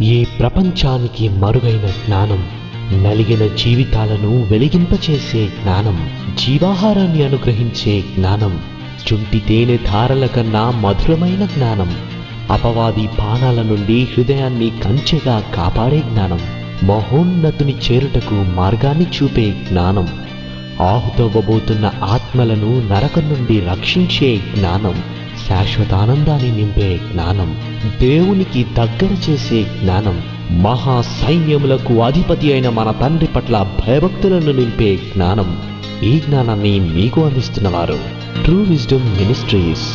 ఈ ప్రపంచానికి మరుగైన జ్ఞానం, నలిగిన జీవితాలను వెలిగింపచేసే జ్ఞానం, జీవాహారాన్ని అనుగ్రహించే జ్ఞానం, చుంటి తేనె ధారల కన్నా మధురమైన జ్ఞానం, అపవాది బాణాల నుండి హృదయాన్ని కంచెగా కాపాడే జ్ఞానం, మహోన్నతుని చేరుటకు మార్గాన్ని చూపే జ్ఞానం, ఆహుతవ్వబోతున్న ఆత్మలను నరకం నుండి రక్షించే జ్ఞానం, శాశ్వతానందాన్ని నింపే జ్ఞానం, దేవునికి దగ్గర చేసే జ్ఞానం, మహా సైన్యములకు అధిపతి అయిన మన తండ్రి పట్ల భయభక్తులను నింపే జ్ఞానం. ఈ జ్ఞానాన్ని మీకు అందిస్తున్నవారు ట్రూ విజ్డమ్ మినిస్ట్రీస్.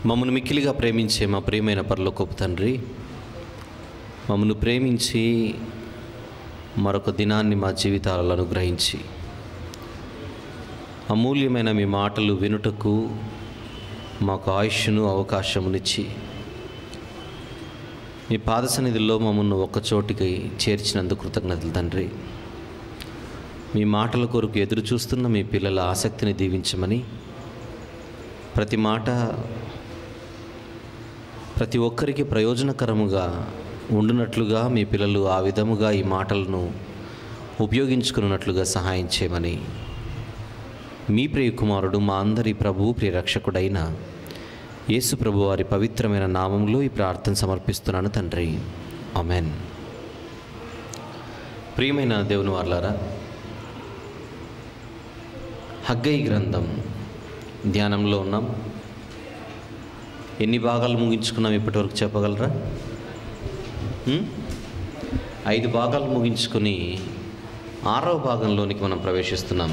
మమ్మల్ని మిక్కిలిగా ప్రేమించే మా ప్రియమైన పరలోకపు తండ్రి, మమ్మల్ని ప్రేమించి మరొక దినాన్ని మా జీవితాలలో అనుగ్రహించి అమూల్యమైన మీ మాటలు వినుటకు మాకు ఆయుష్ను అవకాశమునిచ్చి మీ పాద సన్నిధిలో మమ్మల్ని ఒక్కచోటికి చేర్చినందుకు కృతజ్ఞతలు తండ్రి. మీ మాటల కొరకు ఎదురు చూస్తున్న మీ పిల్లల ఆసక్తిని దీవించమని, ప్రతి మాట ప్రతి ఒక్కరికి ప్రయోజనకరముగా ఉండునట్లుగా మీ పిల్లలు ఆ విధముగా ఈ మాటలను ఉపయోగించుకున్నట్లుగా సహాయం చేయమని మీ ప్రియ కుమారుడు, మా అందరి ప్రభువు, ప్రియ రక్షకుడైన యేసు ప్రభు వారి పవిత్రమైన నామంలో ఈ ప్రార్థన సమర్పిస్తున్నాను తండ్రి. ఆమెన్. ప్రియమైన దేవుని వారలారా, హగ్గై గ్రంథం ధ్యానంలో ఉన్నాం. ఎన్ని భాగాలు ముగించుకున్నాం ఇప్పటివరకు చెప్పగలరా? 5 భాగాలు ముగించుకొని 6వ భాగంలోనికి మనం ప్రవేశిస్తున్నాం.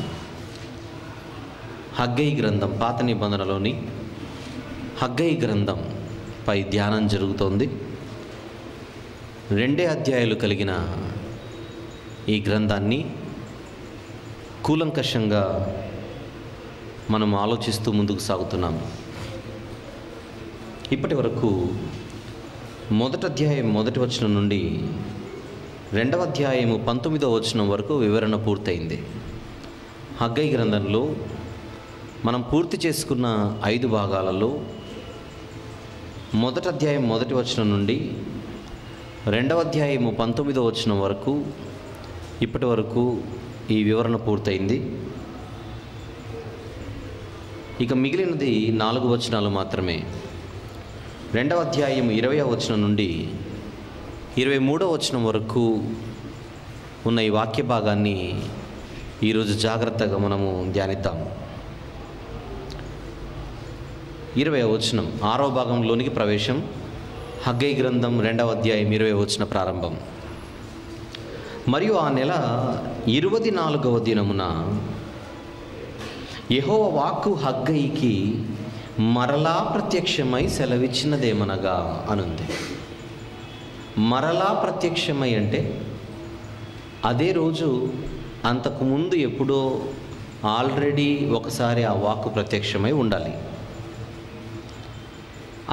హగ్గై గ్రంథం, పాత నిబంధనలోని హగ్గై గ్రంథం పై ధ్యానం జరుగుతోంది. 2 అధ్యాయాలు కలిగిన ఈ గ్రంథాన్ని కూలంకషంగా మనం ఆలోచిస్తూ ముందుకు సాగుతున్నాం. ఇప్పటి వరకు 1వ అధ్యాయం 1వ వచనం నుండి 2వ అధ్యాయము 19వ వచనం వరకు వివరణ పూర్తయింది. హగ్గై గ్రంథంలో మనం పూర్తి చేసుకున్న 5 భాగాలలో 1వ అధ్యాయం 1వ వచనం నుండి 2వ అధ్యాయము 19వ వచనం వరకు ఇప్పటి వరకు ఈ వివరణ పూర్తయింది. ఇక మిగిలినది 4 వచనాలు మాత్రమే. 2వ అధ్యాయం 20వ వచనం నుండి 23వ వచనం వరకు ఉన్న ఈ వాక్య భాగాన్ని ఈరోజు జాగ్రత్తగా మనము ధ్యానిద్దాం. 20వ వచనం 6వ భాగంలోనికి ప్రవేశం. హగ్గై గ్రంథం 2వ అధ్యాయం 20వ వచన ప్రారంభం. మరియు ఆ నెల 24వ దినమున యెహోవా వాక్కు హగ్గయికి మరలా ప్రత్యక్షమై సెలవిచ్చినదేమనగా అనుంది. మరలా ప్రత్యక్షమై అంటే అదే రోజు అంతకుముందు ఎప్పుడో ఆల్రెడీ ఒకసారి ఆ వాక్కు ప్రత్యక్షమై ఉండాలి.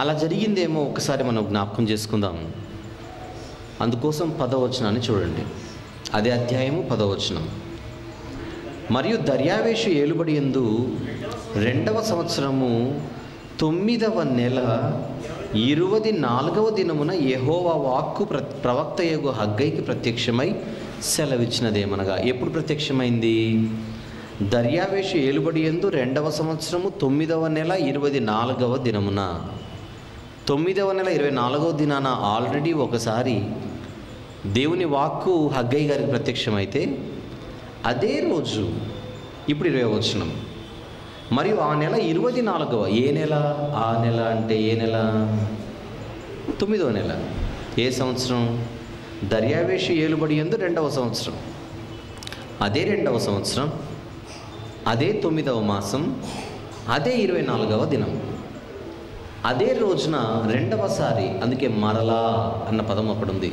అలా జరిగిందేమో ఒకసారి మనం జ్ఞాపకం చేసుకుందాం. అందుకోసం 10వ వచనాన్ని చూడండి. అదే అధ్యాయము 10వ వచనం. మరియు దర్యావేషు ఏలుబడి యందు 2వ సంవత్సరము 9వ నెల 24వ దినమున యెహోవా వాక్కు ప్రవక్తయగు హగ్గైకి ప్రత్యక్షమై సెలవిచ్చినదేమనగా. ఎప్పుడు ప్రత్యక్షమైంది? దర్యావేషు ఏలుబడి యందు 2వ సంవత్సరము 9వ నెల 24వ దినమున. 9వ నెల 24వ దినాన ఆల్రెడీ ఒకసారి దేవుని వాక్కు హగ్గై గారికి ప్రత్యక్షమైతే అదే రోజు ఇప్పుడు 20వ వచనం. మరియు ఆ నెల 24వ, ఏ నెల? ఆ నెల అంటే ఏ నెల? 9వ నెల. ఏ సంవత్సరం? దర్యావేషు ఏలుబడి యందు 2వ సంవత్సరం. అదే 2వ సంవత్సరం, అదే 9వ మాసం, అదే 24వ దినం, అదే రోజున 2వసారి. అందుకే మరలా అన్న పదం అక్కడుంది.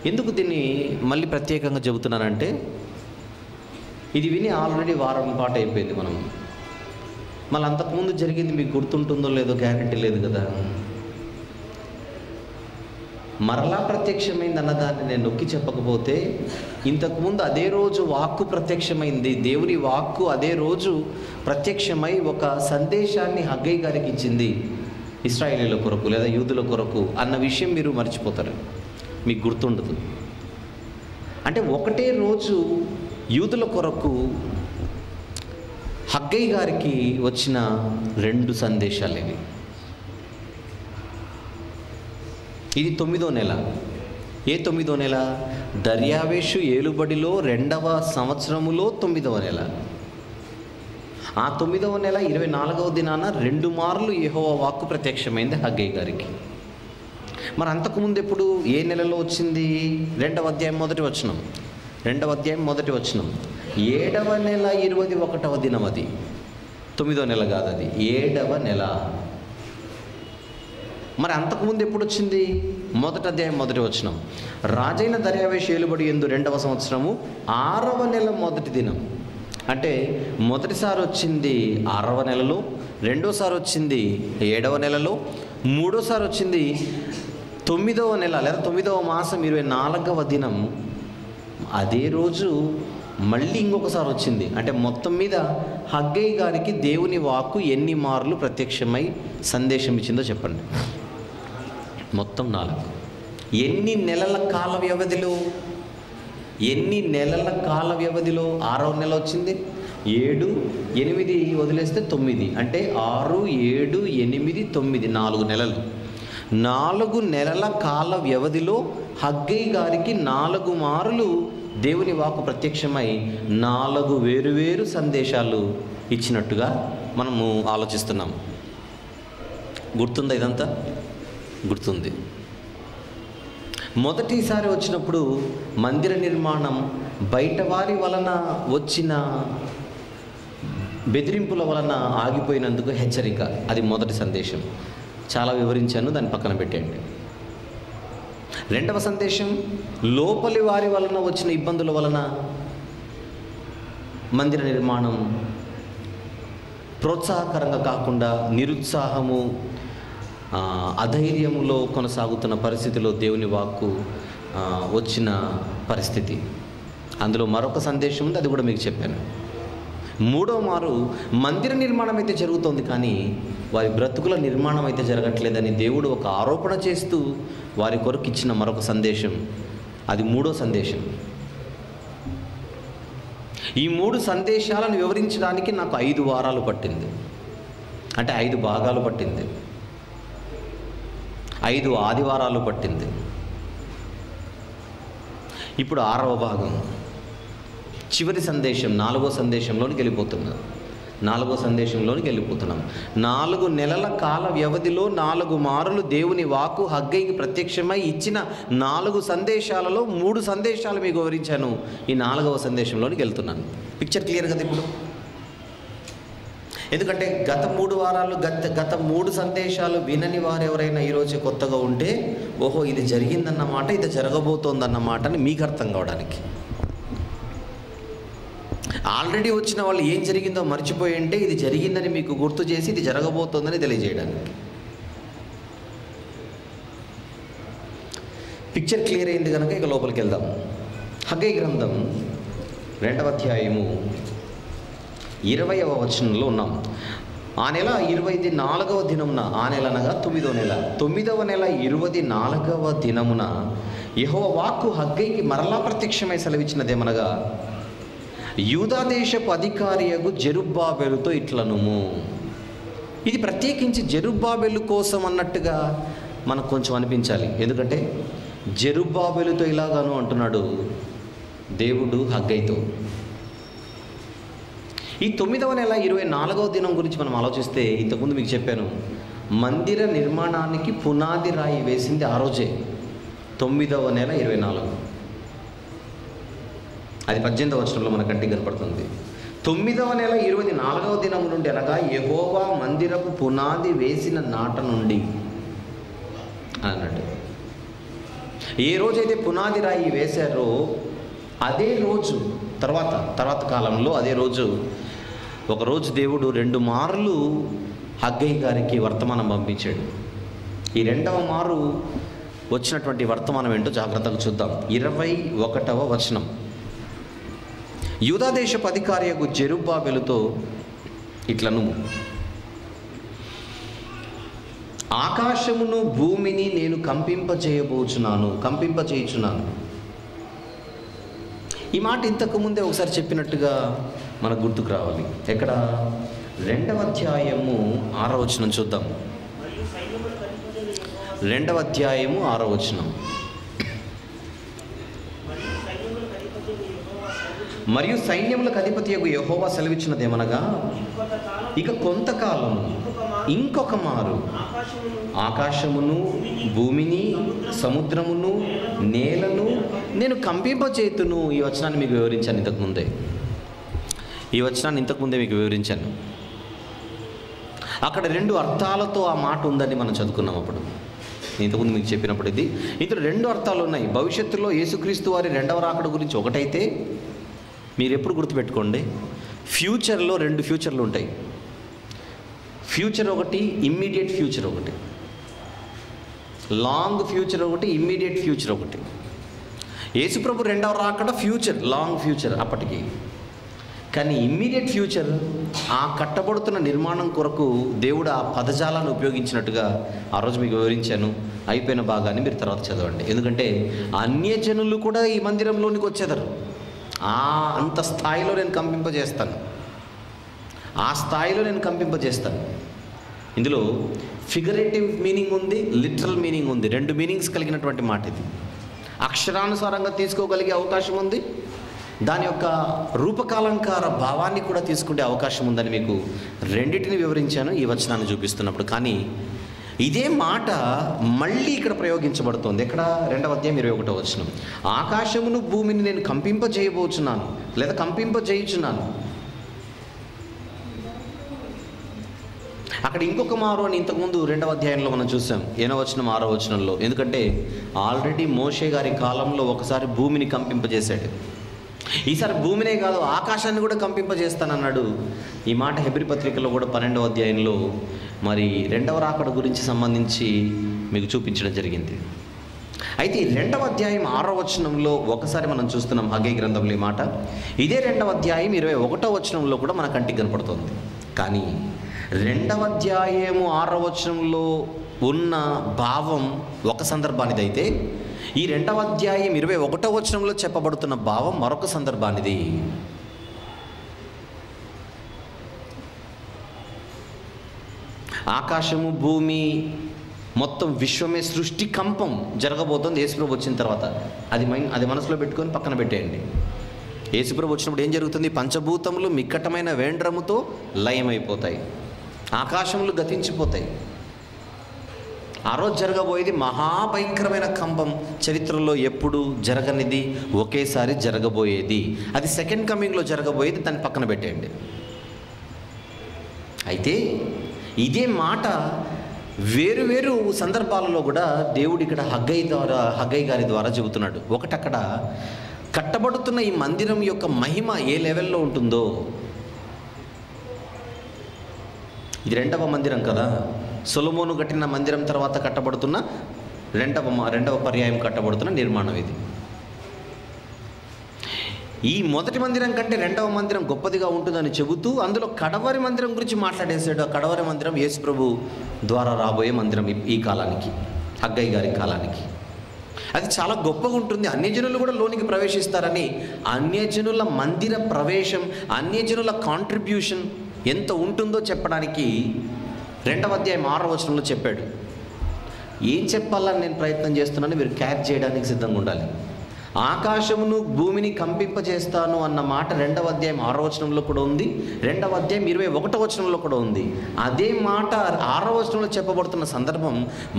ఎందుకు దీన్ని మళ్ళీ ప్రత్యేకంగా చెబుతున్నానంటే, ఇది విని ఆల్రెడీ వారం పాటు అయిపోయింది మనం. మళ్ళీ అంతకుముందు జరిగింది మీకు గుర్తుంటుందో లేదో గ్యారెంటీ లేదు కదా. మరలా ప్రత్యక్షమైంది అన్నదాన్ని నేను నొక్కి చెప్పకపోతే, ఇంతకుముందు అదే రోజు వాక్కు ప్రత్యక్షమైంది, దేవుని వాక్కు అదే రోజు ప్రత్యక్షమై ఒక సందేశాన్ని హగ్గై గారికి ఇచ్చింది, ఇశ్రాయేలీల కొరకు లేదా యూదుల కొరకు అన్న విషయం మీరు మర్చిపోతారు, మీకు గుర్తుండదు. అంటే ఒకటే రోజు యూదుల కొరకు హగ్గై గారికి వచ్చిన 2 సందేశాలు ఇవి. ఇది 9వ నెల. ఏ 9వ నెల? దర్యావేషు ఏలుబడిలో 2వ సంవత్సరములో 9వ నెల. ఆ 9వ నెల 24వ దినాన 2 మార్లు యెహోవా వాక్కు ప్రత్యక్షమైంది హగ్గై గారికి. మరి అంతకుముందు ఎప్పుడు ఏ నెలలో వచ్చింది? 2వ అధ్యాయం 1వ వచనం. 2వ అధ్యాయం 1వ వచనం. 7వ నెల 21వ దినం. అది 9వ నెల కాదు, అది 7వ నెల. మరి అంతకుముందు ఎప్పుడు వచ్చింది? 1వ అధ్యాయం 1వ వచనం. రాజైన దర్యావేషు ఏలుబడి యందు 2వ సంవత్సరము 6వ నెల 1వ దినం. అంటే మొదటిసారి వచ్చింది 6వ నెలలో, రెండోసారి వచ్చింది 7వ నెలలో, మూడోసారి వచ్చింది 9వ నెల లేదా 9వ మాసం 24వ దినం. అదే రోజు మళ్ళీ ఇంకొకసారి వచ్చింది. అంటే మొత్తం మీద హగ్గై గారికి దేవుని వాక్కు ఎన్ని మార్లు ప్రత్యక్షమై సందేశం ఇచ్చిందో చెప్పండి. మొత్తం 4. ఎన్ని నెలల కాల వ్యవధిలో? 6వ నెల వచ్చింది, 7, 8 వదిలేస్తే 9, అంటే 6, 7, 8, 9, 4 నెలలు. 4 నెలల కాల వ్యవధిలో హగ్గై గారికి 4 మార్లు దేవుని వాక్కు ప్రత్యక్షమై 4 వేరువేరు సందేశాలు ఇచ్చినట్టుగా మనము ఆలోచిస్తున్నాం. గుర్తుందా ఇదంతా? గుర్తుంది. మొదటిసారి వచ్చినప్పుడు మందిర నిర్మాణం బయట వారి వలన వచ్చిన బెదిరింపుల వలన ఆగిపోయినందుకు హెచ్చరిక. అది మొదటి సందేశం. చాలా వివరించాను, దాన్ని పక్కన పెట్టండి. 2వ సందేశం లోపలి వారి వలన వచ్చిన ఇబ్బందుల వలన మందిర నిర్మాణం ప్రోత్సాహకరంగా కాకుండా నిరుత్సాహము, అధైర్యములో కొనసాగుతున్న పరిస్థితిలో దేవుని వాక్కు వచ్చిన పరిస్థితి. అందులో మరొక సందేశం ఉంది, అది కూడా మీకు చెప్పాను. 3వ మారు మందిర నిర్మాణం అయితే జరుగుతోంది, కానీ వారి బ్రతుకుల నిర్మాణం అయితే జరగట్లేదని దేవుడు ఒక ఆరోపణ చేస్తూ వారి కొరకు ఇచ్చిన మరొక సందేశం. అది 3వ సందేశం. ఈ 3 సందేశాలను వివరించడానికి నాకు 5 వారాలు పట్టింది. అంటే 5 భాగాలు పట్టింది, 5 ఆదివారాలు పట్టింది. ఇప్పుడు 6వ భాగం, చివరి సందేశం, 4వ సందేశంలోనికి వెళ్ళిపోతున్నాం. 4 నెలల కాల వ్యవధిలో 4 మారులు దేవుని వాక్కు హగ్గైకి ప్రత్యక్షమై ఇచ్చిన 4 సందేశాలలో 3 సందేశాలు మీకు వివరించాను. ఈ 4వ సందేశంలోనికి వెళ్తున్నాను. పిక్చర్ క్లియర్ కదా ఇప్పుడు? ఎందుకంటే గత 3 వారాలు గత 3 సందేశాలు వినని వారు ఎవరైనా ఈరోజు కొత్తగా ఉంటే, ఓహో ఇది జరిగిందన్నమాట, ఇది జరగబోతోందన్నమాట అని మీకు అర్థం కావడానికి. ఆల్రెడీ వచ్చిన వాళ్ళు ఏం జరిగిందో మర్చిపోయి ఉంటే ఇది జరిగిందని మీకు గుర్తు చేసి ఇది జరగబోతోందని తెలియజేయడానికి. పిక్చర్ క్లియర్ అయింది కనుక ఇక లోపలికి వెళ్దాం. హగ్గై గ్రంథం 2వ అధ్యాయము 20వ వచనంలో ఉన్నాం. ఆ నెల 24వ దినమున, ఆ నెల అనగా 9వ నెల, 9వ నెల 24వ దినమున యెహోవా వాక్కు హగ్గైకి మరలా ప్రత్యక్షమై సెలవిచ్చినదేమనగా, యూదా దేశపు అధికారియగు జెరుబ్బాబెలుతో ఇట్లనుము. ఇది ప్రత్యేకించి జెరుబ్బాబెలు కోసం అన్నట్టుగా మనకు కొంచెం అనిపించాలి. ఎందుకంటే జెరుబ్బాబెలుతో ఇలాగాను అంటున్నాడు దేవుడు హగ్గైతో. ఈ 9వ నెల 24వ దినం గురించి మనం ఆలోచిస్తే, ఇంతకుముందు మీకు చెప్పాను, మందిర నిర్మాణానికి పునాది రాయి వేసింది ఆ రోజే, 9వ నెల 24. అది 18వ వచనంలో మన కంటికి కనపడుతుంది. 9వ నెల 24వ దినం నుండి, అనగా యెహోవా మందిరపు పునాది వేసిన నాట నుండి అన్నట్టు. ఏ రోజైతే పునాది రాయి వేశారో అదే రోజు తర్వాత కాలంలో అదే రోజు ఒకరోజు దేవుడు 2 మార్లు హగ్గై గారికి వర్తమానం పంపించాడు. ఈ 2వ మారు వచ్చినటువంటి వర్తమానం ఏంటో జాగ్రత్తగా చూద్దాం. 21వ వచనం. యూదా దేశపు అధికారియగు జెరుబ్బాబెలుతో ఇట్లను, ఆకాశమును భూమిని నేను కంపింపచేయుచున్నాను. ఈ మాట ఇంతకు ముందే ఒకసారి చెప్పినట్టుగా మనకు గుర్తుకు రావాలి. ఎక్కడ? 2వ అధ్యాయము 6వ వచనం చూద్దాం. 2వ అధ్యాయము 6వ వచనం. మరియు సైన్యములకు అధిపతియగు యెహోవా సెలవిచ్చినదేమనగా, ఇక కొంతకాలం ఇంకొక మారు ఆకాశమును భూమిని సముద్రమును నేలను నేను కంపింపచేతును. ఈ వచనాన్ని మీకు వివరించాను ఇంతకుముందే. మీకు వివరించాను. అక్కడ 2 అర్థాలతో ఆ మాట ఉందని మనం చదువుకున్నాం. అప్పుడు ఇంతకుముందు మీకు చెప్పినప్పుడు ఇందులో 2 అర్థాలు ఉన్నాయి. భవిష్యత్తులో యేసుక్రీస్తు వారి 2వ రాకడ గురించి ఒకటైతే, మీరు ఎప్పుడు గుర్తుపెట్టుకోండి, ఫ్యూచర్లో 2 ఫ్యూచర్లు ఉంటాయి. ఫ్యూచర్ ఒకటి, ఇమ్మీడియట్ ఫ్యూచర్ ఒకటి. లాంగ్ ఫ్యూచర్ ఒకటి, ఇమ్మీడియట్ ఫ్యూచర్ ఒకటి. యేసుప్రభు 2వ రాకడ ఫ్యూచర్, లాంగ్ ఫ్యూచర్ అప్పటికి. కానీ ఇమ్మీడియట్ ఫ్యూచర్, ఆ కట్టబడుతున్న నిర్మాణం కొరకు దేవుడు ఆ పదజాలాన్ని ఉపయోగించినట్టుగా ఆ రోజు మీకు వివరించాను. అయిపోయిన భాగాన్ని మీరు తర్వాత చదవండి. ఎందుకంటే అన్యజనులు కూడా ఈ మందిరంలోనికి వచ్చేదారు. అంత స్థాయిలో నేను కంపింపజేస్తాను. ఆ స్థాయిలో నేను కంపింపజేస్తాను. ఇందులో ఫిగరేటివ్ మీనింగ్ ఉంది, లిటరల్ మీనింగ్ ఉంది. 2 మీనింగ్స్ కలిగినటువంటి మాట ఇది. అక్షరానుసారంగా తీసుకోగలిగే అవకాశం ఉంది, దాని యొక్క రూపకాలంకార భావాన్ని కూడా తీసుకునే అవకాశం ఉందని మీకు 2టిని వివరించాను ఈ వచనాన్ని చూపిస్తున్నప్పుడు. కానీ ఇదే మాట మళ్ళీ ఇక్కడ ప్రయోగించబడుతోంది. ఎక్కడ? 2వ అధ్యాయం 21వ వచనం. ఆకాశమును భూమిని నేను కంపింపజేయబోచున్నాను లేదా కంపింపజేయుచున్నాను. అక్కడ ఇంకొక మారు అని ఇంతకుముందు 2వ అధ్యాయంలో మనం చూసాం, 8వ వచనం 6వ వచనంలో. ఎందుకంటే ఆల్రెడీ మోషే గారి కాలంలో ఒకసారి భూమిని కంపింపజేశాడు. ఈసారి భూమినే కాదు, ఆకాశాన్ని కూడా కంపింపజేస్తానన్నాడు. ఈ మాట హెబ్రీ పత్రికలో కూడా 12వ అధ్యాయంలో మరి 2వ రాకడ గురించి సంబంధించి మీకు చూపించడం జరిగింది. అయితే ఈ 2వ అధ్యాయం 6వ వచనంలో ఒకసారి మనం చూస్తున్నాం హగ్గై గ్రంథంలో ఈ మాట. ఇదే 2వ అధ్యాయం 21వ వచనంలో కూడా మన కంటికి కనపడుతుంది. కానీ 2వ అధ్యాయము 6వ వచనంలో ఉన్న భావం ఒక సందర్భానిదైతే, ఈ 2వ అధ్యాయం 21వ వచనంలో చెప్పబడుతున్న భావం మరొక సందర్భానిది. ఆకాశము భూమి మొత్తం విశ్వమే సృష్టి కంపం జరగబోతుంది యేసుప్రభు వచ్చిన తర్వాత. అది మనసులో పెట్టుకొని పక్కన పెట్టేయండి. యేసుప్రభు వచ్చినప్పుడు ఏం జరుగుతుంది? పంచభూతములు మిక్కటమైన వేండ్రముతో లయమైపోతాయి, ఆకాశములు గతించిపోతాయి. ఆ రోజు జరగబోయేది మహాభయంకరమైన కంపం, చరిత్రలో ఎప్పుడు జరగనిది, ఒకేసారి జరగబోయేది. అది సెకండ్ కమింగ్లో జరగబోయేది, దాన్ని పక్కన పెట్టేయండి. అయితే ఇదే మాట వేరు సందర్భాలలో కూడా దేవుడు ఇక్కడ హగ్గై గారి ద్వారా చెబుతున్నాడు. ఒకటి, అక్కడ కట్టబడుతున్న ఈ మందిరం యొక్క మహిమ ఏ లెవెల్లో ఉంటుందో. ఇది 2వ మందిరం కదా, సొలొమోను కట్టిన మందిరం తర్వాత కట్టబడుతున్న రెండవ పర్యాయం కట్టబడుతున్న నిర్మాణం ఇది. ఈ మొదటి మందిరం కంటే 2వ మందిరం గొప్పదిగా ఉంటుందని చెబుతూ అందులో కడవరి మందిరం గురించి మాట్లాడేశాడు. ఆ కడవరి మందిరం యేసుప్రభు ద్వారా రాబోయే మందిరం ఈ కాలానికి, హగ్గై గారి కాలానికి. అది చాలా గొప్పగా ఉంటుంది, అన్యజనులు కూడా లోనికి ప్రవేశిస్తారని. అన్యజనుల మందిర ప్రవేశం, అన్యజనుల కాంట్రిబ్యూషన్ ఎంత ఉంటుందో చెప్పడానికి 2వ అధ్యాయం 6వ వచనంలో చెప్పాడు. ఏం చెప్పాలని నేను ప్రయత్నం చేస్తున్నాను, మీరు క్యాచ్ చేయడానికి సిద్ధంగా ఉండాలి. ఆకాశమును భూమిని కంపింపజేస్తాను అన్న మాట 2వ అధ్యాయం 6వ వచనంలో కూడా ఉంది, 2వ అధ్యాయం 21వ వచనంలో కూడా ఉంది. అదే మాట 6వ వచనంలో చెప్పబడుతున్న సందర్భం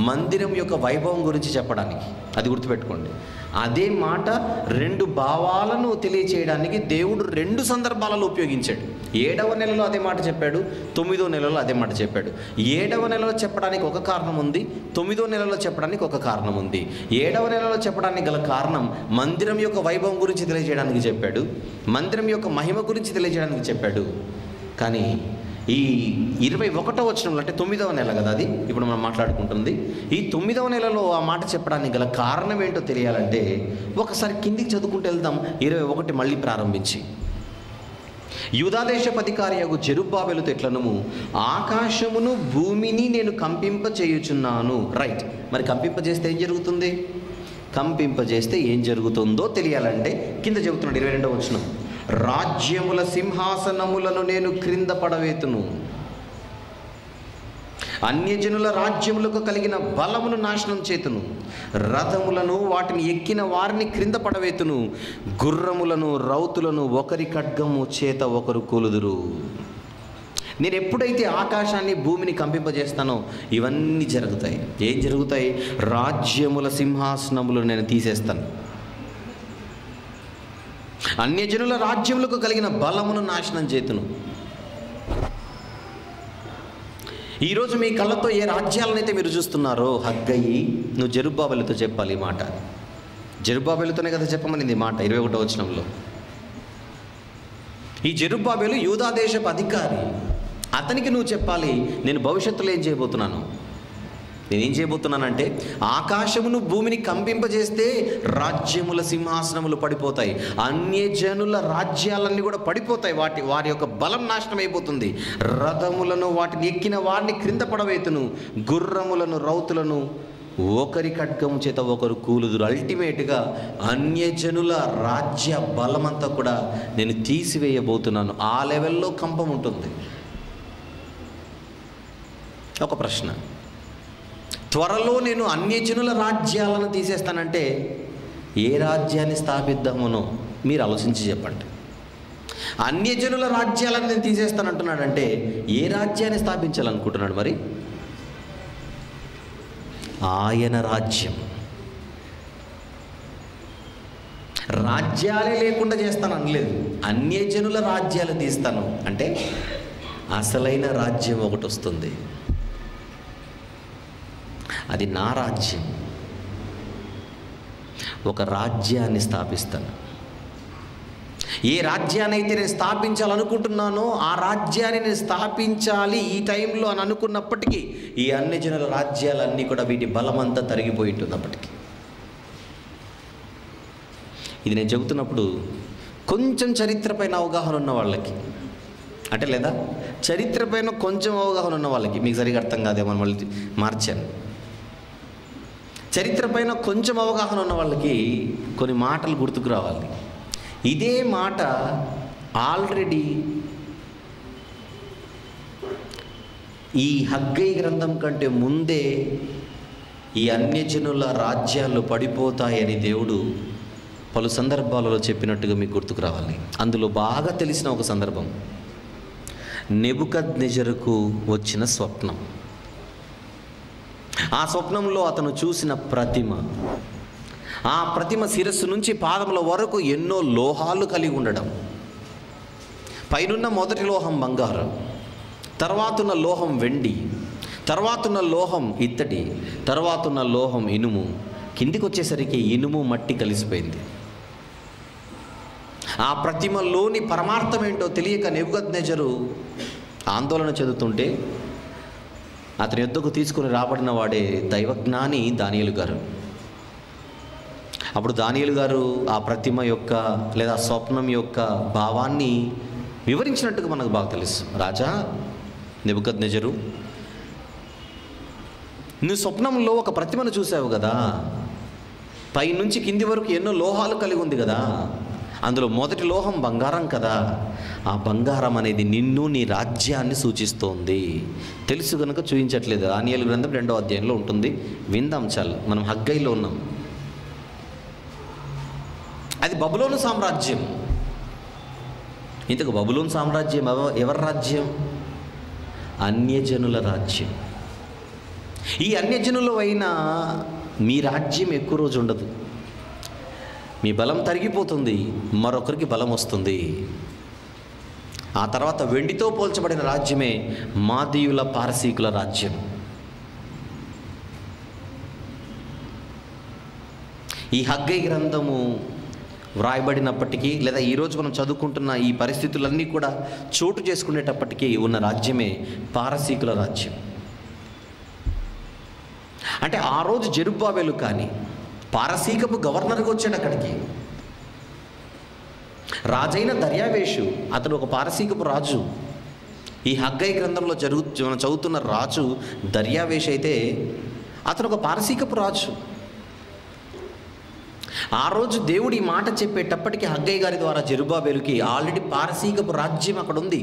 మందిరం యొక్క వైభవం గురించి చెప్పడానికి. అది గుర్తుపెట్టుకోండి. అదే మాట 2 భావాలను తెలియచేయడానికి దేవుడు 2 సందర్భాలలో ఉపయోగించాడు. 7వ నెలలో అదే మాట చెప్పాడు, 9వ నెలలో అదే మాట చెప్పాడు. 7వ నెలలో చెప్పడానికి ఒక కారణం ఉంది, 9వ నెలలో చెప్పడానికి ఒక కారణం ఉంది. 7వ నెలలో చెప్పడానికి గల కారణం మందిరం యొక్క వైభవం గురించి తెలియజేయడానికి చెప్పాడు, మందిరం యొక్క మహిమ గురించి తెలియజేయడానికి చెప్పాడు. కానీ ఈ 21వ వచనంలో, అంటే 9వ నెల కదా అది ఇప్పుడు మనం మాట్లాడుకుంటుంది, ఈ 9వ నెలలో ఆ మాట చెప్పడానికి గల కారణం ఏంటో తెలియాలంటే ఒకసారి కిందికి చదువుకుంటూ వెళ్దాం. 21 మళ్ళీ ప్రారంభించి, యూదాదేశపు అధికారియగు జెరుబ్బాబెలుతో ఎట్లనము ఆకాశమును భూమిని నేను కంపింపచేయుచున్నాను. రైట్, మరి కంపింపజేస్తే ఏం జరుగుతుంది? కంపింపజేస్తే ఏం జరుగుతుందో తెలియాలంటే కింద చెబుతున్నాడు 22వ వచనం, రాజ్యముల సింహాసనములను నేను క్రింద పడవేతును, అన్యజనుల రాజ్యములకు కలిగిన బలమును నాశనం చేతును, రథములను వాటిని ఎక్కిన వారిని క్రింద పడవేతును, గుర్రములను రౌతులను ఒకరి ఖడ్గము చేత ఒకరు కూలుదురు. నేను ఎప్పుడైతే ఆకాశాన్ని భూమిని కంపింపజేస్తానో ఇవన్నీ జరుగుతాయి. ఏం జరుగుతాయి? రాజ్యముల సింహాసనములు నేను తీసేస్తాను, అన్యజనుల రాజ్యములకు కలిగిన బలమును నాశనం చేతును. ఈరోజు మీ కళ్ళతో ఏ రాజ్యాలనైతే మీరు చూస్తున్నారో, హగ్గయి నువ్వు జెరుబ్బాబెలుతో చెప్పాలి ఈ మాట. జెరుబ్బాబెలుతోనే కదా చెప్పమనింది ఈ మాట 21వ వచనంలో. ఈ జెరుబ్బాబెలు యూదాదేశపు అధికారి, అతనికి నువ్వు చెప్పాలి నేను భవిష్యత్తులో ఏం చేయబోతున్నాను. నేనేం చేయబోతున్నానంటే ఆకాశమును భూమిని కంపింపజేస్తే రాజ్యముల సింహాసనములు పడిపోతాయి, అన్యజనుల రాజ్యాలన్నీ కూడా పడిపోతాయి, వారి యొక్క బలం నాశనం అయిపోతుంది. రథములను వాటిని ఎక్కిన వారిని క్రింద పడవేతును, గుర్రములను రౌతులను ఒకరి ఖడ్గము చేత ఒకరు కూలుదురు. అల్టిమేట్గా అన్యజనుల రాజ్య బలమంతా కూడా నేను తీసివేయబోతున్నాను. ఆ లెవెల్లో కంపం ఉంటుంది. ఒక ప్రశ్న, త్వరలో నేను అన్యజనుల రాజ్యాలను తీసేస్తానంటే ఏ రాజ్యాన్ని స్థాపిద్దామనో మీరు ఆలోచించి చెప్పండి. అన్యజనుల రాజ్యాలను నేను తీసేస్తానంటున్నాడంటే ఏ రాజ్యాన్ని స్థాపించాలనుకుంటున్నాడు? మరి ఆయన రాజ్యం, రాజ్యాలే లేకుండా చేస్తాను అనలేదు, అన్యజనుల రాజ్యాలు తీస్తాను అంటే అసలైన రాజ్యం ఒకటి వస్తుంది. అది నా రాజ్యం. ఒక రాజ్యాన్ని స్థాపిస్తాను. ఏ రాజ్యాన్ని అయితే నేను స్థాపించాలనుకుంటున్నానో ఆ రాజ్యాన్ని నేను స్థాపించాలి ఈ టైంలో అని అనుకున్నప్పటికీ ఈ అన్యజనుల రాజ్యాలన్నీ కూడా వీటి బలమంతా తరిగిపోయి ఉంటున్నప్పటికీ, ఇది నేను చెబుతున్నప్పుడు కొంచెం చరిత్రపైన అవగాహన ఉన్న వాళ్ళకి, అంటే లేదా చరిత్రపైన కొంచెం అవగాహన ఉన్న వాళ్ళకి మీకు సరిగా అర్థం కాదేమో మళ్ళీ మార్చాను. చరిత్ర పైన కొంచెం అవగాహన ఉన్న వాళ్ళకి కొన్ని మాటలు గుర్తుకు రావాలి. ఇదే మాట ఆల్రెడీ ఈ హగ్గయి గ్రంథం కంటే ముందే ఈ అన్యజనుల రాజ్యాలు పడిపోతాయని దేవుడు పలు సందర్భాలలో చెప్పినట్టుగా మీకు గుర్తుకు రావాలి. అందులో బాగా తెలిసిన ఒక సందర్భం నెబుకద్నెజరుకు వచ్చిన స్వప్నం. ఆ స్వప్నంలో అతను చూసిన ప్రతిమ, ఆ ప్రతిమ శిరస్సు నుంచి పాదముల వరకు ఎన్నో లోహాలు కలిగి ఉండడం. పైనున్న మొదటి లోహం బంగారం, తర్వాతున్న లోహం వెండి, తర్వాతున్న లోహం ఇత్తడి, తర్వాతున్న లోహం ఇనుము, కిందికి వచ్చేసరికి ఇనుము మట్టి కలిసిపోయింది. ఆ ప్రతిమలోని పరమార్థం ఏంటో తెలియక నెబుకద్నెజరు ఆందోళన చెందుతుంటే అతని యొద్దకు తీసుకుని రాబడిన వాడే దైవజ్ఞాని దానియేలు గారు. అప్పుడు దానియేలు గారు ఆ ప్రతిమ యొక్క లేదా స్వప్నం యొక్క భావాన్ని వివరించినట్టుగా మనకు బాగా తెలుసు. రాజా నెబుకద్నెజరు, నువ్వు స్వప్నంలో ఒక ప్రతిమను చూసావు కదా, పైనుంచి కింది వరకు ఎన్నో లోహాలు కలిగి ఉంది కదా, అందులో మొదటి లోహం బంగారం కదా, ఆ బంగారం అనేది నిన్ను నీ రాజ్యాన్ని సూచిస్తోంది. తెలుసు కనుక చూపించట్లేదు. దానియేలు గ్రంథం 2వ అధ్యాయంలో ఉంటుంది, విందాం. చాలు, మనం హగ్గయిలో ఉన్నాం. అది బబులోను సామ్రాజ్యం. ఇంతకు బబులోను సామ్రాజ్యం ఎవరి రాజ్యం? అన్యజనుల రాజ్యం. ఈ అన్యజనులు అయినా మీ రాజ్యం ఎక్కువ రోజు ఉండదు. మీ బలం తరిగిపోతుంది, మరొకరికి బలం వస్తుంది. ఆ తర్వాత వెండితో పోల్చబడిన రాజ్యమే మాదీయుల పారసీకుల రాజ్యం. ఈ హగ్గై గ్రంథము వ్రాయబడినప్పటికీ, లేదా ఈరోజు మనం చదువుకుంటున్న ఈ పరిస్థితులన్నీ కూడా చోటు చేసుకునేటప్పటికీ ఉన్న రాజ్యమే పారసీకుల రాజ్యం. అంటే ఆ రోజు జెరుబ్బాబెలు కానీ పారసీకపు గవర్నర్గా వచ్చాడు అక్కడికి. రాజైన దర్యావేషు, అతను ఒక పారసీకపు రాజు. ఈ హగ్గై గ్రంథంలో మనం చదువుతున్న రాజు దర్యావేషు అయితే అతను ఒక పారసీకపు రాజు. ఆ రోజు దేవుడు ఈ మాట చెప్పేటప్పటికీ హగ్గై గారి ద్వారా జెరుబ్బాబెలుకి ఆల్రెడీ పారసీకపు రాజ్యం అక్కడ ఉంది.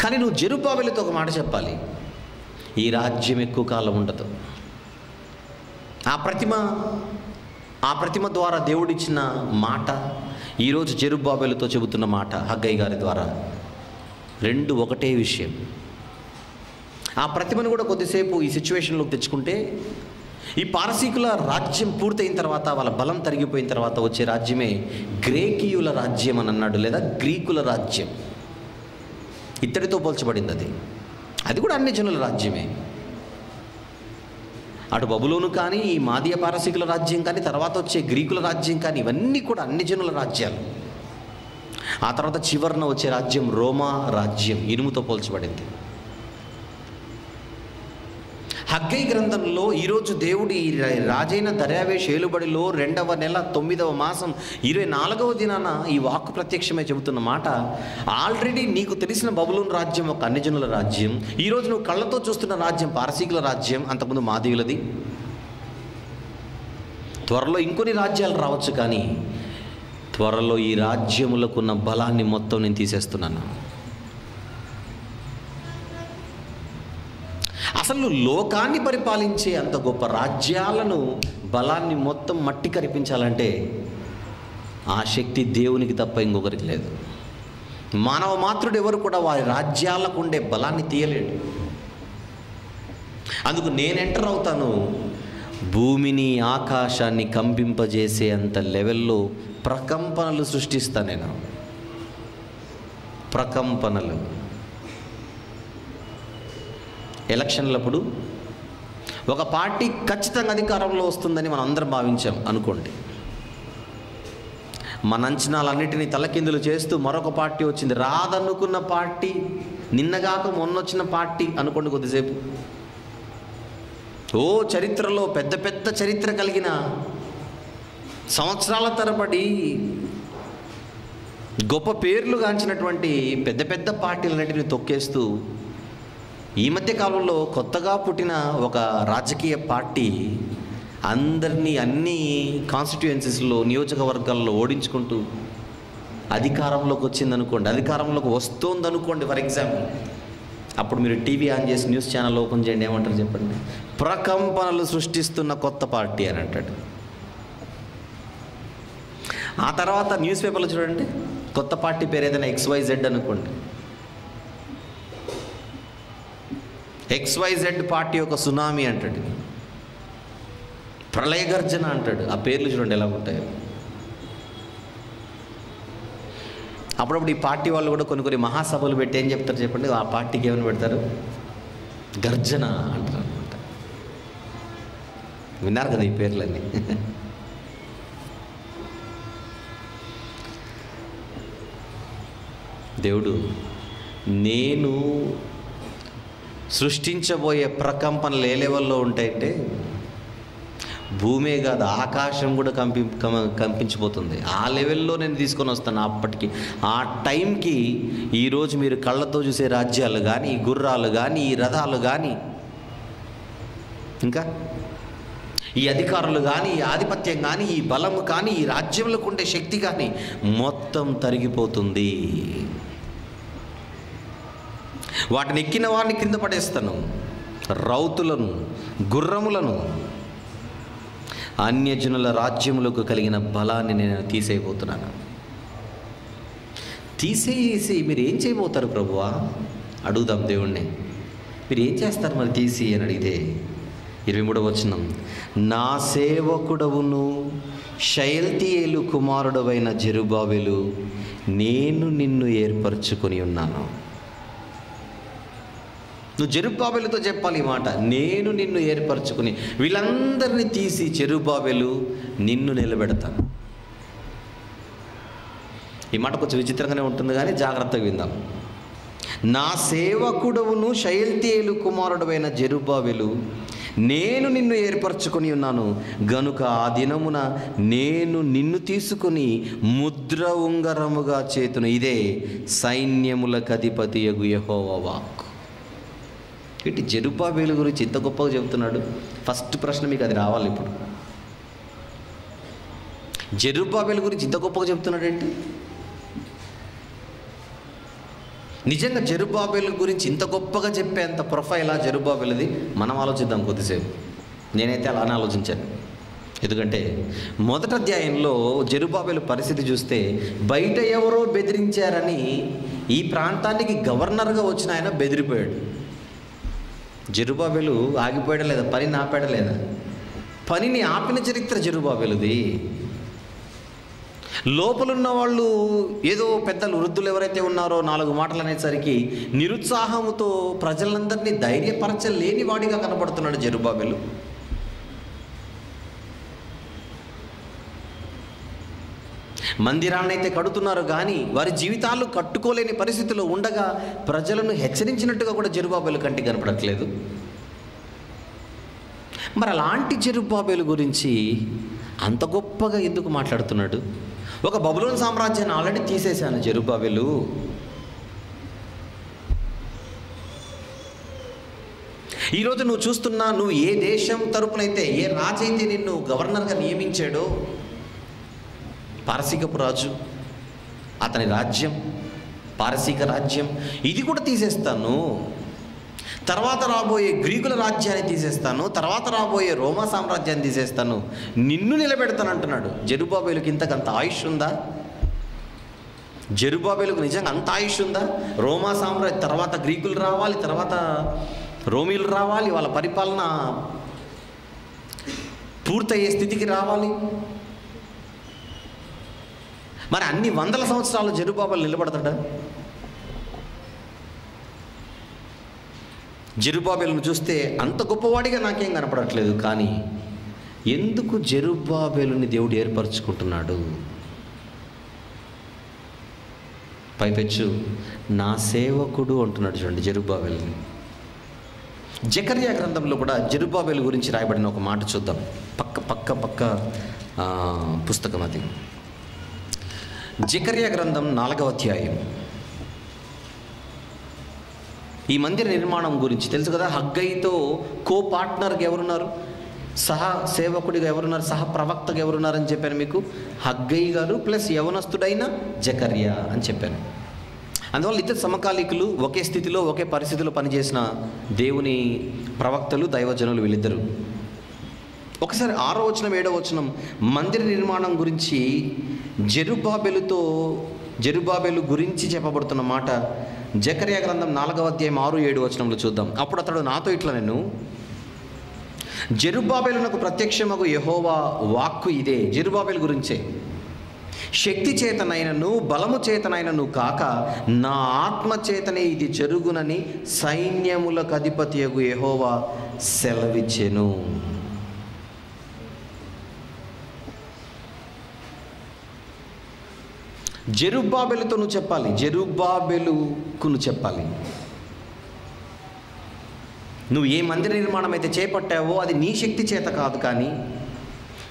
కానీ నువ్వు జెరుబ్బాబెలుతో ఒక మాట చెప్పాలి, ఈ రాజ్యం ఎక్కువ కాలం ఉండదు. ఆ ప్రతిమ ద్వారా దేవుడిచ్చిన మాట ఈరోజు జెరుబ్బాబెలుతో చెబుతున్న మాట హగ్గై గారి ద్వారా రెండు ఒకటే విషయం. ఆ ప్రతిమను కూడా కొద్దిసేపు ఈ సిచ్యువేషన్లోకి తెచ్చుకుంటే, ఈ పారసీకుల రాజ్యం పూర్తయిన తర్వాత, వాళ్ళ బలం తరిగిపోయిన తర్వాత వచ్చే రాజ్యమే గ్రేకీయుల రాజ్యం అని అన్నాడు, లేదా గ్రీకుల రాజ్యం. ఇత్తడితో పోల్చబడింది అది కూడా అన్ని జనుల రాజ్యమే. అటు బబులోను కానీ, ఈ మాదీయ పారసీకుల రాజ్యం కానీ, తర్వాత వచ్చే గ్రీకుల రాజ్యం కానీ, ఇవన్నీ కూడా అన్ని జనుల రాజ్యాలు. ఆ తర్వాత చివరన వచ్చే రాజ్యం రోమా రాజ్యం, ఇనుముతో పోల్చబడింది. హగ్గై గ్రంథంలో ఈరోజు దేవుడు ఈ రాజైన దర్యావేషు ఏలుబడిలో 2వ నెల 9వ మాసం 24వ దినాన ఈ వాక్కు ప్రత్యక్షమే చెబుతున్న మాట, ఆల్రెడీ నీకు తెలిసిన బబులోను రాజ్యం ఒక అన్యజనుల రాజ్యం, ఈరోజు నువ్వు కళ్ళతో చూస్తున్న రాజ్యం పారసీకుల రాజ్యం, అంతకుముందు మాదీయులది. త్వరలో ఇంకొన్ని రాజ్యాలు రావచ్చు, కానీ త్వరలో ఈ రాజ్యములకున్న బలాన్ని మొత్తం నేను తీసేస్తున్నాను. అసలు లోకాన్ని పరిపాలించే అంత గొప్ప రాజ్యాలను, బలాన్ని మొత్తం మట్టి కరిపించాలంటే ఆ శక్తి దేవునికి తప్ప ఇంకొకరికి లేదు. మానవ మాతృడు ఎవరు కూడా వారి రాజ్యాలకు ఉండే బలాన్ని తీయలేడు. అందుకు నేను ఎంటర్ అవుతాను, భూమిని ఆకాశాన్ని కంపింపజేసే అంత లెవెల్లో ప్రకంపనలు సృష్టిస్తాను నేను. ప్రకంపనలు. ఎలక్షన్లప్పుడు ఒక పార్టీ ఖచ్చితంగా అధికారంలో వస్తుందని మనం అందరం భావించాం అనుకోండి. మన అంచనాలన్నిటినీ తలకిందులు చేస్తూ మరొక పార్టీ వచ్చింది. రాదనుకున్న పార్టీ, నిన్నగాక మొన్నొచ్చిన పార్టీ అనుకోండి కొద్దిసేపు. చరిత్రలో పెద్ద పెద్ద చరిత్ర కలిగిన, సంవత్సరాల తరబడి గొప్ప పేర్లు గాంచినటువంటి పెద్ద పెద్ద పార్టీలన్నిటిని తొక్కేస్తూ ఈ మధ్య కాలంలో కొత్తగా పుట్టిన ఒక రాజకీయ పార్టీ అందరినీ అన్ని కాన్స్టిట్యుయెన్సీస్లో, నియోజకవర్గాల్లో ఓడించుకుంటూ అధికారంలోకి వచ్చిందనుకోండి, అధికారంలోకి వస్తోందనుకోండి ఫర్ ఎగ్జాంపుల్. అప్పుడు మీరు టీవీ ఆన్ చేసి న్యూస్ ఛానల్ ఓపెన్ చేయండి, ఏమంటారు చెప్పండి? ప్రకంపనలు సృష్టిస్తున్న కొత్త పార్టీ అని అంటాడు. ఆ తర్వాత న్యూస్ పేపర్లో చూడండి, కొత్త పార్టీ పేరు ఏదైనా XYZ అనుకోండి, XYZ పార్టీ ఒక సునామీ అంటాడు, ప్రళయ గర్జన అంటాడు. ఆ పేర్లు చూడండి ఎలా ఉంటాయో. అప్పుడప్పుడు ఈ పార్టీ వాళ్ళు కూడా కొన్ని మహాసభలు పెట్టి ఏం చెప్తారు చెప్పండి? ఆ పార్టీకి ఏమైనా పెడతారు? గర్జన అంటారు అనమాట. విన్నారు కదా ఈ పేర్లన్నీ. దేవుడు నేను సృష్టించబోయే ప్రకంపనలు ఏ లెవెల్లో ఉంటాయంటే, భూమే కాదు ఆకాశం కూడా కంపించిపోతుంది. ఆ లెవెల్లో నేను తీసుకొని వస్తాను. అప్పటికి ఆ టైంకి ఈరోజు మీరు కళ్ళతో చూసే రాజ్యాలు కానీ, ఈ గుర్రాలు కానీ, ఈ రథాలు కానీ, ఇంకా ఈ అధికారులు కానీ, ఈ ఆధిపత్యం కానీ, ఈ బలము కానీ, ఈ రాజ్యములకు ఉండే శక్తి కానీ మొత్తం తరిగిపోతుంది. వాటిని ఎక్కిన వాడిని కింద పడేస్తాను. రౌతులను, గుర్రములను, అన్యజనుల రాజ్యములకు కలిగిన బలాన్ని నేను తీసేయబోతున్నాను. తీసేసి మీరు ఏం చేయబోతారు ప్రభువా? అడుగుదాం దేవుణ్ణి. మీరు ఏం చేస్తారు మరి తీసి అని అడిగితే, 23వ వచనం, నా సేవకుడవును షయల్తీయేలు కుమారుడవైన జెరుబ్బాబెలు, నేను నిన్ను ఏర్పరచుకొని ఉన్నాను. నువ్వు జెరుబ్బాబెలుతో చెప్పాలి ఈ మాట, నేను నిన్ను ఏర్పరచుకుని వీళ్ళందరినీ తీసి జెరుబ్బాబెలు నిన్ను నిలబెడతాను. ఈ మాట కొంచెం విచిత్రంగానే ఉంటుంది కానీ జాగ్రత్తగా విందాం. నా సేవకుడవును షయల్తీయేలు కుమారుడవైన జెరుబ్బాబెలు, నేను నిన్ను ఏర్పరచుకొని ఉన్నాను గనుక ఆ దినమున నేను నిన్ను తీసుకుని ముద్ర ఉంగరముగా చేతును. ఇదే సైన్యములకు అధిపతియగు యెహోవా వాక్కు. ఇటు జెరుబ్బాబెలు గురించి ఇంత గొప్పగా చెబుతున్నాడు. ఫస్ట్ ప్రశ్న మీకు అది రావాలి ఇప్పుడు. జెరుబ్బాబెలు గురించి ఇంత గొప్పగా చెబుతున్నాడు ఏంటి? నిజంగా జెరుబ్బాబెలు గురించి ఇంత గొప్పగా చెప్పేంత ప్రొఫైల్ ఆ జెరుబ్బాబెలుది మనం ఆలోచిద్దాం కొద్దిసేపు. నేనైతే అలానే ఆలోచించాను. ఎందుకంటే మొదటి అధ్యాయంలో జెరుబ్బాబెలు పరిస్థితి చూస్తే బయట ఎవరో బెదిరించారని ఈ ప్రాంతానికి గవర్నర్గా వచ్చిన ఆయన బెదిరిపోయాడు. జెరుబ్బాబెలు ఆగిపోయాడా లేదా? పనిని ఆపాడా లేదా? పనిని ఆపిన చరిత్ర జెరుబ్బాబెలుది. లోపలున్న వాళ్ళు ఏదో పెద్దలు వృద్ధులు ఎవరైతే ఉన్నారో 4 మాటలు అనేసరికి నిరుత్సాహంతో ప్రజలందరినీ ధైర్యపరచలేని వాడిగా కనబడుతున్నాడు జెరుబ్బాబెలు. మందిరాన్ని అయితే కడుతున్నారు కానీ వారి జీవితాలు కట్టుకోలేని పరిస్థితిలో ఉండగా ప్రజలను హెచ్చరించినట్టుగా కూడా జెరుబ్బాబెలు కంటికి కనపడట్లేదు. మరి అలాంటి జెరుబ్బాబెలు గురించి అంత గొప్పగా ఎందుకు మాట్లాడుతున్నాడు? ఒక బబులోను సామ్రాజ్యాన్ని ఆల్రెడీ తీసేశాను జెరుబ్బాబెలు. ఈరోజు నువ్వు చూస్తున్నా, నువ్వు ఏ దేశం తరపునైతే, ఏ రాజు అయితే నిన్ను గవర్నర్గా నియమించాడో, పారసీకపు రాజు, అతని రాజ్యం, పారసీక రాజ్యం, ఇది కూడా తీసేస్తాను. తర్వాత రాబోయే గ్రీకుల రాజ్యాన్ని తీసేస్తాను, తర్వాత రాబోయే రోమా సామ్రాజ్యాన్ని తీసేస్తాను, నిన్ను నిలబెడతాను అంటున్నాడు. జెరుబ్బాబెలుకి ఇంతకంత ఆయుష్ ఉందా? జెరుబ్బాబెలుకు నిజంగా అంత ఆయుష్ ఉందా? రోమా సామ్రాజ్యం తర్వాత గ్రీకులు రావాలి, తర్వాత రోమీలు రావాలి, వాళ్ళ పరిపాలన పూర్తయ్యే స్థితికి రావాలి. మరి అన్ని వందల సంవత్సరాలు జెరుబ్బాబెలు నిలబడతాడా? జెరుబ్బాబెలును చూస్తే అంత గొప్పవాడిగా నాకేం కనపడట్లేదు. కానీ ఎందుకు జెరుబ్బాబెలుని దేవుడు ఏర్పరచుకుంటున్నాడు? పైపెచ్చు నా సేవకుడు అంటున్నాడు చూడండి జెరుబ్బాబెలుని. జకర్యా గ్రంథంలో కూడా జెరుబ్బాబెలు గురించి రాయబడిన ఒక మాట చూద్దాం. పక్క పుస్తకం అది. జకర్యా గ్రంథం 4వ అధ్యాయం. ఈ మందిర నిర్మాణం గురించి తెలుసు కదా. హగ్గయితో పార్ట్నర్గా ఎవరున్నారు? సహా సేవకుడిగా ఎవరున్నారు? సహ ప్రవక్తగా ఎవరున్నారని చెప్పాను మీకు. హగ్గయి గారు ప్లస్ యవనస్తుడైన జకర్యా అని చెప్పాను. అందువల్ల ఇద్దరు సమకాలీకులు, ఒకే స్థితిలో ఒకే పరిస్థితిలో పనిచేసిన దేవుని ప్రవక్తలు, దైవజనులు వీళ్ళిద్దరు. ఒకసారి 6వ వచనం 7వ వచనం మందిర నిర్మాణం గురించి జెరుబ్బాబెలు గురించి చెప్పబడుతున్న మాట జకర్యా గ్రంథం 4వ అధ్యాయం 6, 7 వచనంలో చూద్దాం. అప్పుడు అతడు నాతో ఇట్లా, నేను జెరుబ్బాబెలునకు ప్రత్యక్షమగు యెహోవా వాక్కు ఇదే. జెరుబ్బాబెలు గురించే. శక్తి చేతనైనను బలము చేతనైనను కాక నా ఆత్మ చేతనే ఇది జరుగునని సైన్యములకు అధిపతియగు యెహోవా సెలవిచ్చెను. జెరుబ్బాబెలుతో నువ్వు చెప్పాలి, జెరుబ్బాబెలుకు నువ్వు చెప్పాలి, నువ్వు ఏ మందిర నిర్మాణం అయితే చేపట్టావో అది నీ శక్తి చేత కాదు, కానీ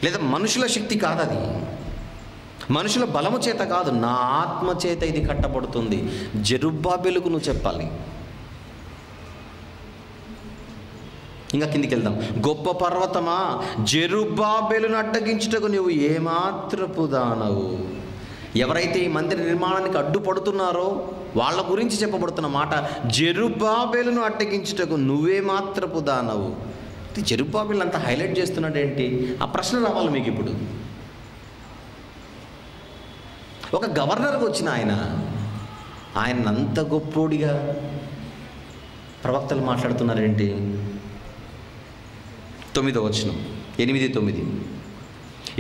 లేదా మనుషుల శక్తి కాదు, అది మనుషుల బలము చేత కాదు, నా ఆత్మ చేత ఇది కట్టబడుతుంది. జెరుబ్బాబెలుకు నువ్వు చెప్పాలి. ఇంకా కిందికి వెళ్దాం. గొప్ప పర్వతమా, జెరుబ్బాబెలును అడ్డగించుటకు నువ్వు ఏమాత్రపు దానవు. ఎవరైతే ఈ మందిర నిర్మాణానికి అడ్డుపడుతున్నారో వాళ్ళ గురించి చెప్పబడుతున్న మాట, జెరుబ్బాబెలును అడ్డగించుటకు నువ్వే మాత్రపు దానవు. జెరుబ్బాబెలు అంతా హైలైట్ చేస్తున్నాడు ఏంటి? ఆ ప్రశ్న రావాలి మీకు ఇప్పుడు. ఒక గవర్నర్కి వచ్చిన ఆయన అంత గొప్పోడిగా ప్రవక్తలు మాట్లాడుతున్నారేంటి? 9వ వచనం, 8-9.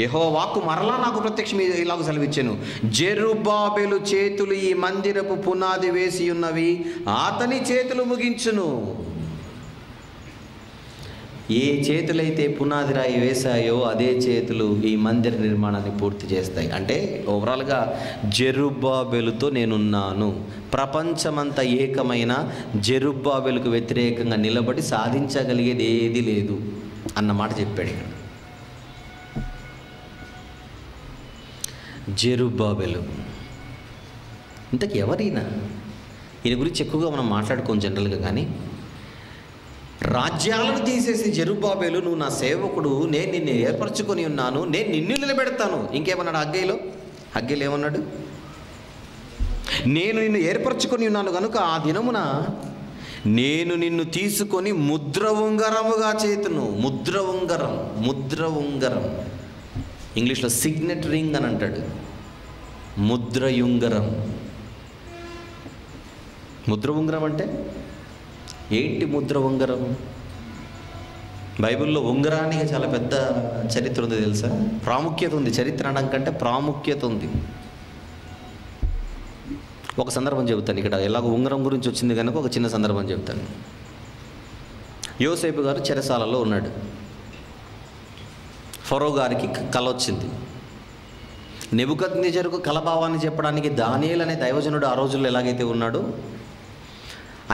యెహోవా వాక్కు మరలా నాకు ప్రత్యక్షం ఇలాగ సెలవిచ్చెను, జెరుబ్బాబెలు చేతులు ఈ మందిరపు పునాది వేసి ఉన్నవి, అతని చేతులు ముగించును. ఏ చేతులైతే పునాది రాయి వేశాయో అదే చేతులు ఈ మందిర నిర్మాణాన్ని పూర్తి చేస్తాయి. అంటే ఓవరాల్గా జెరుబ్బాబెలుతో నేనున్నాను, ప్రపంచమంతా ఏకమైన జెరుబ్బాబెలుకు వ్యతిరేకంగా నిలబడి సాధించగలిగేది ఏది లేదు అన్నమాట చెప్పాడు ఇక్కడ. జెరుబ్బాబెలు ఇంతకు ఎవరైనా, ఈయన గురించి ఎక్కువగా మనం మాట్లాడుకోం జనరల్గా, కానీ రాజ్యాలను తీసేసి జెరుబ్బాబెలు నువ్వు నా సేవకుడు, నేను నిన్ను ఏర్పరచుకొని ఉన్నాను, నేను నిన్ను నిలబెడతాను. ఇంకేమన్నాడు హగ్గీలో ఏమన్నాడు? నేను నిన్ను ఏర్పరచుకొని ఉన్నాను కనుక ఆ దినమున నేను నిన్ను తీసుకొని ముద్ర ఉంగరముగా చేతును. ముద్ర ఉంగరం ఇంగ్లీష్లో సిగ్నెట్ రింగ్ అని అంటాడు. ముద్ర ఉంగరం అంటే ఏంటి? ముద్ర ఉంగరం బైబిల్లో ఉంగరానికి చాలా పెద్ద చరిత్ర ఉంది తెలుసా? ప్రాముఖ్యత ఉంది. చరిత్ర అనడం కంటే ప్రాముఖ్యత ఉంది. ఒక సందర్భం చెబుతాను ఇక్కడ. ఎలాగో ఉంగరం గురించి వచ్చింది కనుక ఒక చిన్న సందర్భం చెబుతాను. యోసేపు గారు చెరసాలలో ఉన్నాడు. ఫరో గారికి కల వచ్చింది. నెబుకద్నెజరుకు కలభావాన్ని చెప్పడానికి దానియేలు అనే దైవజనుడు ఆ రోజుల్లో ఎలాగైతే ఉన్నాడో,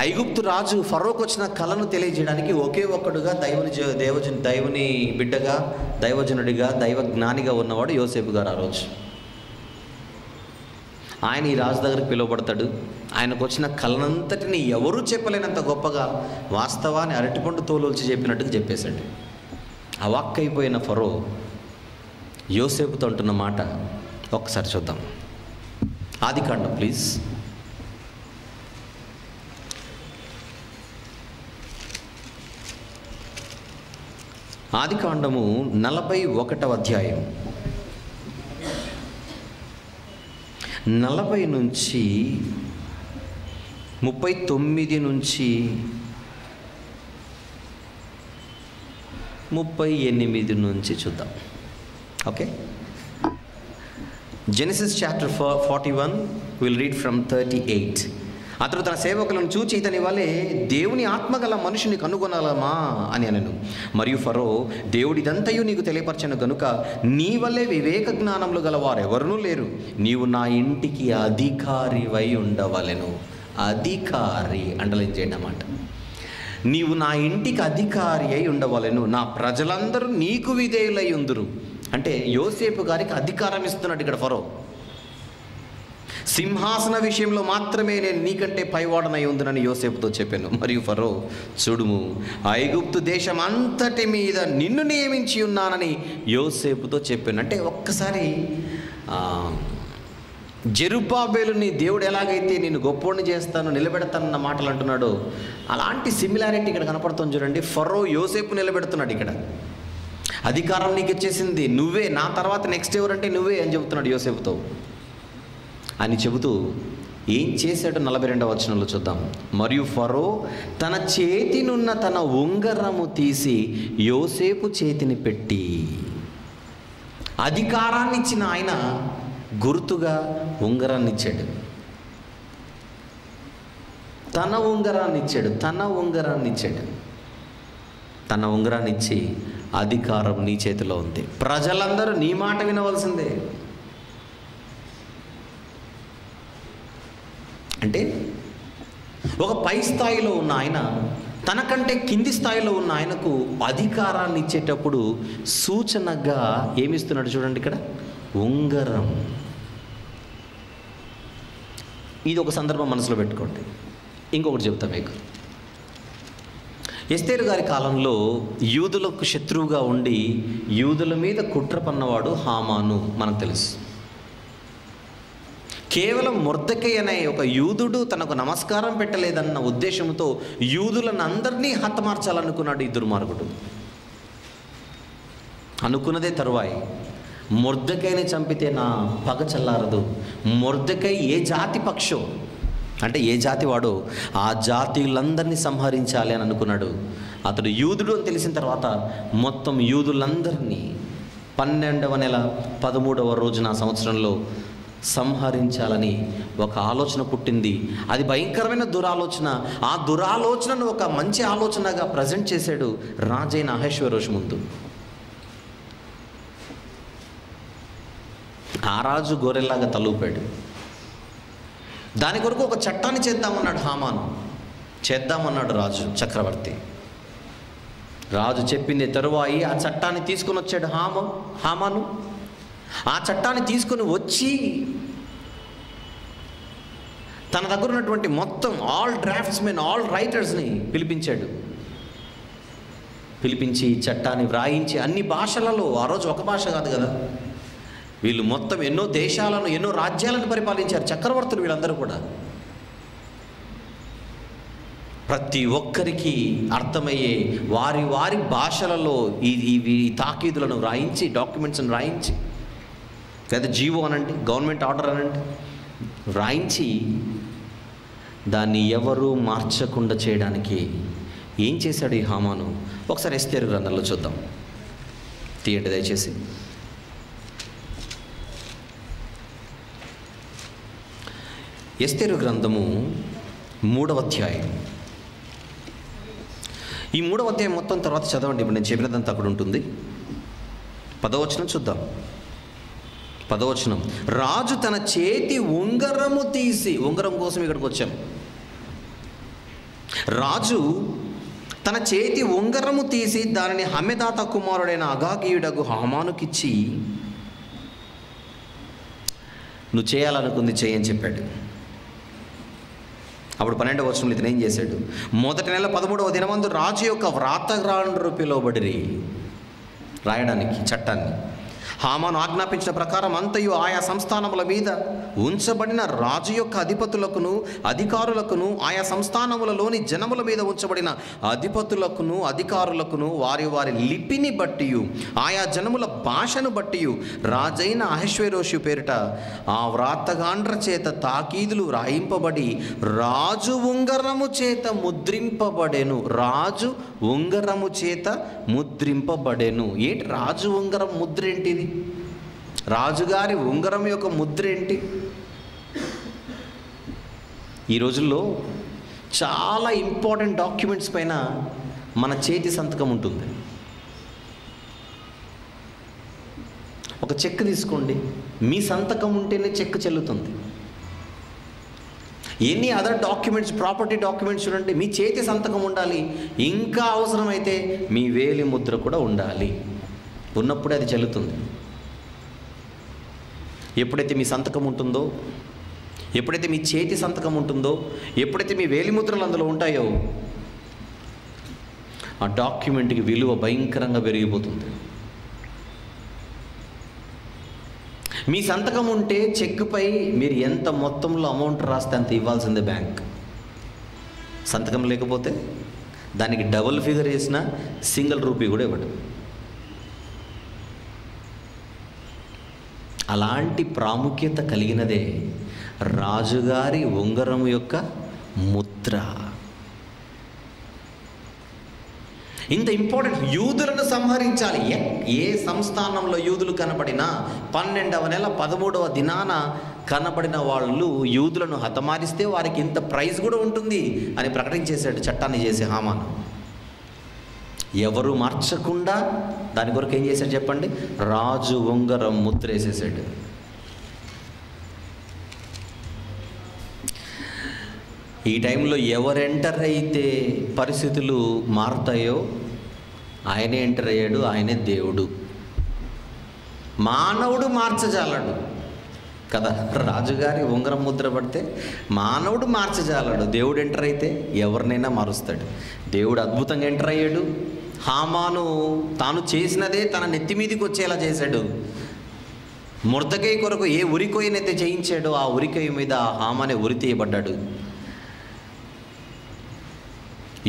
ఐగుప్తు రాజు ఫరోకు వచ్చిన కళను తెలియజేయడానికి ఒకే ఒక్కడుగా దేవుని బిడ్డగా, దైవజనుడిగా, దైవ జ్ఞానిగా ఉన్నవాడు యోసేపు గారు ఆ రోజు. ఆయన ఈ రాజు దగ్గరికి పిలువబడతాడు. ఆయనకు వచ్చిన కళనంతటిని ఎవరూ చెప్పలేనంత గొప్పగా వాస్తవాన్ని అరటిపండు తోలుల్చి చెప్పినట్టుగా చెప్పేశాడు. అవాక్కైపోయిన ఫరో యోసేపుతో అంటున్న మాట ఒక్కసారి చూద్దాం. ఆదికాండం ప్లీజ్. ఆదికాండము 41వ అధ్యాయం 40 నుంచి 39 నుంచి 38 నుంచి చూద్దాం. Okay, Genesis chapter 41 will read from 38. అతడు తన సేవకులను చూచి ఇతని వలె దేవుని ఆత్మగల మనుషుని కనుగొనగలమా అని అనెను. మరియు ఫరో, దేవుడిదంతయు నీకు తెలియపరచను గనుక నీ వల్లే వివేక జ్ఞానములు గలవారు ఎవరునూ లేరు. నీవు నా ఇంటికి అధికారివై ఉండవలెను. అధికారి అండర్లైన్ చేయండి అన్నమాట. నీవు నా ఇంటికి అధికారి అయి ఉండవలెను, నా ప్రజలందరూ నీకు విధేయులై ఉందురు. అంటే యోసేపు గారికి అధికారం ఇస్తున్నాడు ఇక్కడ ఫరో. సింహాసన విషయంలో మాత్రమే నేను నీకంటే పైవాడనై ఉందునని యోసేపుతో చెప్పాను. మరియు ఫరో, చూడుము, ఐగుప్తు దేశం అంతటి మీద నిన్ను నియమించి ఉన్నానని యోసేపుతో చెప్పాను. అంటే ఒక్కసారి జెరుబ్బాబెలుని దేవుడు ఎలాగైతే నేను గొప్పోడిని చేస్తాను, నిలబెడతానన్న మాటలు అంటున్నాడో అలాంటి సిమిలారిటీ ఇక్కడ కనపడుతుంది చూడండి. ఫరో యోసేపు నిలబెడుతున్నాడు ఇక్కడ. అధికారం నీకు ఇచ్చేసింది నువ్వే, నా తర్వాత నెక్స్ట్ ఎవరంటే నువ్వే అని చెబుతున్నాడు యోసేపుతో. అని చెబుతూ ఏం చేశాడో 42వ వచనంలో చూద్దాం. మరియు ఫరో తన చేతినున్న తన ఉంగరము తీసి యోసేపు చేతిని పెట్టి, అధికారాన్ని ఇచ్చిన ఆయన గుర్తుగా ఉంగరాన్ని ఇచ్చాడు. తన ఉంగరాన్ని ఇచ్చి, అధికారం నీ చేతిలో ఉంది, ప్రజలందరూ నీ మాట వినవలసిందే. అంటే ఒక పై స్థాయిలో ఉన్న ఆయన తనకంటే కింది స్థాయిలో ఉన్న ఆయనకు అధికారాన్ని ఇచ్చేటప్పుడు సూచనగా ఏమిస్తున్నాడు చూడండి ఇక్కడ, ఉంగరం. ఇది ఒక సందర్భం మనసులో పెట్టుకోండి. ఇంకొకటి చెప్తా మీకు. ఎస్తేరు గారి కాలంలో యూదులకు శత్రువుగా ఉండి యూదుల మీద కుట్ర పన్నవాడు హామాను మనకు తెలుసు. కేవలం మొర్దెకై అనే ఒక యూదుడు తనకు నమస్కారం పెట్టలేదన్న ఉద్దేశంతో యూదులను అందరినీ హతమార్చాలనుకున్నాడు ఈ దుర్మార్గుడు. అనుకున్నదే తరువాయి, మొర్దెకైని చంపితే నా పగ చల్లారదు. మొర్దెకై ఏ జాతి పక్షో, అంటే ఏ జాతి వాడో ఆ జాతీయులందరినీ సంహరించాలి అని అనుకున్నాడు. అతడు యూదుడు అని తెలిసిన తర్వాత మొత్తం యూదులందరినీ 12వ నెల 13వ రోజున సంవత్సరంలో సంహరించాలని ఒక ఆలోచన పుట్టింది. అది భయంకరమైన దురాలోచన. ఆ దురాలోచనను ఒక మంచి ఆలోచనగా ప్రజెంట్ చేశాడు రాజైన అహష్వేరోషు ముందు. ఆ రాజు గొర్రెల్లాగా తలూపాడు. దాని కొరకు ఒక చట్టాన్ని చేద్దామన్నాడు హామాను. చేద్దామన్నాడు రాజు చక్రవర్తి. రాజు చెప్పింది తరువాయి ఆ చట్టాన్ని తీసుకుని వచ్చాడు హామాను. ఆ చట్టాన్ని తీసుకుని వచ్చి తన దగ్గర ఉన్నటువంటి మొత్తం ఆల్ డ్రాఫ్ట్స్మెన్, ఆల్ రైటర్స్ని పిలిపించాడు. పిలిపించి చట్టాన్ని వ్రాయించి అన్ని భాషలలో, ఆ రోజు ఒక భాష కాదు కదా, వీళ్ళు మొత్తం ఎన్నో దేశాలను, ఎన్నో రాజ్యాలను పరిపాలించారు చక్రవర్తులు వీళ్ళందరూ కూడా. ప్రతి ఒక్కరికి అర్థమయ్యే వారి వారి భాషలలో ఈ తాకీదులను వ్రాయించి, డాక్యుమెంట్స్ని వ్రాయించి, లేదా జీవో అనండి, గవర్నమెంట్ ఆర్డర్ అనండి, వ్రాయించి దాన్ని ఎవరూ మార్చకుండా చేయడానికి ఏం చేశాడు ఈ హామాను? ఒకసారి ఎస్తేరు గ్రంథంలో చూద్దాం. తీయండి దయచేసి. ఎస్తేరు గ్రంథము 3వ అధ్యాయం. ఈ 3వ అధ్యాయం మొత్తం తర్వాత చదవండి. ఇప్పుడు నేను చెప్పినదంతా అక్కడ ఉంటుంది. 10వ వచనం చూద్దాం. 10వ వచనం, రాజు తన చేతి ఉంగరము తీసి, ఉంగరం కోసం ఇక్కడికి వచ్చాం. రాజు తన చేతి ఉంగరము తీసి దానిని హమెదాత కుమారుడైన అగాగీయుడగు హామానుకిచ్చి, నువ్వు చేయాలనుకుంది చేయని చెప్పాడు. అప్పుడు 12వ వచనంలో ఇతను ఏం చేశాడు? మొదటి నెల 13వ దినమందు రాజు యొక్క వ్రాతగ్రాండ్రు పిలువబడిరి, రాయడానికి చట్టాన్ని. హామాను ఆజ్ఞాపించిన ప్రకారం అంతయు ఆయా సంస్థానముల మీద ఉంచబడిన రాజు యొక్క అధిపతులకును అధికారులకును, ఆయా సంస్థానములలోని జనముల మీద ఉంచబడిన అధిపతులకును అధికారులకును వారి వారి లిపిని బట్టి, ఆయా జనముల భాషను బట్టి రాజైన అహష్వేరోషు పేరిట ఆ వ్రాతగాండ్ర చేత తాకీదులు వ్రాయింపబడి రాజు ఉంగరము చేత ముద్రింపబడెను. రాజు ఉంగరము చేత ముద్రింపబడెను. ఏంటి రాజు ఉంగరం ముద్ర? ఏంటిది? రాజుగారి ఉంగరం యొక్క ముద్ర ఏంటి? ఈ రోజుల్లో చాలా ఇంపార్టెంట్ డాక్యుమెంట్స్ పైన మన చేతి సంతకం ఉంటుంది. ఒక చెక్ తీసుకోండి, మీ సంతకం ఉంటేనే చెక్ చెల్లుతుంది. ఎన్ని అదర్ డాక్యుమెంట్స్, ప్రాపర్టీ డాక్యుమెంట్స్ చూడండి, మీ చేతి సంతకం ఉండాలి. ఇంకా అవసరమైతే మీ వేలి ముద్ర కూడా ఉండాలి. ఉన్నప్పుడే అది చెల్లుతుంది. ఎప్పుడైతే మీ సంతకం ఉంటుందో, ఎప్పుడైతే మీ చేతి సంతకం ఉంటుందో, ఎప్పుడైతే మీ వేలిముద్రలు అందులో ఉంటాయో, ఆ డాక్యుమెంట్కి విలువ భయంకరంగా పెరిగిపోతుంది. మీ సంతకం ఉంటే చెక్కుపై మీరు ఎంత మొత్తంలో అమౌంట్ రాస్తే అంత ఇవ్వాల్సిందే బ్యాంక్. సంతకం లేకపోతే దానికి డబుల్ ఫిగర్ వేసిన సింగిల్ రూపీ కూడా ఇవ్వడు. అలాంటి ప్రాముఖ్యత కలిగినదే రాజుగారి ఉంగరం యొక్క ముద్ర. ఇంత ఇంపార్టెంట్. యూదులను సంహరించాలి. ఏ సంస్థానంలో యూదులు కనబడినా 12వ నెల 13వ దినాన కనబడిన వాళ్ళు యూదులను హతమారిస్తే వారికి ఇంత ప్రైజ్ కూడా ఉంటుంది అని ప్రకటించేశాడు చట్టాన్ని చేసి హామాను. ఎవరు మార్చకుండా దాని కొరకు ఏం చేశాడు చెప్పండి? రాజు ఉంగరం ముద్ర వేసేసాడు. ఈ టైంలో ఎవరు ఎంటర్ అయితే పరిస్థితులు మారుతాయో ఆయనే ఎంటర్ అయ్యాడు. ఆయనే దేవుడు. మానవుడు మార్చజాలడు కదా. రాజుగారి ఉంగరం ముద్ర పడితే మానవుడు మార్చజాలడు. దేవుడు ఎంటర్ అయితే ఎవరినైనా మారుస్తాడు. దేవుడు అద్భుతంగా ఎంటర్ అయ్యాడు. హామాను తాను చేసినదే తన నెత్తి మీదకి వచ్చేలా చేశాడు. మొర్దెకై కొరకు ఏ ఉరికొయ్యనైతే చేయించాడో ఆ ఉరికొయ్య మీద హామానే ఉరి తీయబడ్డాడు.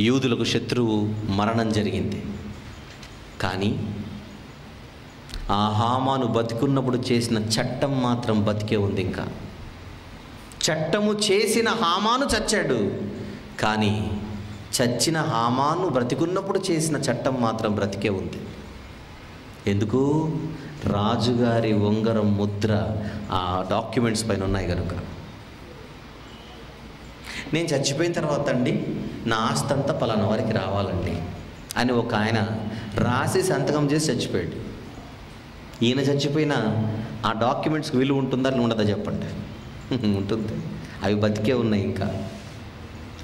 యూదులకు శత్రువు మరణం జరిగింది. కానీ ఆ హామాను బతికున్నప్పుడు చేసిన చట్టం మాత్రం బతికే ఉంది. ఇంకా చట్టము చేసిన హామాను చచ్చాడు, కానీ చచ్చిన హామాను బ్రతికున్నప్పుడు చేసిన చట్టం మాత్రం బ్రతికే ఉంది. ఎందుకు? రాజుగారి ఉంగరం ముద్ర ఆ డాక్యుమెంట్స్ పైన ఉన్నాయి కనుక. నేను చచ్చిపోయిన తర్వాత అండి నా ఆస్తి అంతా పలానా వారికి రావాలండి అని ఒక ఆయన రాసి సంతకం చేసి చచ్చిపోయాడు. ఈయన చచ్చిపోయినా ఆ డాక్యుమెంట్స్కి విలువ ఉంటుందా ఉండదా చెప్పండి? ఉంటుంది. అవి బతికే ఉన్నాయి. ఇంకా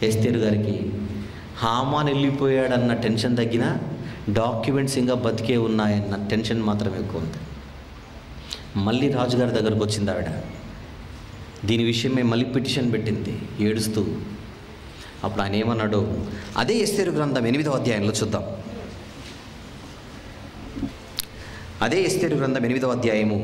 ఎస్తేరు గారికి హామాన్ వెళ్ళిపోయాడన్న టెన్షన్ తగ్గినా డాక్యుమెంట్స్ ఇంకా బతికే ఉన్నాయన్న టెన్షన్ మాత్రం ఎక్కువ ఉంది. మళ్ళీ రాజుగారి దగ్గరకు వచ్చింది ఆవిడ. దీని విషయమే మళ్ళీ పిటిషన్ పెట్టింది ఏడుస్తూ. అప్పుడు ఆయన ఏమన్నాడు అదే ఎస్తేరు గ్రంథం 8వ అధ్యాయంలో చూద్దాం. అదే ఎస్తేరు గ్రంథం 8వ అధ్యాయము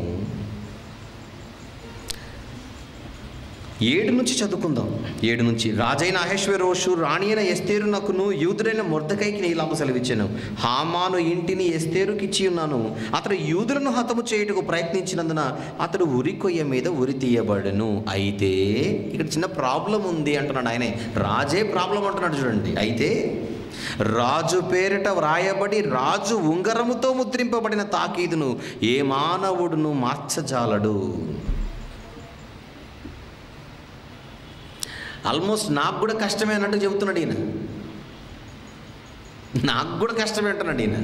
7 నుంచి చదువుకుందాం. 7 నుంచి. రాజైన అహష్వేరోషు రాణి అయిన ఎస్తేరునకును యూదుడైన మొర్దెకైకి ఇలాగ సెలవిచ్చాను. హామాను ఇంటిని ఎస్తేరుకి ఇచ్చి ఉన్నాను. అతడు యూదులను హతము చేయుటకు ప్రయత్నించినందున అతడు ఉరికొయ్య మీద ఉరి తీయబడను. అయితే ఇక్కడ చిన్న ప్రాబ్లం ఉంది అంటున్నాడు ఆయనే. రాజే ప్రాబ్లం అంటున్నాడు చూడండి. అయితే రాజు పేరిట వ్రాయబడి రాజు ఉంగరముతో ముద్రింపబడిన తాకీదును ఏ మానవుడును మార్చజాలడు. ఆల్మోస్ట్ నాకు కూడా కష్టమే అన్నట్టు చెబుతున్నాడు ఈయన. నాకు కూడా కష్టమే అంటున్నాడు ఈయన.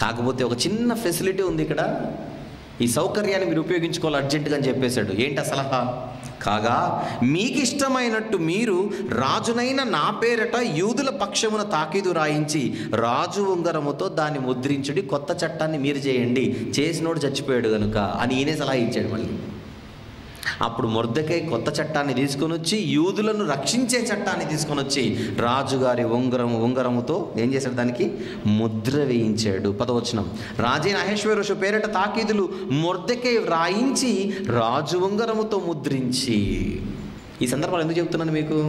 కాకపోతే ఒక చిన్న ఫెసిలిటీ ఉంది ఇక్కడ. ఈ సౌకర్యాన్ని మీరు ఉపయోగించుకోవాలి అర్జెంటుగా అని చెప్పేశాడు. ఏంటి ఆ సలహా? కాగా మీకు ఇష్టమైనట్టు మీరు రాజునైన నా పేరట యూదుల పక్షమున తాకీదు రాయించి రాజు ఉంగరముతో దాన్ని ముద్రించుడి. కొత్త చట్టాన్ని మీరు చేయండి. చేసినోడు చచ్చిపోయాడు కనుక అని ఈయనే సలహా ఇచ్చాడు మళ్ళీ. అప్పుడు మొర్దెకై కొత్త చట్టాన్ని తీసుకొని వచ్చి యూదులను రక్షించే చట్టాన్ని తీసుకొని వచ్చి రాజుగారి ఉంగరముతో ఏం చేశాడు? దానికి ముద్ర వేయించాడు. 10వ వచనం. రాజైన అహష్వేరోషు పేరిట తాకీదులు మొర్దెకై రాయించి రాజు ఉంగరముతో ముద్రించి. ఈ సందర్భాలు ఎందుకు చెప్తున్నాను మీకు?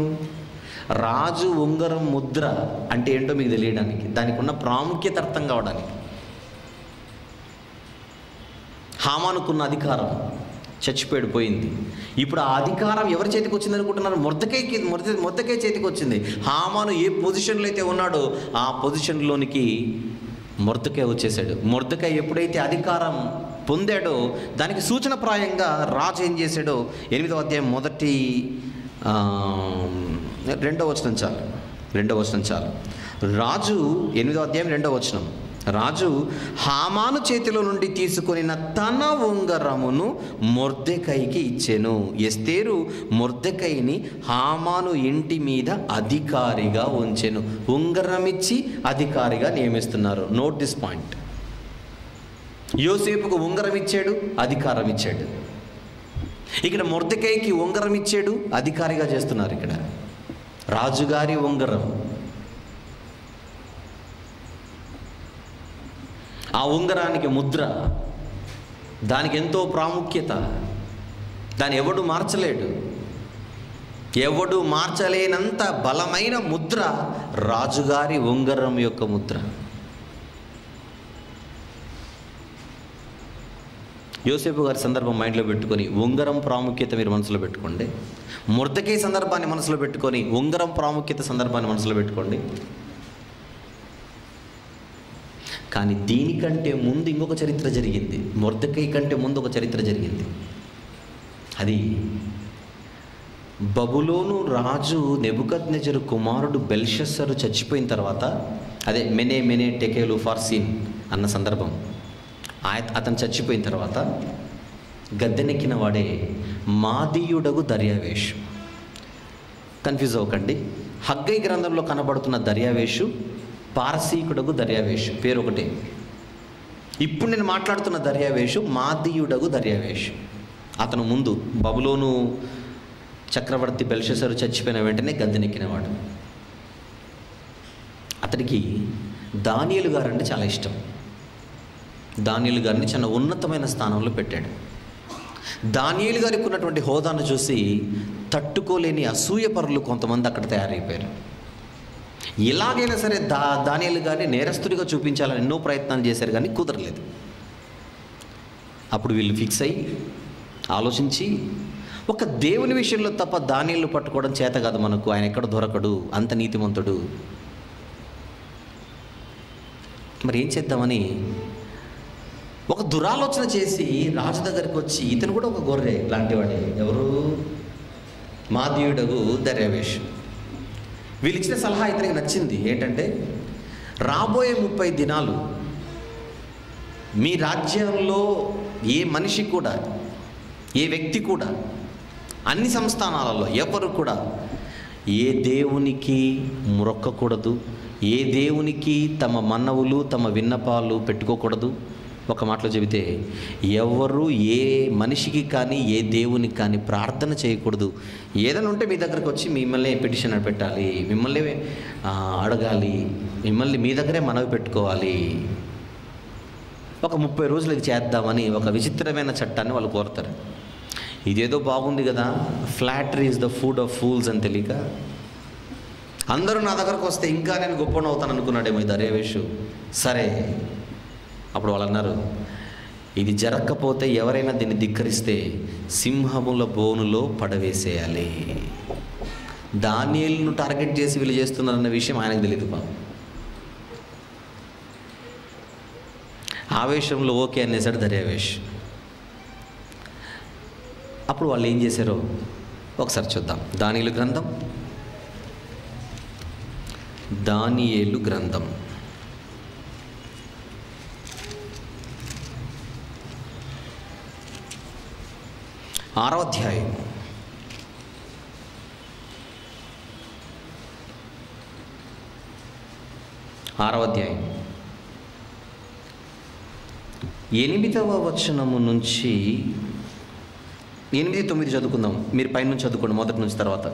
రాజు ఉంగరం ముద్ర అంటే ఏంటో మీకు తెలియడానికి, దానికి ఉన్న ప్రాముఖ్యత అర్థం కావడానికి. హామానుకున్న అధికారం చచ్చిపోయాడు, పోయింది. ఇప్పుడు ఆ అధికారం ఎవరి చేతికి వచ్చింది అనుకుంటున్నారు? మొర్దెకై చేతికి వచ్చింది. హామాను ఏ పొజిషన్లో అయితే ఉన్నాడో ఆ పొజిషన్లోనికి మొర్దెకై వచ్చేసాడు. మొర్దెకై ఎప్పుడైతే అధికారం పొందాడో దానికి సూచనప్రాయంగా రాజు ఏం చేశాడో 8వ అధ్యాయం 2వ వచనం చాలు. 2వ వచనం చాలు. రాజు 8వ అధ్యాయం 2వ వచనం. రాజు హామాను చేతిలో నుండి తీసుకొనిన తన ఉంగరమును మొర్దెకైకి ఇచ్చెను. ఎస్తేరు మొర్దెకైని హామాను ఇంటి మీద అధికారిగా ఉంచెను. ఉంగరం ఇచ్చి అధికారిగా నియమిస్తున్నారు. Note this point. యోసేపుకు ఉంగరం ఇచ్చాడు, అధికారం ఇచ్చాడు. ఇక్కడ మొర్దెకైకి ఉంగరం ఇచ్చాడు, అధికారిగా చేస్తున్నారు. ఇక్కడ రాజుగారి ఉంగరం. ఆ ఉంగరానికి ముద్ర, దానికి ఎంతో ప్రాముఖ్యత. దాన్ని ఎవడు మార్చలేడు. ఎవడు మార్చలేనంత బలమైన ముద్ర రాజుగారి ఉంగరం యొక్క ముద్ర. యోసేపు గారి సందర్భం మైండ్లో పెట్టుకొని ఉంగరం ప్రాముఖ్యత మీరు మనసులో పెట్టుకోండి. మొర్దెకై సందర్భాన్ని మనసులో పెట్టుకొని ఉంగరం ప్రాముఖ్యత సందర్భాన్ని మనసులో పెట్టుకోండి. కానీ దీనికంటే ముందు ఇంకొక చరిత్ర జరిగింది. మొర్దెకై కంటే ముందు ఒక చరిత్ర జరిగింది. అది బబులోను రాజు నెబుకద్నెజరు కుమారుడు బెల్షస్సరు చచ్చిపోయిన తర్వాత, అదే మెనే టెకేలు ఫార్సీన్ అన్న సందర్భం. అతను చచ్చిపోయిన తర్వాత గద్దెనెక్కిన వాడే మాదీయుడగు దర్యావేషు. కన్ఫ్యూజ్ అవ్వకండి. హగ్గై గ్రంథంలో కనబడుతున్న దర్యావేషు పారసీకుడగు దర్యావేషు, పేరు ఒకటే. ఇప్పుడు నేను మాట్లాడుతున్న దర్యావేషు మాదీయుడగు దర్యావేషు. అతను ముందు బబులోను చక్రవర్తి బెల్షస్సరు చచ్చిపోయిన వెంటనే గద్దెనెక్కినవాడు. అతడికి దానియేలు గారు అంటే చాలా ఇష్టం. దానియేలు గారిని చాలా ఉన్నతమైన స్థానంలో పెట్టాడు. దానియేలు గారికి ఉన్నటువంటి హోదాను చూసి తట్టుకోలేని అసూయపరులు కొంతమంది అక్కడ తయారైపోయారు. ఎలాగైనా సరే దానియేలు గారిని నేరస్తుడిగా చూపించాలని ఎన్నో ప్రయత్నాలు చేశారు, కానీ కుదరలేదు. అప్పుడు వీళ్ళు ఫిక్స్ అయ్యి ఆలోచించి ఒక దేవుని విషయంలో తప్ప దానియేలును పట్టుకోవడం చేత కాదు మనకు. ఆయన ఎక్కడ దొరకడు, అంత నీతిమంతుడు. మరి ఏం చేద్దామని ఒక దురాలోచన చేసి రాజు దగ్గరికి వచ్చి, ఇతను కూడా ఒక గొర్రె లాంటివాడే, ఎవరు, మాదీయుడగు దర్యావేషు. వీళ్ళు ఇచ్చిన సలహా ఇతనికి నచ్చింది. ఏంటంటే, రాబోయే 30 దినాలు మీ రాజ్యంలో ఏ మనిషి కూడా, ఏ వ్యక్తి కూడా, అన్ని సంస్థానాలలో ఎవరు కూడా ఏ దేవునికి మొక్కకూడదు, ఏ దేవునికి తమ మన్నవులు తమ విన్నపాలు పెట్టుకోకూడదు. ఒక మాటలో చెబితే, ఎవరు ఏ మనిషికి కానీ ఏ దేవునికి కానీ ప్రార్థన చేయకూడదు. ఏదైనా ఉంటే మీ దగ్గరకు వచ్చి మిమ్మల్ని పిటిషన్ పెట్టాలి, మిమ్మల్ని అడగాలి, మిమ్మల్ని మీ దగ్గరే మనవి పెట్టుకోవాలి. ఒక 30 రోజులు ఇది చేద్దామని ఒక విచిత్రమైన చట్టాన్ని వాళ్ళు కోరుతారు. ఇదేదో బాగుంది కదా, flattery is the food of fools అని తెలియక అందరూ నా దగ్గరకు వస్తే ఇంకా నేను గొప్పను అవుతాను అనుకున్నాడేమో ఈ దర్యావేషు. సరే, అప్పుడు వాళ్ళు అన్నారు, ఇది జరగకపోతే ఎవరైనా దీన్ని ధిక్కరిస్తే సింహముల బోనులో పడవేసేయాలి. దానియేలును టార్గెట్ చేసి వీళ్ళు చేస్తున్నారన్న విషయం ఆయనకు తెలియదు. ఆవేశంలో ఓకే అనేసాడు దర్యావేష్. అప్పుడు వాళ్ళు ఏం చేశారో ఒకసారి చూద్దాం. దానియేలు గ్రంథం 6వ అధ్యాయం 8వ వచనము నుంచి 8, 9 చదువుకుందాం. మీరు పైన చదువుకోండి, మొదటి నుంచి తర్వాత.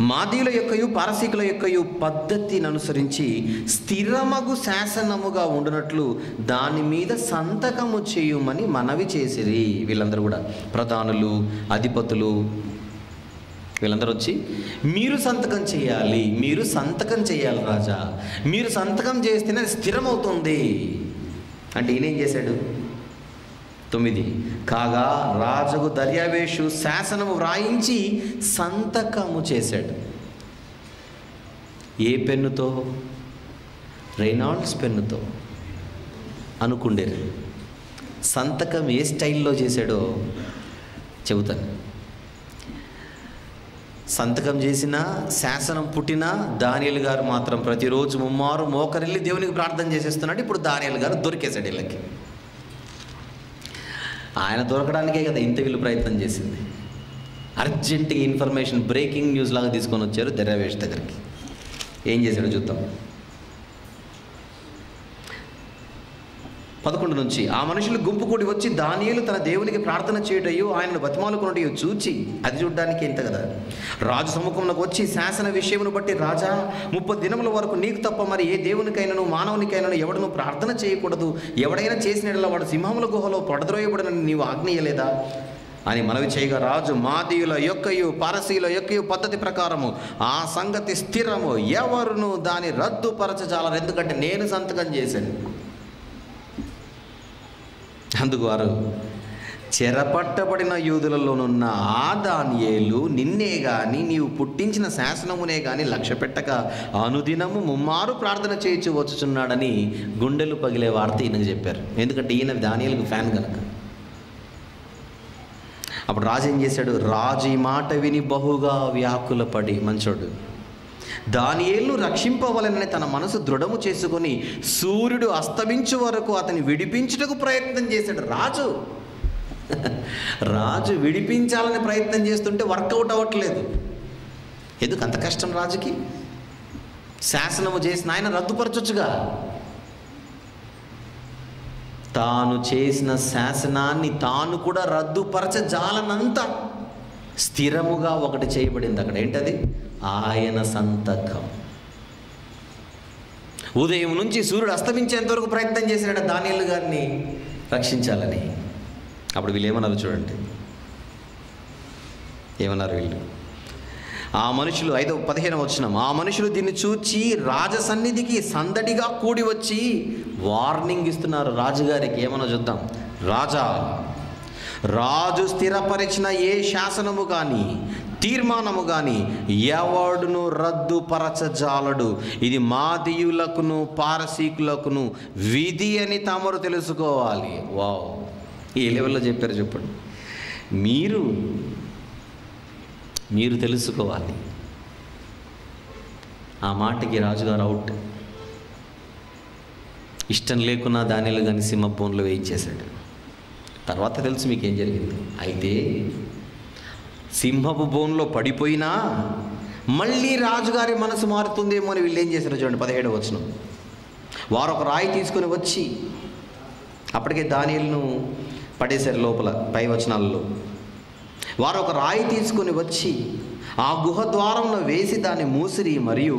మాదీయుల యొక్కయు పారసీకుల యొక్కయు పద్ధతిని అనుసరించి స్థిరమగు శాసనముగా ఉండునట్లు దాని మీద సంతకము చేయుమని మనవి చేసిరి. వీళ్ళందరూ కూడా ప్రధానులు, అధిపతులు, వీళ్ళందరూ వచ్చి, మీరు సంతకం చేయాలి, మీరు సంతకం చేయాలి రాజా, మీరు సంతకం చేస్తేనే స్థిరమవుతుంది అంటే ఈయనేం చేశాడు? 9 కాగా రాజుకు దర్యావేషు శాసనము వ్రాయించి సంతకము చేశాడు. ఏ పెన్నుతో? రెనాల్డ్స్ పెన్నుతో అనుకుండేరు. సంతకం ఏ స్టైల్లో చేశాడో చెబుతాను. సంతకం చేసిన, శాసనం పుట్టిన దానియేలు గారు మాత్రం ప్రతిరోజు ముమ్మారు మోకరిల్లి దేవునికి ప్రార్థన చేసేస్తున్నాడు. ఇప్పుడు దానియేలు గారు దొరికేశాడు వీళ్ళకి. ఆయన దొరకడానికే కదా ఇంత వీళ్ళు ప్రయత్నం చేసింది. అర్జెంటుగా ఇన్ఫర్మేషన్, బ్రేకింగ్ న్యూస్ లాగా తీసుకొని వచ్చారు దర్యావేష్ దగ్గరికి. ఏం చేశాడో చూద్దాం. 11 నుంచి, ఆ మనుషులు గుంపు కూడి వచ్చి దానియేలు తన దేవునికి ప్రార్థన చేయటయు ఆయనను బతిమాలుకున్నటయు చూచి, అది చూడడానికి ఎంత కదా, రాజు సముఖంలోకి వచ్చి శాసన విషయమును బట్టి, రాజా 30 దినముల వరకు నీకు తప్ప మరి ఏ దేవునికైనాను మానవునికైనాను ఎవడను ప్రార్థన చేయకూడదు, ఎవడైనా చేసిన వాడు సింహముల గుహలో పడద్రోయబడనని నీవు ఆజ్ఞయలేదా అని మనవి చేయగా, రాజు మాదీయుల యొక్కయు పారసీయుల యొక్కయు పద్ధతి ప్రకారము ఆ సంగతి స్థిరము, ఎవరును దాని రద్దుపరచజాలరు, ఎందుకంటే నేను సంతకం చేశాను. అందుకు వారు, చెరపట్టబడిన యూదులలోనున్న ఆ దానియేలు నిన్నే గాని నీవు పుట్టించిన శాసనమునే గాని లక్ష్య పెట్టక అనుదినము ముమ్మారు ప్రార్థన చేయించు వచ్చుచున్నాడని గుండెలు పగిలే వార్త ఈయనకు చెప్పారు. ఎందుకంటే ఈయన దానియేలుకు ఫ్యాన్ కనుక. అప్పుడు రాజు ఏం చేశాడు? రాజు ఈ మాట విని బహుగా వ్యాకులపడి, మంచోడు, దానియేలును రక్షింపవలనని తన మనసు దృఢము చేసుకొని సూర్యుడు అస్తమించు వరకు అతన్ని విడిపించుటకు ప్రయత్నం చేశాడు. రాజు విడిపించాలని ప్రయత్నం చేస్తుంటే వర్కౌట్ అవ్వట్లేదు. ఎందుకు అంత కష్టం రాజుకి? శాసనము చేసిన ఆయన రద్దుపరచొచ్చుగా. తాను చేసిన శాసనాన్ని తాను కూడా రద్దుపరచజాలనంత స్థిరముగా ఒకటి చేయబడింది అక్కడ. ఏంటది? ఆయన సంతకం. ఉదయం నుంచి సూర్యుడు అస్తమించేంత వరకు ప్రయత్నం చేశాడు దానియేలు గారిని రక్షించాలని. అప్పుడు వీళ్ళు ఏమన్నారు చూడండి, ఏమన్నారు వీళ్ళు? ఆ మనుషులు 15వ వచనం, ఆ మనుషులు దీన్ని చూచి రాజసన్నిధికి సందడిగా కూడి వచ్చి వార్నింగ్ ఇస్తున్నారు రాజుగారికి. ఏమన్నా చూద్దాం. రాజా, రాజు స్థిరపరిచిన ఏ శాసనము కానీ తీర్మానము కానీ ఎవడును రద్దుపరచజాలడు. ఇది మాదీయులకును పారసీకులకును విధి అని తమరు తెలుసుకోవాలి. వావ్, ఏ లెవెల్లో చెప్పారు చెప్పండి. మీరు తెలుసుకోవాలి. ఆ మాటకి రాజుగారు అవుట్. ఇష్టం లేకున్నా దానిలో కానీ సింహబోన్లో వేయించేశాడు. తర్వాత తెలుసు మీకేం జరిగింది. అయితే సింహపు బోన్లో పడిపోయినా మళ్ళీ రాజుగారి మనసు మారుతుందేమో అని వీళ్ళు ఏం చేశారు చూడండి. 17వ వచనం. వారు ఒక రాయి తీసుకొని వచ్చి, అప్పటికే దానియేలును పడేశారు లోపల. పై వచనాలలో వారు ఒక రాయి తీసుకొని వచ్చి ఆ గుహ ద్వారంలో వేసి దాన్ని మూసిరి, మరియు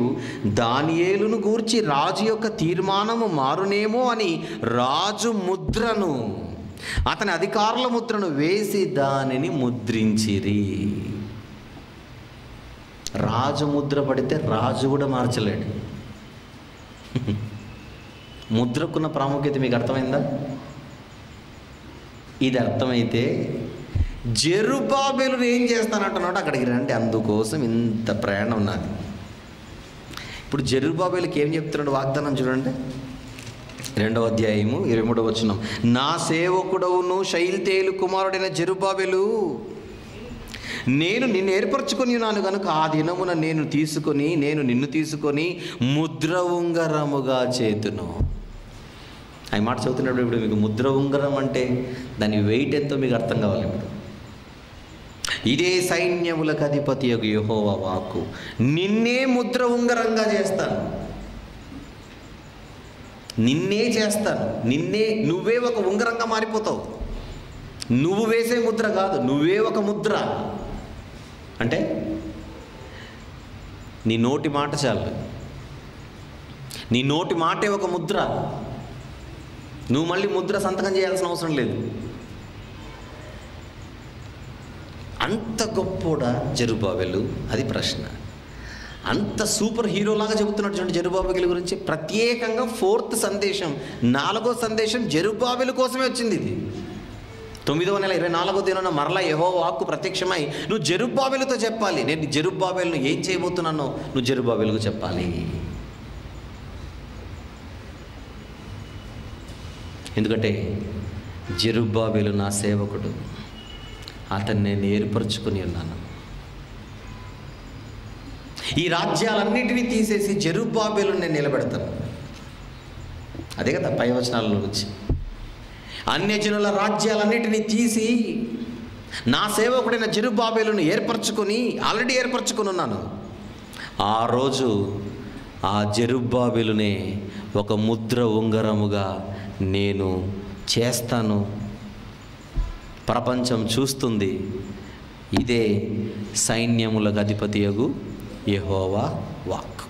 దానియేలును గూర్చి రాజు యొక్క తీర్మానము మారునేమో అని రాజు ముద్రను, అతని అధికారుల ముద్రను వేసి దానిని ముద్రించిరి. రాజు ముద్ర పడితే రాజు కూడా మార్చలేడు. ముద్రకున్న ప్రాముఖ్యత మీకు అర్థమైందా? ఇది అర్థమైతే జెరుబ్బాబెలును ఏం చేస్తానంటున్నాడు, అక్కడికి రండి, అందుకోసం ఇంత ప్రయాణం ఉన్నది. ఇప్పుడు జెరుబ్బాబెలుకి ఏం చెప్తున్నాడు వాగ్దానం చూడండి. 2వ అధ్యాయము 23వ వచనం. నా సేవకుడవును షయల్తీయేలు కుమారుడైన జెరుబ్బాబెలు, నేను నిన్ను ఏర్పరచుకొని ఉన్నాను కనుక ఆ దినమున నేను నిన్ను తీసుకొని ముద్ర ఉంగరముగా చేతును. ఆ మాట చదువుతున్నప్పుడు ఇప్పుడు మీకు ముద్ర ఉంగరం అంటే దాని వెయిట్ ఎంతో మీకు అర్థం కావాలి. ఇప్పుడు ఇదే సైన్యములకు అధిపతి యెహోవా వాక్కు, నిన్నే ముద్ర ఉంగరంగా చేస్తాను, నువ్వే ఒక ఉంగరంగా మారిపోతావు. నువ్వు వేసే ముద్ర కాదు, నువ్వే ఒక ముద్ర. అంటే నీ నోటి మాట చాలు, నీ నోటి మాటే ఒక ముద్ర. నువ్వు మళ్ళీ ముద్ర సంతకం చేయాల్సిన అవసరం లేదు. అంత గొప్పోడా జెరుబ్బాబెలు? అది ప్రశ్న. అంత సూపర్ హీరోలాగా చెబుతున్నాడు చూడండి జెరుబ్బాబెలు గురించి. ప్రత్యేకంగా 4th సందేశం, 4వ సందేశం జెరుబ్బాబెలు కోసమే వచ్చింది. ఇది 9వ నెల 24వ దినాన మరలా యెహోవా వాక్కు ప్రత్యక్షమై నువ్వు జెరుబ్బాబెలుతో చెప్పాలి. నేను జెరుబ్బాబెలును ఏం చేయబోతున్నానో నువ్వు జెరుబ్బాబెలుకు చెప్పాలి. ఎందుకంటే జెరుబ్బాబెలు నా సేవకుడు, అతన్ని నేను ఏర్పరచుకొని ఉన్నాను. ఈ రాజ్యాలన్నిటినీ తీసేసి జెరుబ్బాబెలును నేను నిలబెడతాను. అదే కదా పై వచనాలలో నుంచి. అన్యజనుల రాజ్యాలన్నిటినీ తీసి నా సేవకుడైన జెరుబ్బాబెలును ఆల్రెడీ ఏర్పరచుకొని ఉన్నాను. ఆ రోజు ఆ జెరుబ్బాబెలునే ఒక ముద్ర ఉంగరముగా నేను చేస్తాను. ప్రపంచం చూస్తుంది. ఇదే సైన్యములకు అధిపతియగు యెహోవా వాక్.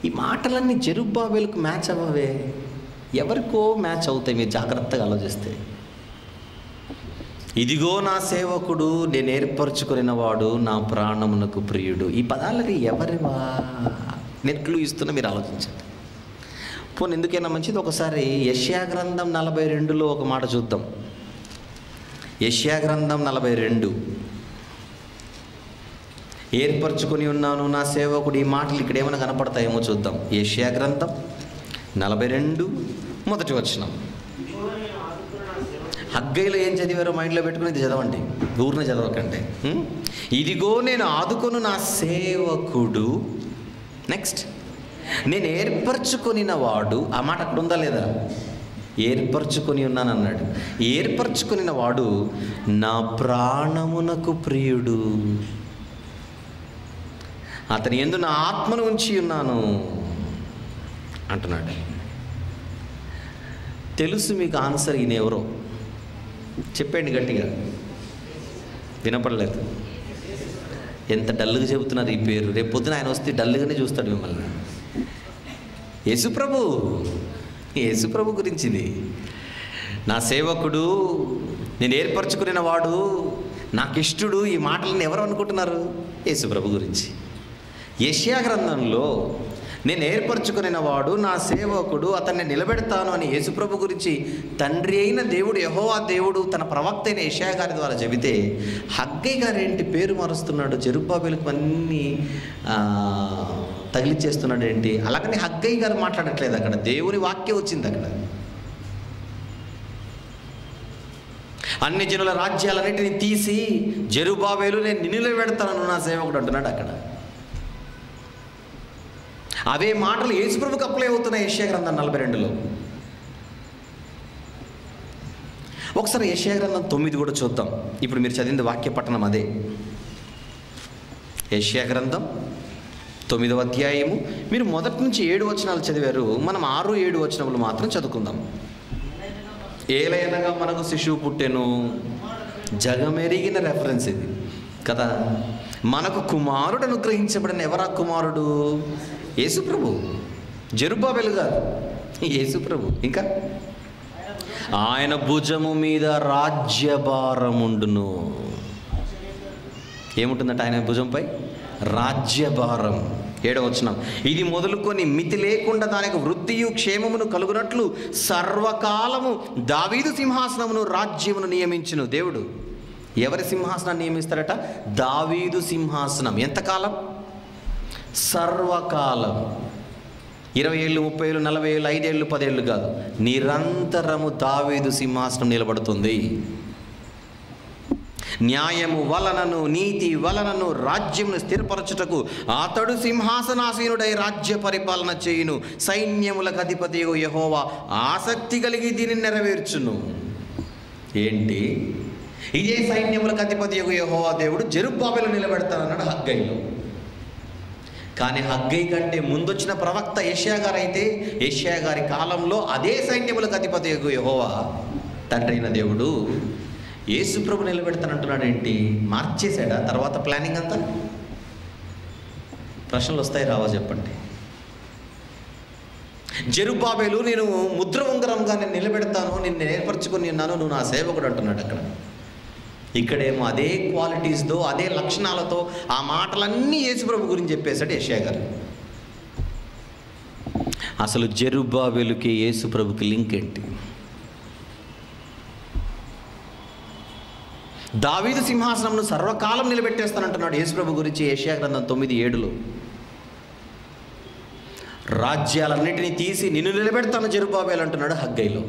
ఈ మాటలన్నీ జెరుబ్బాబెలుకు మ్యాచ్ అవ్వవే, ఎవరికో మ్యాచ్ అవుతాయి. మీరు జాగ్రత్తగా ఆలోచిస్తే. ఇదిగో నా సేవకుడు, నేను ఏర్పరచుకున్న వాడు, నా ప్రాణమునకు ప్రియుడు. ఈ పదాలకి ఎవరివా నెట్లు ఇస్తున్నా మీరు ఆలోచించండి. పోనీ ఎందుకైనా మంచిది ఒకసారి యెషయా గ్రంథం 42లో ఒక మాట చూద్దాం. యెషయా గ్రంథం 42. ఏర్పరచుకొని ఉన్నాను నా సేవకుడు. ఈ మాటలు ఇక్కడ ఏమైనా కనపడతాయేమో చూద్దాం. యెషయా గ్రంథం 42 మొదటి వచనం. హగ్గైలో ఏం చదివారో మైండ్లో పెట్టుకుని ఇది చదవండి, ఊరిని చదవకండి. ఇదిగో నేను ఆదుకొను నా సేవకుడు. నెక్స్ట్, నేను ఏర్పరచుకొనిన వాడు. ఆ మాట అక్కడ ఉందా లేదా? ఏర్పరచుకొని ఉన్నాను అన్నాడు. ఏర్పరచుకొనిన వాడు నా ప్రాణమునకు ప్రియుడు, అతని యందు నా ఆత్మను ఉంచి ఉన్నాను అంటున్నాడు. తెలుసు మీకు ఆన్సర్. ఈయన ఎవరో చెప్పండి గట్టిగా. వినపడలేదు. ఎంత డల్లుగా చెబుతున్నారు ఈ పేరు. రేపు పొద్దున ఆయన వస్తే డల్లుగానే చూస్తాడు మిమ్మల్ని. యేసుప్రభు గురించిది. నా సేవకుడు, నేను ఏర్పరచుకున్న వాడు, నాకు ఇష్టడు. ఈ మాటలను ఎవరు అనుకుంటున్నారు? యేసుప్రభు గురించి. యెషయా గ్రంథంలో నేను ఏర్పరచుకున్న వాడు నా సేవకుడు, అతన్ని నిలబెడతాను అని యేసుప్రభు గురించి తండ్రి అయిన దేవుడు యెహోవా దేవుడు తన ప్రవక్త అయిన యెషయా గారి ద్వారా చెబితే, హగ్గై గారు ఏంటి పేరు మారుస్తున్నాడు, జెరుబ్బాబెలుకు అన్నీ తగిలిచ్చేస్తున్నాడు ఏంటి? అలాగని హగ్గై గారు మాట్లాడట్లేదు, అక్కడ దేవుని వాక్యం వచ్చింది. అక్కడ అన్ని జనుల రాజ్యాలన్నిటిని తీసి జెరుబ్బాబెలు నేను నిలబెడతాను నా సేవకుడు అంటున్నాడు. అక్కడ అవే మాటలు యేసుప్రభుకు అప్లై అవుతున్నాయి యెషయా గ్రంథం 42లో. ఒకసారి యెషయా గ్రంథం 9 కూడా చూద్దాం. ఇప్పుడు మీరు చదివిన వాక్య పట్టణం అదే. యెషయా గ్రంథం 9వ అధ్యాయము. మీరు మొదటి నుంచి 7 వచనాలు చదివారు, మనం 6, 7 వచనములు మాత్రం చదువుకుందాం. ఏలైనగా మనకు శిశువు పుట్టెను, జగమెరిగిన రెఫరెన్స్ ఇది కదా. మనకు కుమారుడు అనుగ్రహించబడిన. ఎవరా కుమారుడు? యేసుప్రభు. జెరుబ్బాబెలు కాదు, యేసుప్రభు. ఇంకా ఆయన భుజము మీద రాజ్యభారముండును. ఏముంటుందంట ఆయన భుజంపై? రాజ్యభారం. 7వ వచనం, ఇది మొదలుకొని మితి లేకుండా దానికి వృద్ధియు క్షేమమును కలుగునట్లు సర్వకాలము దావీదు సింహాసనమును రాజ్యమును నియమించును. దేవుడు ఎవరి సింహాసనాన్ని నియమిస్తారట? దావీదు సింహాసనం. ఎంతకాలం? సర్వకాలం. 20 ఏళ్ళు, 30 ఏళ్ళు, 40 ఏళ్ళు, 5 ఏళ్ళు, 10 ఏళ్ళు కాదు, నిరంతరము దావీదు సింహాసనం నిలబడుతుంది. న్యాయము వలనను నీతి వలనను రాజ్యమును స్థిరపరచుటకు అతడు సింహాసనాసీనుడై రాజ్య పరిపాలన చేయును. సైన్యములకు అధిపతి యెహోవా ఆసక్తి కలిగి దీనిని నెరవేర్చును. ఏంటి? ఇదే సైన్యములకు అధిపతి యెహోవా దేవుడు జెరుబ్బాబెలు నిలబెడతానన్నాడు హగ్గైలో. కానీ హగ్గై కంటే ముందొచ్చిన ప్రవక్త యెషయా గారు అయితే, యెషయా గారి కాలంలో అదే సైన్యములకు అధిపతి యెహోవా తండ్రి అయిన దేవుడు యేసుప్రభు నిలబెడతానంటున్నాడు. ఏంటి? మార్చేశాడా తర్వాత ప్లానింగ్ అంతా? ప్రశ్నలు వస్తాయి రావా చెప్పండి. జెరుబ్బాబెలు నేను ముద్ర ఉంగరంగా నేను నిలబెడతాను, నిన్ను ఏర్పరచుకొని ఉన్నాను, నువ్వు నా సేవకుడు అంటున్నాడు. అక్కడ ఇక్కడేమో అదే క్వాలిటీస్తో అదే లక్షణాలతో ఆ మాటలన్నీ యేసుప్రభు గురించి చెప్పేశాడు యెషయా గారు. అసలు జెరుబ్బాబెలుకి యేసుప్రభుకి లింక్ ఏంటి? దావీదు సింహాసనంను సర్వకాలం నిలబెట్టేస్తానంటున్నాడు యేసుప్రభు గురించి యెషయా గ్రంథం 9:7లో. రాజ్యాలన్నిటినీ తీసి నిన్ను నిలబెడతాను జెరుబ్బాబెలు అంటున్నాడు హగ్గైలో.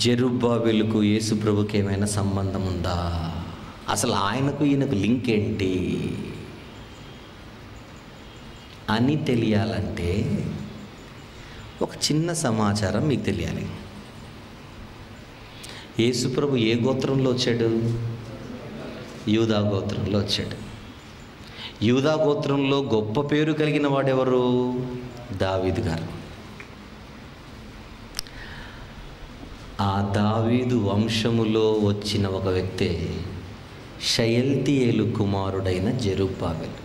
జెరుబ్బాబెలుకు యేసుప్రభుకి ఏమైనా సంబంధం ఉందా? అసలు ఆయనకు ఈయనకు లింక్ ఏంటి అని తెలియాలంటే ఒక చిన్న సమాచారం మీకు తెలియాలి. యేసుప్రభు ఏ గోత్రంలో వచ్చాడు? యూదా గోత్రంలో వచ్చాడు. యూదా గోత్రంలో గొప్ప పేరు కలిగిన వాడెవరు? దావీదు గారు. ఆ దావీదు వంశములో వచ్చిన ఒక వ్యక్తే షయల్తీయేలు కుమారుడైన జెరుబ్బాబెలు.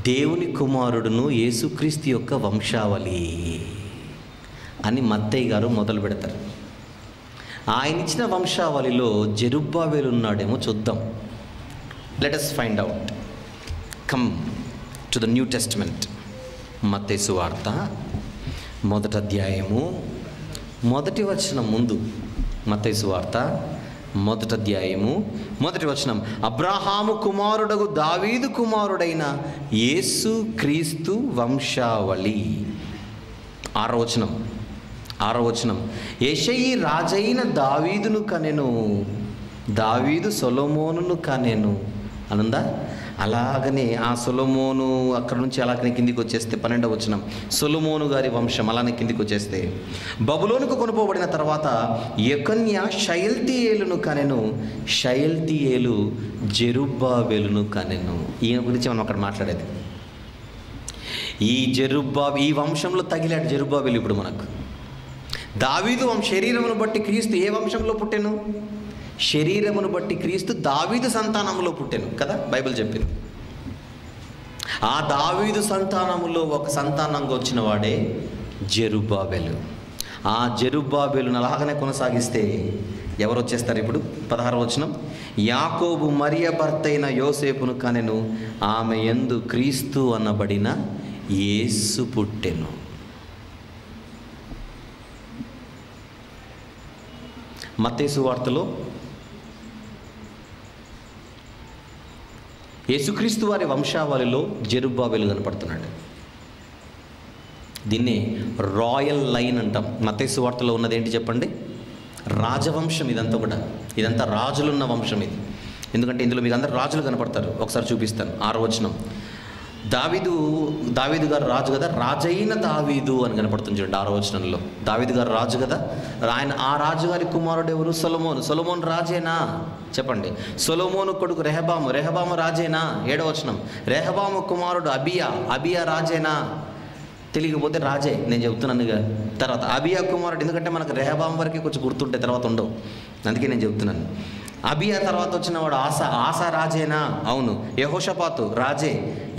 దేవుని కుమారుడును యేసుక్రీస్తు యొక్క వంశావళి అని మత్తయి గారు మొదలు పెడతారు. ఆయన ఇచ్చిన వంశావళిలో జెరుబ్బాబెలు ఉన్నాడేమో చూద్దాం. Let us find out. Come to the new testament. మత్తయి సువార్త 1వ అధ్యాయము 1వ వచనం ముందు. మత్తయి సువార్త 1వ అధ్యాయము 1వ వచనం. అబ్రాహాము కుమారుడగు దావీదు కుమారుడైన యేసు క్రీస్తు వంశావళి. 6వ వచనం. యెషయి రాజైన దావీదును కనెను, దావీదు సొలొమోనును కనెను అనుందా? అలాగనే ఆ సొలొమోను అక్కడ నుంచి అలాగనే కిందికి వచ్చేస్తే 12వ వచనం సొలొమోను గారి వంశం అలానే కిందికి వచ్చేస్తే బబులోనుకు కొనుపోబడిన తర్వాత యెకొన్యా షయల్తీయేలును కనెను, షయల్తీయేలు జెరుబ్బాబెలును కనెను. ఈయన గురించి మనం అక్కడ మాట్లాడేది. ఈ వంశంలో తగిలాడు జెరుబ్బాబెలు. ఇప్పుడు మనకు దావీదు శరీరమును బట్టి క్రీస్తు ఏ వంశంలో పుట్టెను? శరీరమును బట్టి క్రీస్తు దావీదు సంతానంలో పుట్టెను కదా బైబిల్ చెప్పింది. ఆ దావీదు సంతానములో ఒక సంతానంగా వచ్చిన వాడే జెరుబ్బాబెలు. ఆ జెరుబ్బాబెలును అలాగనే కొనసాగిస్తే ఎవరు వచ్చేస్తారు ఇప్పుడు? 16వ వచనం, యాకోబు మరియ భర్త అయిన యోసేపును కనెను, ఆమె యందు క్రీస్తు అనబడిన యేసు పుట్టెను. మత్తయి సువార్తలో యేసుక్రీస్తు వారి వంశావళిలో జెరుబ్బాబెలు కనపడుతున్నాడు. దీన్నే రాయల్ లైన్ అంటాం. మత్తయి సువార్తలో ఉన్నది ఏంటి చెప్పండి? రాజవంశం. ఇదంతా కూడా, ఇదంతా రాజులున్న వంశం ఇది. ఎందుకంటే ఇందులో మీకు అందరు రాజులు కనపడతారు. ఒకసారి చూపిస్తాను. 6వ వచనం, దావీదు గారు రాజు కదా, రాజైన దావీదు అని కనపడుతుంది చూడండి 6వ వచనంలో. దావీదు గారు రాజు కదా, ఆ రాజుగారి కుమారుడు ఎవరు? సొలొమోను రాజేనా చెప్పండి? సొలొమోను కొడుకు రెహబాము రాజేనా? 7వ వచనం, రెహబాము కుమారుడు అబియా రాజేనా? తెలియకపోతే రాజే, నేను చెప్తున్నానుగా. తర్వాత అబియా కుమారుడు, ఎందుకంటే మనకు రెహబాం వరకే కొంచెం గుర్తుంటే తర్వాత ఉండవు, అందుకే నేను చెప్తున్నాను. అబియా తర్వాత వచ్చిన వాడు ఆసా రాజేనా? అవును. యెహోషాపాతు రాజే,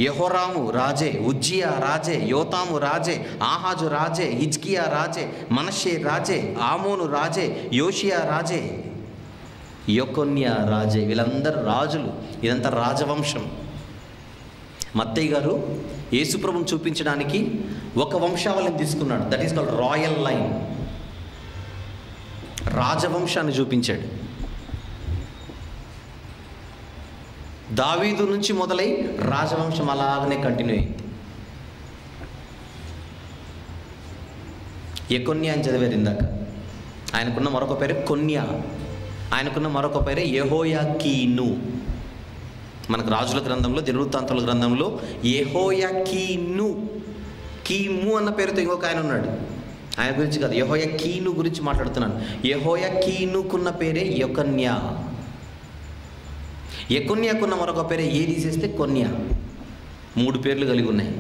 యెహోరాము రాజే, ఉజ్జియా రాజే, యోతాము రాజే, ఆహాజు రాజే, హిజ్కియా రాజే, మనష్షే రాజే, ఆమోను రాజే, యోషియా రాజే, యొకొన్యా రాజే. వీళ్ళందరూ రాజులు. ఇదంతా రాజవంశం. మత్తయి గారు యేసుప్రభుని చూపించడానికి ఒక వంశావళిని తీసుకున్నాడు. That is called royal line. రాజవంశాన్ని చూపించాడు. దావీదు నుంచి మొదలై రాజవంశం అలాగనే కంటిన్యూ అయింది. యెకొన్యా అని చదివారు ఇందాక. ఆయనకున్న మరొక పేరు కొన్యా, ఆయనకున్న మరొక పేరే యెహోయాకీను. మనకు రాజుల గ్రంథంలో, దినవృత్తాంతాల గ్రంథంలో యెహోయాకీను, కీము అన్న పేరుతో ఇంకొక ఆయన ఉన్నాడు. ఆయన గురించి కాదు, యెహోయాకీను గురించి మాట్లాడుతున్నాను. యెహోయాకీనుకున్న పేరే యొకన్యా. యెకొన్యాకున్న మరొక పేరే తీసేస్తే కొన్యా. 3 పేర్లు కలిగి ఉన్నాయి.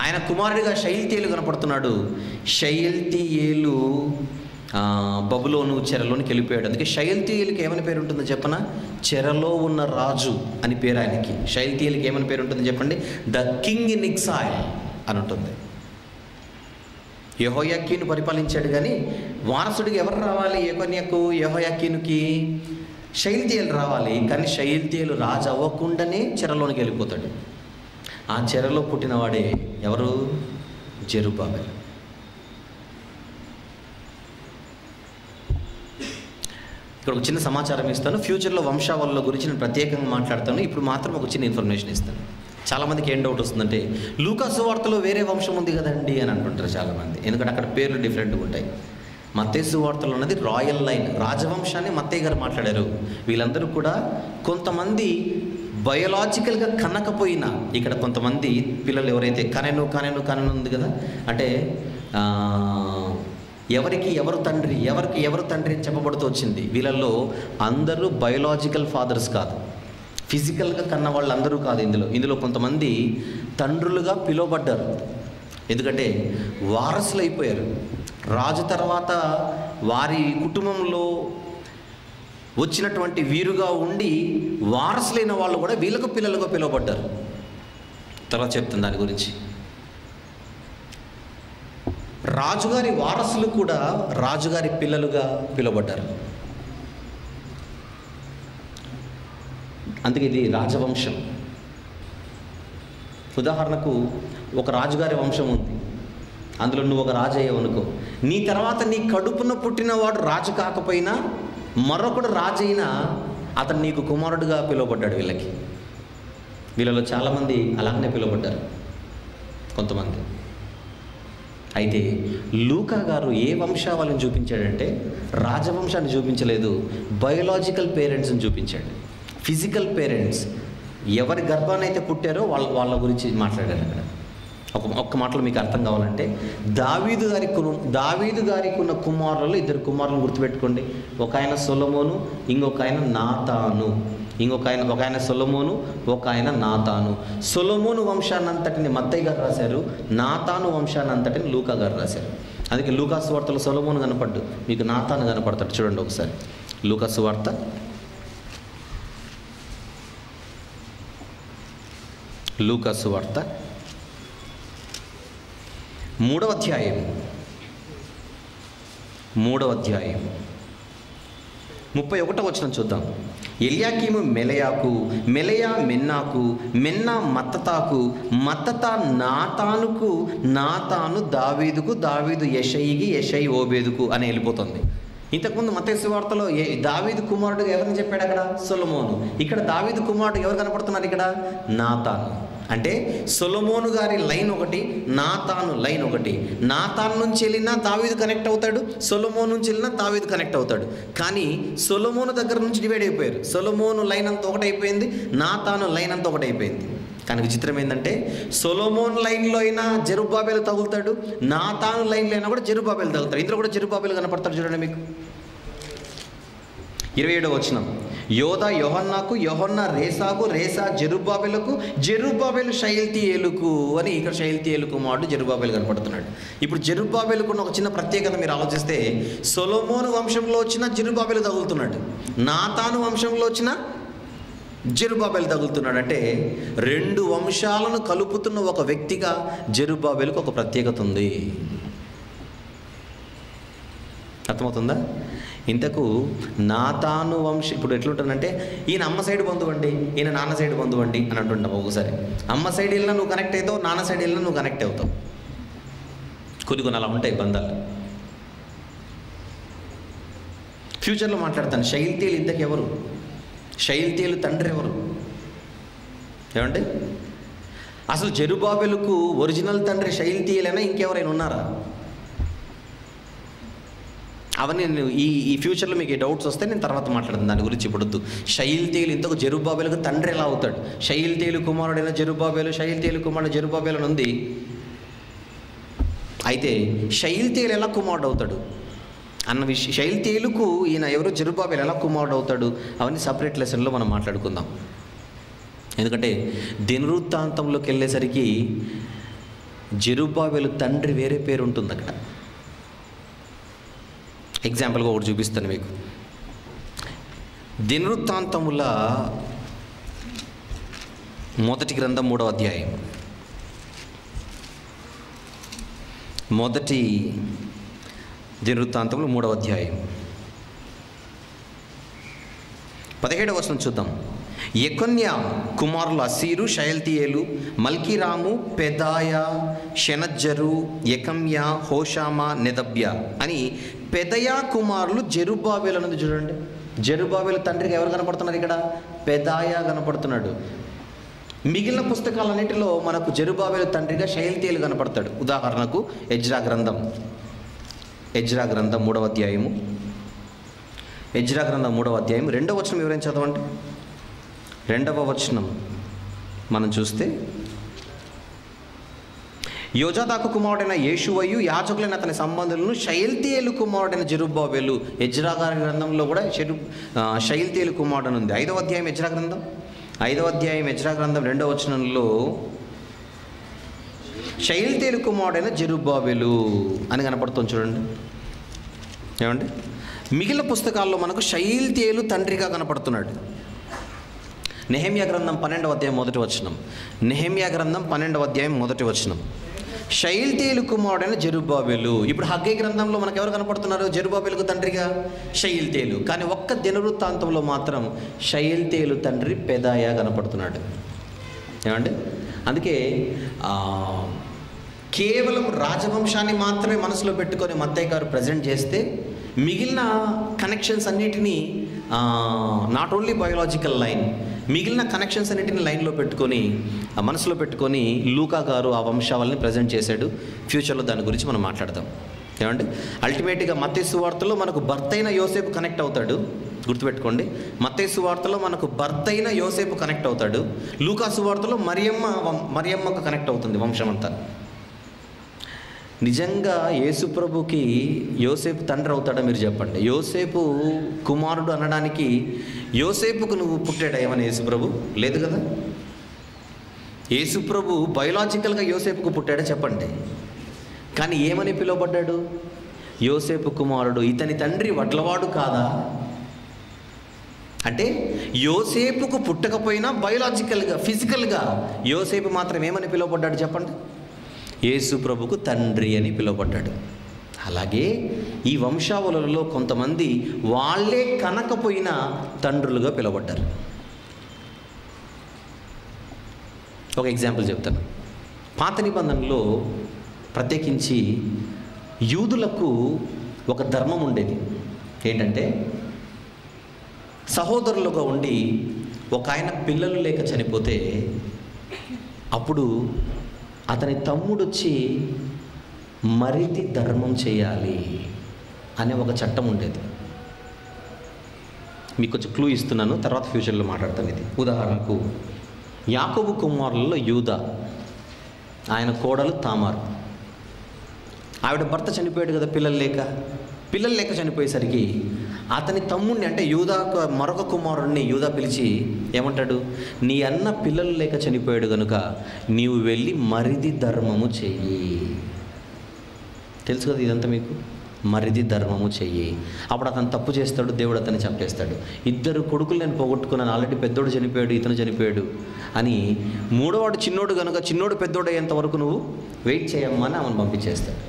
ఆయన కుమారుడిగా షయల్తీయేలు కనపడుతున్నాడు. షయల్తీయేలు బబులోను చెరలోనికి వెళ్ళిపోయాడు. అందుకే షయల్తీయేలుకి ఏమని పేరు ఉంటుందో చెప్పనా? చెరలో ఉన్న రాజు అని పేరు ఆయనకి. షయల్తీయేలుకి ఏమని పేరు ఉంటుందో చెప్పండి? ద కింగ్ ఇన్ ఎగ్జైల్ అని ఉంటుంది. యెహోయాకీను పరిపాలించాడు, కానీ వారసుడికి ఎవరు రావాలి? యెహోయాకీనుకి షయల్తీయేలు రావాలి. కానీ షయల్తీయేలు రాజు అవ్వకుండానే చెరలోనికి వెళ్ళిపోతాడు. ఆ చెరలో పుట్టినవాడే ఎవరు? జెరుబ్బాబెలు. ఇక్కడ ఒక చిన్న సమాచారం ఇస్తాను. ఫ్యూచర్లో వంశావళుల గురించి నేను ప్రత్యేకంగా మాట్లాడతాను. ఇప్పుడు మాత్రం ఒక చిన్న ఇన్ఫర్మేషన్ ఇస్తాను. చాలామందికి ఏం డౌట్ వస్తుందంటే, లూకా సువార్తలో వేరే వంశం ఉంది కదండి అని అంటుంటారు చాలామంది. ఎందుకంటే అక్కడ పేర్లు డిఫరెంట్గా ఉంటాయి. మత్తయి సువార్తలో ఉన్నది రాయల్ లైన్, రాజవంశాన్ని మత్తయి గారు మాట్లాడారు. వీళ్ళందరూ కూడా కొంతమంది బయోలాజికల్గా కనకపోయినా, ఇక్కడ కొంతమంది పిల్లలు ఎవరైతే కనెను ఉంది కదా, అంటే ఎవరికి ఎవరు తండ్రి అని చెప్పబడుతూ వచ్చింది. వీళ్ళల్లో అందరూ బయోలాజికల్ ఫాదర్స్ కాదు, ఫిజికల్గా కన్న వాళ్ళు అందరూ కాదు. ఇందులో కొంతమంది తండ్రులుగా పిలువబడ్డారు. ఎందుకంటే వారసులు అయిపోయారు. రాజు తర్వాత వారి కుటుంబంలో వచ్చినటువంటి వీరుగా ఉండి వారసులైన వాళ్ళు కూడా వీళ్ళకు పిల్లలుగా పిలువబడ్డారు. తర్వాత చెప్తాను దాని గురించి. రాజుగారి వారసులు కూడా రాజుగారి పిల్లలుగా పిలువబడ్డారు. అందుకే ఇది రాజవంశం. ఉదాహరణకు ఒక రాజుగారి వంశం ఉంది, అందులో నువ్వు ఒక రాజు అయ్యావు అనుకో. నీ తర్వాత నీ కడుపున పుట్టినవాడు రాజు కాకపోయినా మరొకడు రాజు అయినా అతను నీకు కుమారుడుగా పిలువబడ్డాడు. వీళ్ళలో చాలామంది అలాగనే పిలువబడ్డారు కొంతమంది. అయితే లూకా గారు ఏ వంశావళిని చూపించాడంటే రాజవంశాన్ని చూపించలేదు, బయోలాజికల్ పేరెంట్స్ని చూపించాడు. ఫిజికల్ పేరెంట్స్ ఎవరి గర్భాన్నైతే పుట్టారో వాళ్ళ గురించి మాట్లాడారు. అక్కడ ఒక్క మాటలో మీకు అర్థం కావాలంటే, దావీదు గారికి ఉన్న కుమారులు 2 కుమారులను గుర్తుపెట్టుకోండి. ఒక ఆయన సొలొమోను, ఇంకొక ఆయన నాతాను. ఒక ఆయన సొలొమోను, ఒక ఆయన నాతాను. సొలొమోను వంశాన్ని అంతటిని మత్తయి గారు రాశారు, నాతాను వంశాన్ని అంతటిని లూకా గారు రాశారు. అందుకే లూకా సువార్తలో సొలొమోను కనపడ్డు, మీకు నాతాను కనపడతాడు. చూడండి ఒకసారి లూకా సువార్త 3వ అధ్యాయం 31వ వచనం చూద్దాం. ఎల్యాకీము మెలయాకు, మెలయా మెన్నాకు, మెన్నా మత్తతాకు, మత్తత నాతానుకు, నాతాను దావీదుకు, దావీదు యెషయికి, యెషయి ఓబేదుకు అని వెళ్ళిపోతుంది. ఇంతకుముందు మత్తయి సువార్తలో దావీదు కుమారుడు ఎవరిని చెప్పాడు? అక్కడ సొలొమోను. ఇక్కడ దావీదు కుమారుడు ఎవరు కనపడుతున్నారు? ఇక్కడ నాతాను. అంటే సొలొమోను గారి లైన్ ఒకటి, నాతాను లైన్ ఒకటి. నాతాను నుంచి వెళ్ళినా దావీదు కనెక్ట్ అవుతాడు, సొలొమోను నుంచి వెళ్ళినా దావీదు కనెక్ట్ అవుతాడు. కానీ సొలొమోను దగ్గర నుంచి డివైడ్ అయిపోయారు. సొలొమోను లైన్ అంతా ఒకటైపోయింది, నాతాను లైన్ అంతా ఒకటైపోయింది. కానీ విచిత్రం ఏంటంటే సొలొమోన్ లైన్లో అయినా జెరుబ్బాబెలు తగులుతాడు, నాతాను లైన్లో అయినా కూడా జెరుబ్బాబెలు తగులుతాడు. ఇందులో కూడా జెరుబ్బాబెలు కనపడతాడు. చూడండి మీకు 27వ వచనం. యోదా యోహన్నాకు, యోహన్నా రేసాకు, రేసా జెరుబ్బాబెలకు, జెరుబ్బాబెలు షయల్తీయేలుకు అని ఇక్కడ షయల్తీయేలు కుమారుడు జెరుబ్బాబెలు కనపడుతున్నాడు. ఇప్పుడు జెరుబ్బాబెలుకు ఒక చిన్న ప్రత్యేకత మీరు ఆలోచిస్తే, సొలొమోను వంశంలో వచ్చిన జెరుబ్బాబెలు తగులుతున్నాడు, నాతాను వంశంలో వచ్చిన జెరుబ్బాబెలు తగులుతున్నాడు. అంటే 2 వంశాలను కలుపుతున్న ఒక వ్యక్తిగా జెరుబ్బాబెలుకు ఒక ప్రత్యేకత ఉంది. అర్థమవుతుందా? ఇంతకు నాతాను వంశం ఇప్పుడు ఎట్లుంటుందంటే, ఈయన అమ్మ సైడ్ బంధువండి, ఈయన నాన్న సైడ్ బంధువండి అని అంటుంటాం. ఒకసారి అమ్మ సైడ్ వెళ్ళినా నువ్వు కనెక్ట్ అవుతావు, నాన్న సైడ్ వెళ్ళినా నువ్వు కనెక్ట్ అవుతావు. కొన్ని అలా ఉంటాయి బంధాలు. ఫ్యూచర్లో మాట్లాడతాను. షయల్తీయేలు ఇంతకు ఎవరు? షయల్తీయేలు తండ్రి ఎవరు? ఏమంటే అసలు జెరుబ్బాబెలుకు ఒరిజినల్ తండ్రి షయల్తీయేలేనా, ఇంకెవరైనా ఉన్నారా? అవన్నీ నేను ఈ ఫ్యూచర్లో మీకు ఈ డౌట్స్ వస్తే నేను తర్వాత మాట్లాడతాను దాని గురించి. ఇప్పుడు షయల్తీయేలు ఇంతకు జెరుబ్బాబెలుకు తండ్రి ఎలా అవుతాడు? షయల్తీయేలు కుమారుడైన జెరుబ్బాబెలు, షయల్తీయేలు కుమారుడు జెరుబ్బాబెలు అని ఉంది. అయితే షయల్తీయేలు ఎలా కుమారుడు అవుతాడు అన్న విషయం, షయల్తీయేలుకు ఈయన ఎవరు జెరుబ్బాబెలు ఎలా కుమారుడు అవుతాడు, అవన్నీ సపరేట్ లెసన్లో మనం మాట్లాడుకుందాం. ఎందుకంటే దినవృత్తాంతంలోకి వెళ్ళేసరికి జెరుబ్బాబెలు తండ్రి వేరే పేరు ఉంటుంది అక్కడ. ఎగ్జాంపుల్గా ఒకటి చూపిస్తాను మీకు. దినవృత్తాంతముల మొదటి గ్రంథం 3వ అధ్యాయం, మొదటి దినవృత్తాంతములు 3వ అధ్యాయం 17వ వచనం చూద్దాం. యెకొన్యా కుమారులు అసీరు, షయల్తీయేలు, మల్కీరాము, పెదాయా, షెనజ్జరు, యెకమ్యా, హోషామా, నెదబ్యా అని పెదయా కుమారులు జెరుబ్బాబెలు అనేది. చూడండి, జెరుబ్బాబెలు తండ్రికి ఎవరు కనపడుతున్నారు? ఇక్కడ పెదాయా కనపడుతున్నాడు. మిగిలిన పుస్తకాలన్నింటిలో మనకు జెరుబ్బాబెలు తండ్రిగా షయల్తీయేలు కనపడతాడు. ఉదాహరణకు ఎజ్రా గ్రంథం 3వ అధ్యాయము, ఎజ్రా గ్రంథం 3వ అధ్యాయం 2వ వచనం ఎవరైనా చదవండి. 2వ వచనం మనం చూస్తే, యోజాదాకు కుమారుడైన యేషువయు, యాజకులైన అతని సంబంధులను షయల్తీయేలు కుమారుడైన జెరుబ్బాబెలు. ఎజ్రా గారి గ్రంథంలో కూడా షయల్తీయేలు కుమారుడు అని ఉంది. 5వ అధ్యాయం ఎజ్రా గ్రంథం, 5వ అధ్యాయం ఎజ్రా గ్రంథం 2వ వచనంలో షయల్తీయేలు కుమారుడైన జెరుబ్బాబెలు అని కనపడుతుంది. చూడండి ఏమండి, మిగిలిన పుస్తకాల్లో మనకు షయల్తీయేలు తండ్రిగా కనపడుతున్నాడు. నెహెమ్యా గ్రంథం 12వ అధ్యాయం 1వ వచనం, నెహెమ్యా గ్రంథం 12వ అధ్యాయం 1వ వచనం, షయల్తీయేలు కుమారుడైన జెరుబ్బాబెలు. ఇప్పుడు హగ్గై గ్రంథంలో మనకు ఎవరు కనపడుతున్నారు? జెరుబ్బాబెలుకు తండ్రిగా షయల్తీయేలు. కానీ ఒక్క దినవృత్తాంతంలో మాత్రం షయల్తీయేలు తండ్రి పెదాయా కనపడుతున్నాడు. ఏమండి, అందుకే కేవలం రాజవంశాన్ని మాత్రమే మనసులో పెట్టుకొని మత్తయి గారు ప్రజెంట్ చేస్తే, మిగిలిన కనెక్షన్స్ అన్నిటినీ నాట్ ఓన్లీ బయోలాజికల్ లైన్, మిగిలిన కనెక్షన్స్ అన్నిటిని లైన్లో పెట్టుకొని మనసులో పెట్టుకొని లూకా గారు ఆ వంశావళిని ప్రజెంట్ చేశాడు. ఫ్యూచర్లో దాని గురించి మనం మాట్లాడదాం. ఏమంటే అల్టిమేట్గా మత్తయి సువార్తలో మనకు భర్త అయిన యోసేపు కనెక్ట్ అవుతాడు. గుర్తుపెట్టుకోండి, మత్తయి సువార్తలో మనకు భర్త అయిన యోసేపు కనెక్ట్ అవుతాడు. లూకా సువార్తలో మరియమ్మకు కనెక్ట్ అవుతుంది వంశం అంతా. నిజంగా యేసుప్రభుకి యోసేపు తండ్రి అవుతాడా మీరు చెప్పండి? యోసేపు కుమారుడు అనడానికి యోసేపుకు నువ్వు పుట్టాడా ఏమని యేసుప్రభు? లేదు కదా. యేసుప్రభు బయోలాజికల్గా యోసేపుకు పుట్టాడా చెప్పండి? కానీ ఏమని పిలువబడ్డాడు? యోసేపు కుమారుడు. ఇతని తండ్రి వడ్లవాడు కాదా? అంటే యోసేపుకు పుట్టకపోయినా బయోలాజికల్గా ఫిజికల్గా యోసేపు మాత్రం ఏమని పిలువబడ్డాడు చెప్పండి? యేసు ప్రభుకు తండ్రి అని పిలువబడ్డాడు. అలాగే ఈ వంశావళులలో కొంతమంది వాళ్ళే కనకపోయినా తండ్రులుగా పిలువబడ్డారు. ఒక ఎగ్జాంపుల్ చెప్తాను. పాత నిబంధనలో ప్రత్యేకించి యూదులకు ఒక ధర్మం ఉండేది. ఏంటంటే సహోదరులుగా ఉండి ఒక ఆయన పిల్లలు లేక చనిపోతే అప్పుడు అతని తమ్ముడు వచ్చి మరిది ధర్మం చేయాలి అనే ఒక చట్టం ఉండేది. మీకు కొంచెం క్లూ ఇస్తున్నాను, తర్వాత ఫ్యూచర్లో మాట్లాడతాను. ఇది ఉదాహరణకు యాకోబు కుమారులలో యూదా, ఆయన కోడలు తామారు. ఆవిడ భర్త చనిపోయాడు కదా పిల్లలు లేక చనిపోయేసరికి అతని తమ్ముడిని అంటే యూదా మరొక కుమారుడిని యూదా పిలిచి ఏమంటాడు, నీ అన్న పిల్లలు లేక చనిపోయాడు కనుక నీవు వెళ్ళి మరిది ధర్మము చెయ్యి. తెలుసు కదా ఇదంతా మీకు, మరిది ధర్మము చెయ్యి. అప్పుడు అతను తప్పు చేస్తాడు, దేవుడు అతన్ని చంపేస్తాడు. ఇద్దరు కొడుకులు నేను పోగొట్టుకున్నాను, ఆల్రెడీ పెద్దోడు చనిపోయాడు, ఇతను చనిపోయాడు అని మూడోవాడు చిన్నోడు కనుక చిన్నోడు పెద్దోడు అయ్యేంత వరకు నువ్వు వెయిట్ చేయమ్మా అని ఆమెను పంపించేస్తాడు.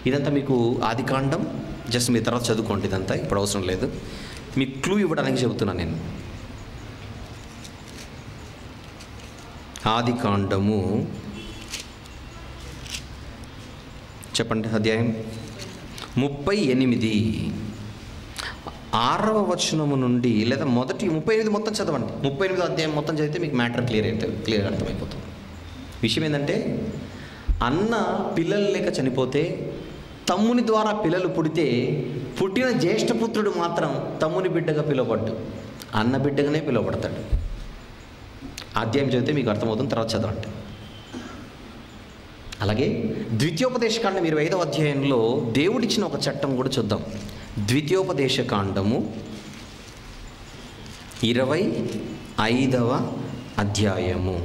ఇదంతా మీకు ఆదికాండం, జస్ట్ మీ తర్వాత చదువుకోండి, ఇదంతా ఇప్పుడు అవసరం లేదు. మీకు క్లూ ఇవ్వడానికి చెబుతున్నాను నేను. ఆదికాండము చెప్పండి, అధ్యాయం 38 6వ వచనము నుండి, లేదా మొదటి 38 మొత్తం చదవండి. 38వ అధ్యాయం మొత్తం చదివితే మీకు మ్యాటర్ క్లియర్ అర్థమైపోతుంది. విషయం ఏంటంటే అన్న పిల్లలు లేక చనిపోతే తమ్ముని ద్వారా పిల్లలు పుట్టిన జ్యేష్ఠపుత్రుడు మాత్రం తమ్ముని బిడ్డగా పిలువబడ్డు, అన్న బిడ్డగానే పిలువబడతాడు. అధ్యాయం చదివితే మీకు అర్థమవుతుంది, తర్వాత చదవండి. అలాగే ద్వితీయోపదేశకాండం 25వ అధ్యాయంలో దేవుడిచ్చిన ఒక చట్టం కూడా చూద్దాం. ద్వితీయోపదేశకాండము 25వ అధ్యాయము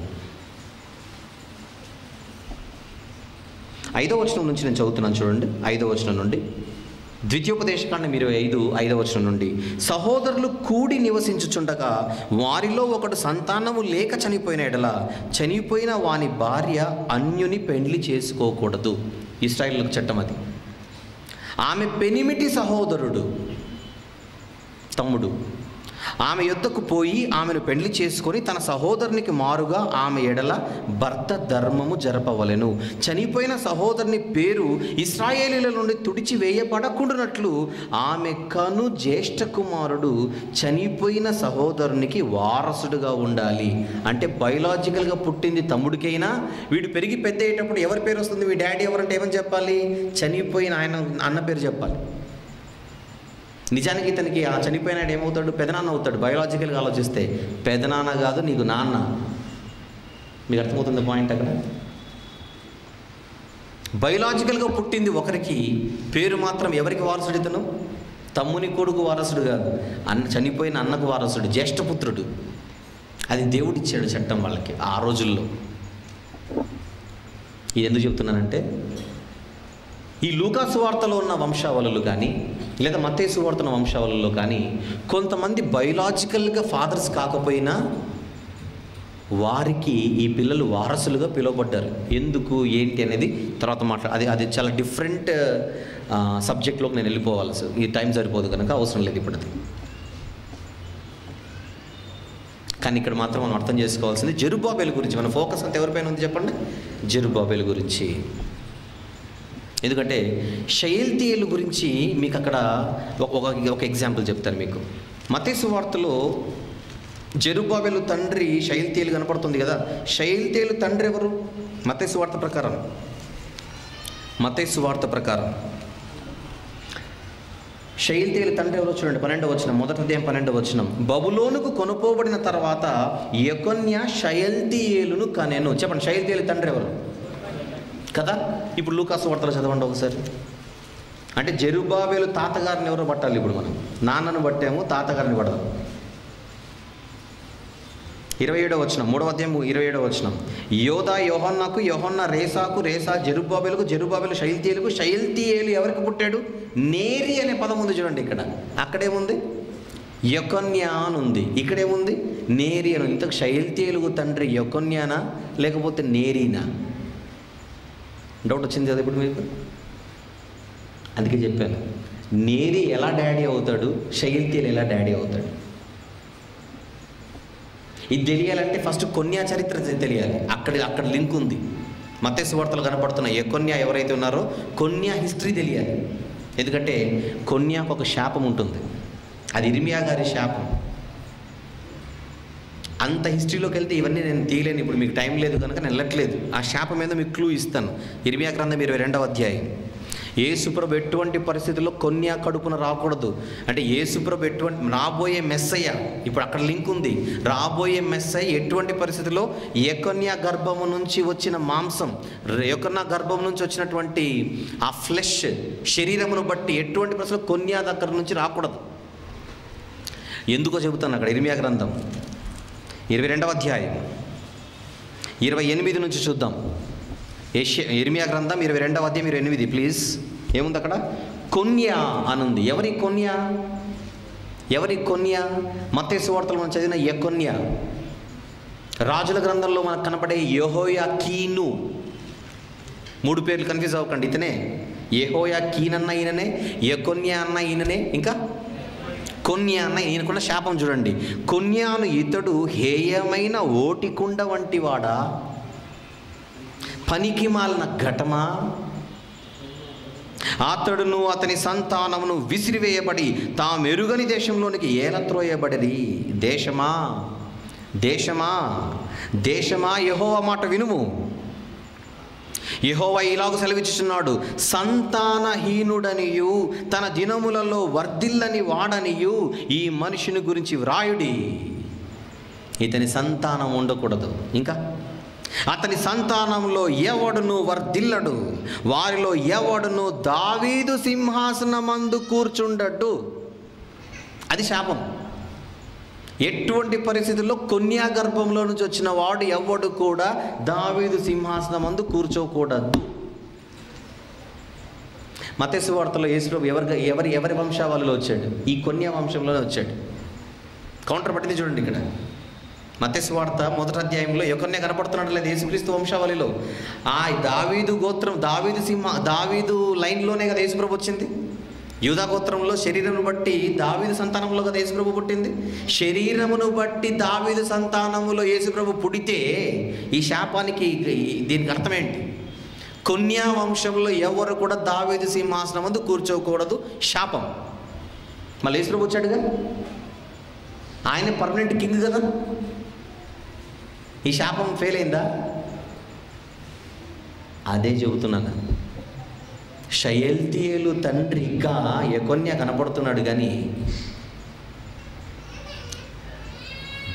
5వ వచనం నుంచి నేను చదువుతున్నాను చూడండి. 5వ వచనం నుండి, ద్వితీయోపదేశకాండం 25 5వ వచనం నుండి, సహోదరులు కూడి నివసించుచుండగా వారిలో ఒకడు సంతానము లేక చనిపోయిన ఎడల చనిపోయిన వాని భార్య అన్యుని పెండ్లి చేసుకోకూడదు. ఇశ్రాయేలుకు చట్టం అది. ఆమె పెనిమిటి సహోదరుడు తమ్ముడు ఆమె యొద్దకు పోయి ఆమెను పెళ్లి చేసుకొని తన సహోదరునికి మారుగా ఆమె ఎడల భర్త ధర్మము జరపవలెను. చనిపోయిన సహోదరుని పేరు ఇశ్రాయేలీల నుండి తుడిచివేయబడకుండానట్లు ఆమె కను జ్యేష్ఠ కుమారుడు చనిపోయిన సహోదరునికి వారసుడుగా ఉండాలి. అంటే బయలాజికల్గా పుట్టింది తమ్ముడికైనా వీడు పెరిగి పెద్ద అయ్యేటప్పుడు ఎవరి పేరు వస్తుంది, మీ డాడీ ఎవరంటే ఏమని చెప్పాలి, చనిపోయిన ఆయన అన్న పేరు చెప్పాలి. నిజానికి ఇతనికి ఆ చనిపోయినాడు ఏమవుతాడు, పెదనాన్న అవుతాడు. బయోలాజికల్గా ఆలోచిస్తే పెదనాన్న కాదు, నీకు నాన్న. మీకు అర్థమవుతుంది పాయింట్ అక్కడ. బయోలాజికల్గా పుట్టింది ఒకరికి, పేరు మాత్రం ఎవరికి వారసుడు, ఇతను తమ్ముని కొడుకు వారసుడు కాదు, చనిపోయిన అన్నకు వారసుడు, జ్యేష్ఠపుత్రుడు. అది దేవుడిచ్చాడు చట్టం వాళ్ళకి ఆ రోజుల్లో. ఇది ఎందుకు చెప్తున్నానంటే ఈ లూకా సువార్తలో ఉన్న వంశావళులు కానీ లేదా మత్తయి సువార్త ఉన్న వంశావళుల్లో కానీ కొంతమంది బయోలాజికల్గా ఫాదర్స్ కాకపోయినా వారికి ఈ పిల్లలు వారసులుగా పిలువబడ్డారు. ఎందుకు ఏంటి అనేది తర్వాత అది చాలా డిఫరెంట్ సబ్జెక్ట్లోకి నేను వెళ్ళిపోవాలి. ఈ టైం సరిపోదు కనుక అవసరం లేదు ఇప్పుడు. కానీ ఇక్కడ మాత్రం మనం అర్థం చేసుకోవాల్సింది జెరుబ్బాబెలు గురించి. మన ఫోకస్ అంతా ఎవరిపైన ఉంది చెప్పండి, జెరుబ్బాబెలు గురించి. ఎందుకంటే షయల్తీయేలు గురించి మీకు అక్కడ ఒక ఎగ్జాంపుల్ చెప్తాను మీకు. మత్తయి సువార్తలో జెరుబ్బాబెలు తండ్రి షయల్తీయేలు కనపడుతుంది కదా. షయల్తీయేలు తండ్రి ఎవరు? మత్తయి సువార్త ప్రకారం షయల్తీయేలు తండ్రి ఎవరో చూడండి. 12వ వచనం, మొదటి అధ్యాయం 12వ వచనం. బబులోనుకు కొనుపోబడిన తర్వాత యెకొన్య షయల్తీయేలును కనెను. చెప్పండి, షయల్తీయేలు తండ్రి ఎవరు కదా? ఇప్పుడు లూకా సువార్తలో చదవండి ఒకసారి. అంటే జెరుబ్బాబెలు తాతగారిని ఎవరో పట్టాలి. ఇప్పుడు మనం నాన్నను బట్టాము, తాతగారిని పడదాం. 27వ వచనం, 3వ అధ్యాయం 27వ వచనం. యోదా యోహన్నాకు, యోహన్నా రేసాకు, రేసా జెరుబ్బాబెలుకు, జెరుబ్బాబెలు షయల్తీయేలుకు, షయల్తీయేలు ఎవరికి పుట్టాడు? నేరి అనే పదం ఉంది చూడండి ఇక్కడ. అక్కడేముంది? యెకొన్య అని ఉంది. ఇక్కడేముంది? నేరి అని. ఇంతకు షయల్తీయేలుకు తండ్రి యెకొన్యానా లేకపోతే నేరీనా? డౌట్ వచ్చింది కదా ఇప్పుడు మీకు. అందుకే చెప్పాను, నేరి ఎలా డాడీ అవుతాడు, షయల్తీయేలు ఎలా డాడీ అవుతాడు. ఇది తెలియాలంటే ఫస్ట్ కొన్యా చరిత్ర తెలియాలి. అక్కడ లింక్ ఉంది. మత్తయి సువార్తలో కనపడుతున్న యెకొన్యా ఎవరైతే ఉన్నారో కొన్యా హిస్టరీ తెలియాలి. ఎందుకంటే కొన్యాకు ఒక శాపం ఉంటుంది, అది ఇర్మియా గారి శాపం. అంత హిస్టరీలోకి వెళ్తే ఇవన్నీ నేను తీయలేను, ఇప్పుడు మీకు టైం లేదు కనుక నేను వెళ్ళట్లేదు. ఆ శాపం మీద మీకు క్లూ ఇస్తాను. ఇర్మియా గ్రంథం 22వ అధ్యాయం. యేసుప్రభు ఎటువంటి పరిస్థితుల్లో కొన్యా కడుపున రాకూడదు అంటే, యేసుప్రభు ఎటువంటి రాబోయే మెస్సయ్య, ఇప్పుడు అక్కడ లింక్ ఉంది, రాబోయే మెస్సయ్య ఎటువంటి పరిస్థితుల్లో యెకొన్యా గర్భము నుంచి వచ్చిన మాంసం, యెకొన్యా గర్భం నుంచి వచ్చినటువంటి ఆ ఫ్లెష్ శరీరమును బట్టి ఎటువంటి పరిస్థితుల్లో కొన్యా దగ్గర నుంచి రాకూడదు. ఎందుకో చెబుతాను. అక్కడ ఇర్మియా గ్రంథం 22వ అధ్యాయం 28 నుంచి చూద్దాం. ఇర్మియా గ్రంథం 22వ అధ్యాయం 28 ప్లీజ్. ఏముంది అక్కడ? కొన్యా అనుంది. ఎవరి కొన్యా? ఎవరి కొన్యా? మత్తయి సువార్తలో మనం చదివిన యెకొన్యా. రాజుల గ్రంథంలో మనకు కనపడే యెహోయాకీను. 3 పేర్లు కన్ఫ్యూజ్ అవ్వకండి. ఇతనే యెహోయాకీన్ అన్న ఈయననే, యెకొన్యా అన్న ఈయననే, ఇంకా కొన్యా అన్న ఈయనకున్న శాపం చూడండి. కొన్యాను ఇతడు హేయమైన ఓటికుండ వంటి వాడా, పనికి మాలిన ఘటమా, అతడును అతని సంతానమును విసిరివేయబడి తామెరుగని దేశంలోనికి ఏలత్రోయబడిరి. దేశమా దేశమా దేశమా యెహోవా మాట వినుము. యెహోవా ఇలాగ సెలవిచ్చుచున్నాడు, సంతానహీనుడనియు తన దినములలో వర్ధిల్లని వాడనియు ఈ మనుషుని గురించి వ్రాయుడి. ఇతని సంతానం ఉండకూడదు, ఇంకా అతని సంతానంలో ఎవడును వర్ధిల్లడు, వారిలో ఎవడును దావీదు సింహాసనమందు కూర్చుండడు. అది శాపం. ఎటువంటి పరిస్థితుల్లో కొన్యా గర్భంలో నుంచి వచ్చిన వాడు ఎవడు కూడా దావీదు సింహాసనమందు కూర్చోకూడదు. మత్తయి సువార్తలో యేసుప్రభు ఎవరి వంశావళిలో వచ్చాడు? ఈ కొన్యా వంశంలోనే వచ్చాడు. కౌంటర్ పట్టింది చూడండి. ఇక్కడ మత్తయి సువార్త 1వ అధ్యాయంలో యెకొన్యా కనపడుతున్నాడు లేదు యేసుక్రీస్తు వంశావళిలో. ఆ దావీదు గోత్రం, దావీదు లైన్లోనే కదా యేసుప్రభు వచ్చింది. యూదా గోత్రంలో శరీరమును బట్టి దావీదు సంతానంలో కదా యేసుప్రభు పుట్టింది. శరీరమును బట్టి దావీదు సంతానములో యేసుప్రభు పుడితే ఈ శాపానికి దీనికి అర్థం ఏంటి? కొన్యా వంశంలో ఎవరు కూడా దావీదు సింహాసనం ముందు కూర్చోకూడదు, శాపం. మళ్ళీ యేసుప్రభు వచ్చాడుగా, ఆయన పర్మనెంట్ కింగ్ కదా. ఈ శాపం ఫెయిల్ అయిందా? అదే చెబుతున్నాను. షయల్తీయేలు తండ్రిగా యెకొన్యా కనపడుతున్నాడు, కానీ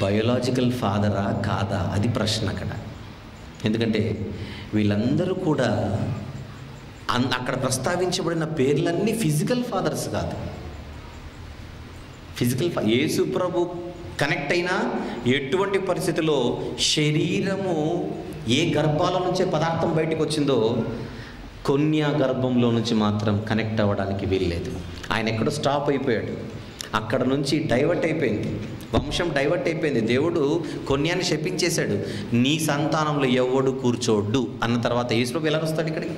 బయోలాజికల్ ఫాదరా కాదా అది ప్రశ్న అక్కడ. ఎందుకంటే వీళ్ళందరూ కూడా అక్కడ ప్రస్తావించబడిన పేర్లన్నీ ఫిజికల్ ఫాదర్స్ కాదు. యేసు ప్రభు కనెక్ట్ అయినా ఎటువంటి పరిస్థితిలో శరీరము ఏ గర్భాల నుంచే పదార్థం బయటకు వచ్చిందో కొన్యా గర్భంలో నుంచి మాత్రం కనెక్ట్ అవ్వడానికి వీల్లేదు. ఆయన ఎక్కడో స్టాప్ అయిపోయాడు. అక్కడ నుంచి డైవర్ట్ అయిపోయింది, వంశం డైవర్ట్ అయిపోయింది. దేవుడు కొన్యాన్ని శపించేశాడు, నీ సంతానంలో ఎవడు కూర్చోడ్డు అన్న తర్వాత యేసుప్రభు ఎలా వస్తాడు ఇక్కడికి?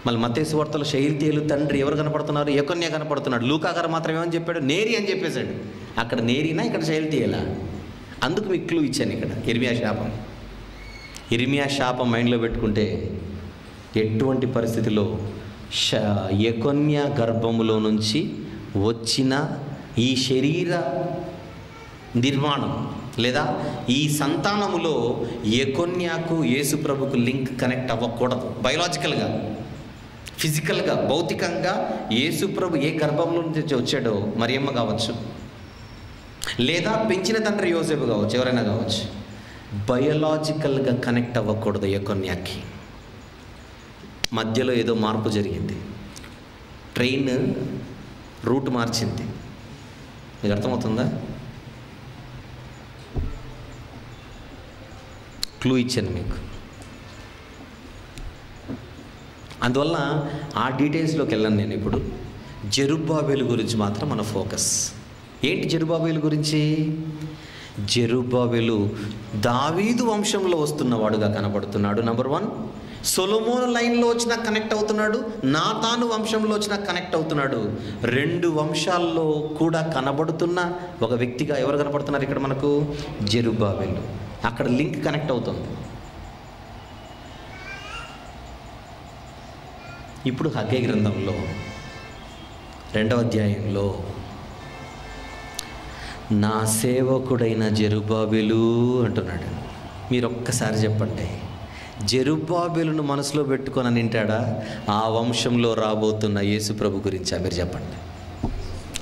మళ్ళీ మత్తయి సువార్తలో షయల్తీయేలు తండ్రి ఎవరు కనపడుతున్నారు? యెకొన్యా కనపడుతున్నాడు. లూకా గారు మాత్రం ఏమని చెప్పాడు? నేరి అని చెప్పేశాడు. అక్కడ నేరినా, ఇక్కడ షయల్తీయేలా? అందుకు మీకు క్లూ ఇచ్చాను. ఇక్కడ ఇర్మియా శాపం మైండ్లో పెట్టుకుంటే ఎటువంటి పరిస్థితిలో యెకొన్యా గర్భములో నుంచి వచ్చిన ఈ శరీర నిర్మాణం లేదా ఈ సంతానములో యెకొన్యాకు యేసుప్రభుకు లింక్ కనెక్ట్ అవ్వకూడదు. బయలాజికల్గా, ఫిజికల్గా, భౌతికంగా యేసుప్రభు ఏ గర్భంలో నుంచి వచ్చాడో, మరియమ్మ కావచ్చు లేదా పెంచిన తండ్రి యోసేపు కావచ్చు, ఎవరైనా కావచ్చు, బయోలాజికల్గా కనెక్ట్ అవ్వకూడదు యెకొన్యాకి. మధ్యలో ఏదో మార్పు జరిగింది, ట్రైన్ రూట్ మార్చింది. మీకు అర్థమవుతుందా? క్లూ ఇచ్చాను మీకు. అందువల్ల ఆ డీటెయిల్స్లోకి వెళ్ళాను నేను. ఇప్పుడు జెరుబ్బాబెలు గురించి మాత్రం మన ఫోకస్. ఏంటి జెరుబ్బాబెలు గురించి? జెరుబ్బాబెలు దావీదు వంశంలో వస్తున్నవాడుగా కనబడుతున్నాడు. నంబర్ 1. సొలొమోను లైన్లో వచ్చినా కనెక్ట్ అవుతున్నాడు, నాతాను వంశంలో వచ్చినా కనెక్ట్ అవుతున్నాడు. 2 వంశాల్లో కూడా కనబడుతున్న ఒక వ్యక్తిగా ఎవరు కనబడుతున్నారు ఇక్కడ మనకు? జెరుబ్బాబెలు. అక్కడ లింక్ కనెక్ట్ అవుతుంది. ఇప్పుడు హగ్గై గ్రంథంలో 2వ అధ్యాయంలో నా సేవకుడైన జెరుబ్బాబెలు అంటున్నాడు. మీరు ఒక్కసారి చెప్పండి, జెరుబ్బాబెలును మనసులో పెట్టుకొని వింటాడా? ఆ వంశంలో రాబోతున్న యేసు ప్రభు గురించి మీరు చెప్పండి.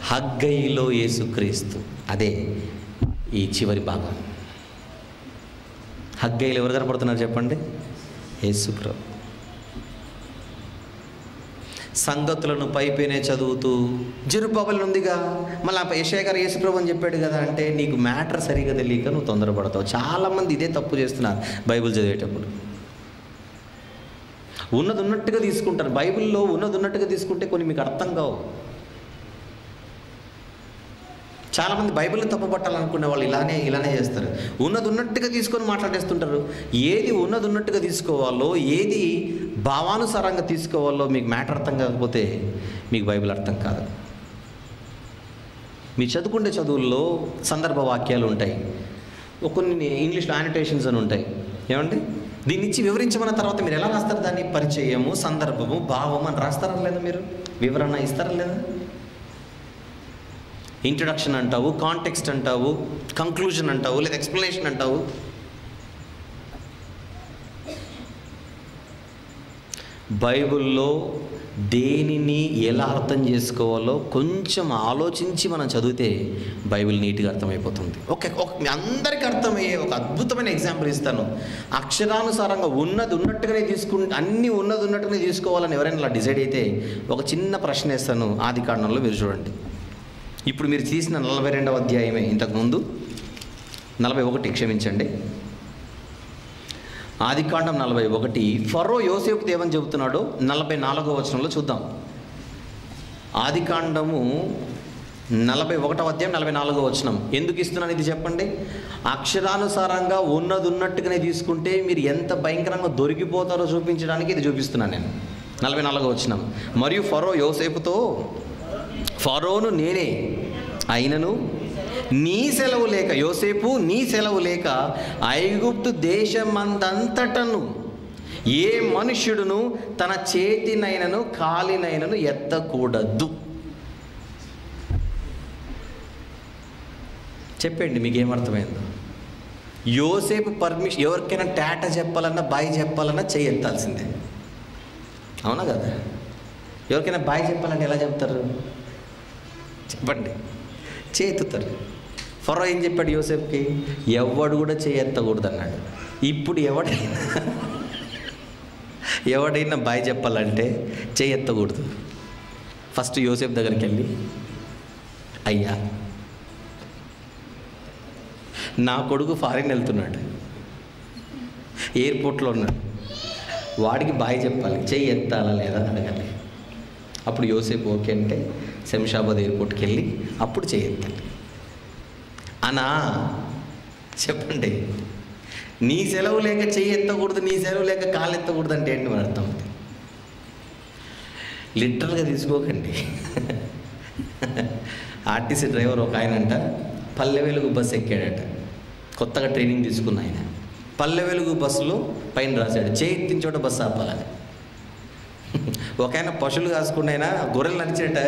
హగ్గైలో యేసుక్రీస్తు, అదే ఈ చివరి భాగం. హగ్గైలో ఎవరు కనపడుతున్నారు చెప్పండి? యేసు ప్రభు. సంగతులను పైపైనే చదువుతూ జెరుబ్బాబెలు ఉందిగా, మళ్ళీ యెషయా గారు యేసు ప్రభు అని చెప్పాడు కదా అంటే నీకు మ్యాటర్ సరిగా తెలియక నువ్వు తొందరపడతావు. చాలామంది ఇదే తప్పు చేస్తున్నారు బైబిల్ చదివేటప్పుడు. ఉన్నది ఉన్నట్టుగా తీసుకుంటారు. బైబిల్లో ఉన్నది ఉన్నట్టుగా తీసుకుంటే కొన్ని మీకు అర్థం కావు. చాలామంది బైబిల్ని తప్పుపట్టాలనుకునే వాళ్ళు ఇలానే చేస్తారు. ఉన్నది ఉన్నట్టుగా తీసుకొని మాట్లాడేస్తుంటారు. ఏది ఉన్నది ఉన్నట్టుగా తీసుకోవాలో, ఏది భావానుసారంగా తీసుకోవాలో మీకు మ్యాటర్ అర్థం కాకపోతే మీకు బైబిల్ అర్థం కాదు. మీరు చదువుకుంటే చదువుల్లో సందర్భ వాక్యాలు ఉంటాయి, కొన్ని ఇంగ్లీష్లో యానిటేషన్స్ అని ఉంటాయి. ఏమండి, దీన్ని ఇచ్చి వివరించమన్న తర్వాత మీరు ఎలా రాస్తారు? దాన్ని పరిచయము, సందర్భము, భావము అని రాస్తారా లేదా? మీరు వివరణ ఇస్తారా లేదా? ఇంట్రడక్షన్ అంటావు, కాంటెక్స్ట్ అంటావు, కంక్లూజన్ అంటావు, లేదా ఎక్స్ప్లెనేషన్ అంటావు. బైబిల్లో దేనిని ఎలా అర్థం చేసుకోవాలో కొంచెం ఆలోచించి మనం చదివితే బైబిల్ నీట్గా అర్థమైపోతుంది. అందరికీ అర్థమయ్యే ఒక అద్భుతమైన ఎగ్జాంపుల్ ఇస్తాను. అక్షరానుసారంగా ఉన్నది ఉన్నట్టుగానే అన్నీ ఉన్నది ఉన్నట్టుగానే తీసుకోవాలని ఎవరైనా ఇలా డిసైడ్ అయితే ఒక చిన్న ప్రశ్న వేస్తాను. ఆదికాండంలో మీరు చూడండి. ఇప్పుడు మీరు తీసిన 42వ అధ్యాయమే, ఇంతకుముందు 41, క్షమించండి, ఆదికాండం 41. ఫరో యోసేపుతో ఏమని చెబుతున్నాడో 44వ వచనంలో చూద్దాం. ఆదికాండము 41వ అధ్యాయం 44వ వచనం. ఎందుకు ఇస్తున్నాను ఇది చెప్పండి? అక్షరానుసారంగా ఉన్నది ఉన్నట్టుగానే తీసుకుంటే మీరు ఎంత భయంకరంగా దొరికిపోతారో చూపించడానికి ఇది చూపిస్తున్నాను నేను. 44వ వచనం. మరియు ఫరో యోసేపుతో, ఫరోను నేనే, అయినను నీ సెలవు లేక, యోసేపు నీ సెలవు లేక ఐగుప్తు దేశమందంతటను ఏ మనుష్యుడును తన చేతినైనను కాలినైనను ఎత్తకూడదు. చెప్పండి మీకేమర్థమైందో? యోసేపు పర్మిషన్, ఎవరికైనా టాటా చెప్పాలన్నా బాయ్ చెప్పాలన్నా చేయెత్తాల్సిందే, అవునా కదా? ఎవరికైనా బాయ్ చెప్పాలంటే ఎలా చెప్తారు చెప్పండి? చేతుతారు. ఫరో ఏం చెప్పాడు యోసేపుకి? ఎవడు కూడా చేయెత్తకూడదు అన్నాడు. ఇప్పుడు ఎవడైనా బాయ్ చెప్పాలంటే చేయెత్తకూడదు. ఫస్ట్ యోసేపు దగ్గరికి వెళ్ళి, అయ్యా నా కొడుకు ఫారిన్ వెళ్తున్నాడు, ఎయిర్పోర్ట్లో ఉన్నాడు, వాడికి బాయ్ చెప్పాలి, చెయ్యి ఎత్తాలా లేదా అని అడగాలి. అప్పుడు యోసేపు ఓకే అంటే శంషాబాద్ ఎయిర్పోర్ట్కి వెళ్ళి అప్పుడు చేయెత్తాలి అనా? చెప్పండి, నీ సెలవు లేక చెయ్యి ఎత్తకూడదు, నీ సెలవు లేక కాలు ఎత్తకూడదు అంటే ఏంటి మన అర్థం? లిటరల్గా తీసుకోకండి. ఆర్టీసీ డ్రైవర్ ఒక ఆయన అంట పల్లె వెలుగు బస్సు ఎక్కాడట. కొత్తగా ట్రైనింగ్ తీసుకున్న ఆయన పల్లె వెలుగు బస్సులో పైన రాశాడు చేయి ఎత్తిన చోట బస్సు ఆపాలని. ఒక ఆయన పశువులు కాసుకుండా అయినా గొర్రెలు నడిచేట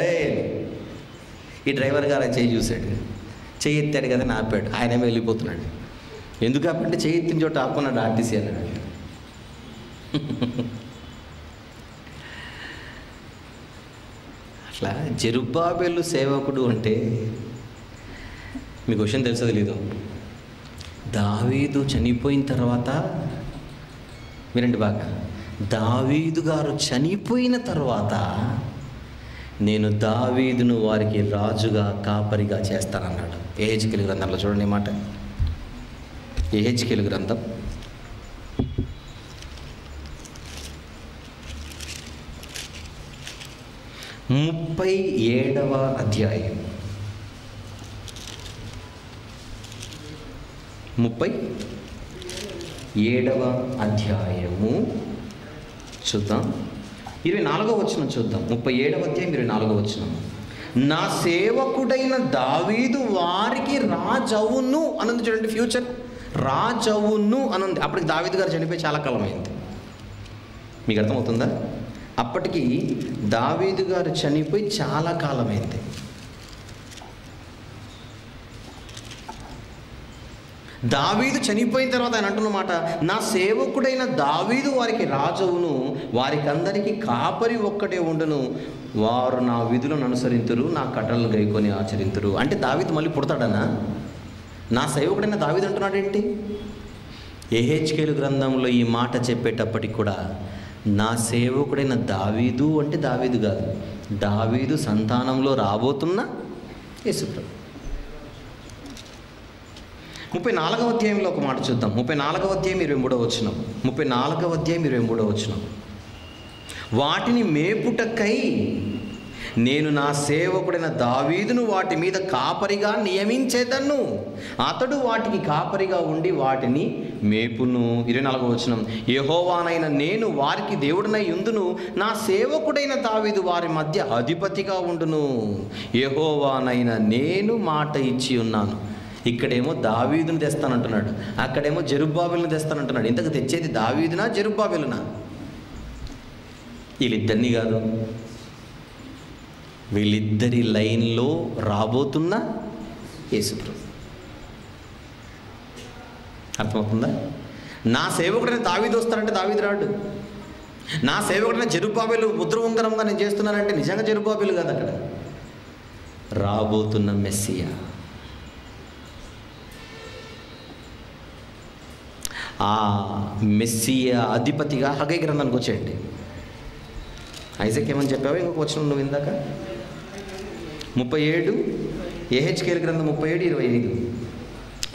ఈ డ్రైవర్ గారు చేయి చూశాడు, చేయి ఎత్తాడు కదా అని ఆపాడు. ఆయనేమో వెళ్ళిపోతున్నాడు. ఎందుకు ఆపంటే చేయి ఎత్తిన చోట ఆపుకున్నాడు ఆర్టీసీ అన్నాడు. అట్లా జెరుబ్బాబెలు సేవకుడు అంటే మీకు విషయం తెలుసో తెలీదు, దావీదు చనిపోయిన తర్వాత, వినండి బాగా, దావీదు గారు చనిపోయిన తర్వాత నేను దావీదును వారికి రాజుగా కాపరిగా చేస్తానన్నాడు. యెహెజ్కేలు గ్రంథంలో చూడండి మాట. యెహెజ్కేలు గ్రంథం 37వ అధ్యాయం 37వ అధ్యాయము చూద్దాం. 24వ వచనం చూద్దాం. 37వ అధ్యాయం 24వ వచనం. నా సేవకుడైన దావీదు వారికి రాజవును అనుంది. చూడండి, ఫ్యూచర్ రాజవును అనుంది. అప్పటికి దావీదు గారు చనిపోయి చాలా కాలం అయింది. మీకు అర్థమవుతుందా? అప్పటికి దావీదు గారు చనిపోయి చాలా కాలమైంది. దావీదు చనిపోయిన తర్వాత ఆయన అంటున్నమాట, నా సేవకుడైన దావీదు వారికి రాజవును, వారికి అందరికీ కాపరి ఒక్కటే ఉండును, వారు నా విధులను అనుసరింతురు, నా కట్టలను గైకొని ఆచరింతురు. అంటే దావీదు మళ్ళీ పుడతాడనా? నా సేవకుడైన దావీదు అంటున్నాడు ఏంటి? యెహెజ్కేలు గ్రంథంలో ఈ మాట చెప్పేటప్పటికి కూడా నా సేవకుడైన దావీదు అంటే దావీదు కాదు, దావీదు సంతానంలో రాబోతున్న యేసుప్రభు. 34వ అధ్యాయంలో ఒక మాట చూద్దాం. 34వ అధ్యాయం 23వ వచనం. 34వ అధ్యాయం 23వ వచనం. వాటిని మేపుటకై నేను నా సేవకుడైన దావీదును వాటి మీద కాపరిగా నియమించేదను, అతడు వాటికి కాపరిగా ఉండి వాటిని మేపును. 24వ వచనం. యెహోవానైన నేను వారికి దేవుడినై యుందును, నా సేవకుడైన దావీదు వారి మధ్య అధిపతిగా ఉండును. యెహోవానైన నేను మాట ఇచ్చి ఉన్నాను. ఇక్కడేమో దావీదును తెస్తానంటున్నాడు, అక్కడేమో జెరుబ్బాబెలును తెస్తానంటున్నాడు. ఇంతకు తెచ్చేది దావీదునా జెరుబ్బాబెలునా? వీళ్ళిద్దరినీ కాదు, వీళ్ళిద్దరి లైన్లో రాబోతున్న యేసుప్రభు. అర్థమవుతుందా? నా సేవకుడైన దావీదు వస్తానంటే దావీదు రాడు. నా సేవకుడైన జెరుబ్బాబెలు ముద్ర ఉంగరంగా నేను చేస్తున్నానంటే నిజంగా జెరుబ్బాబెలు కాదు, అక్కడ రాబోతున్న మెస్సియా. ఆ మెస్సియా అధిపతిగా హగ్గై గ్రంథానికి వచ్చేయండి. ఐజాక్ ఏమని చెప్పావు? ఇంకొక వచనం నువ్వు ఇందాక 37 యెహెజ్కేలు గ్రంథం 37:25.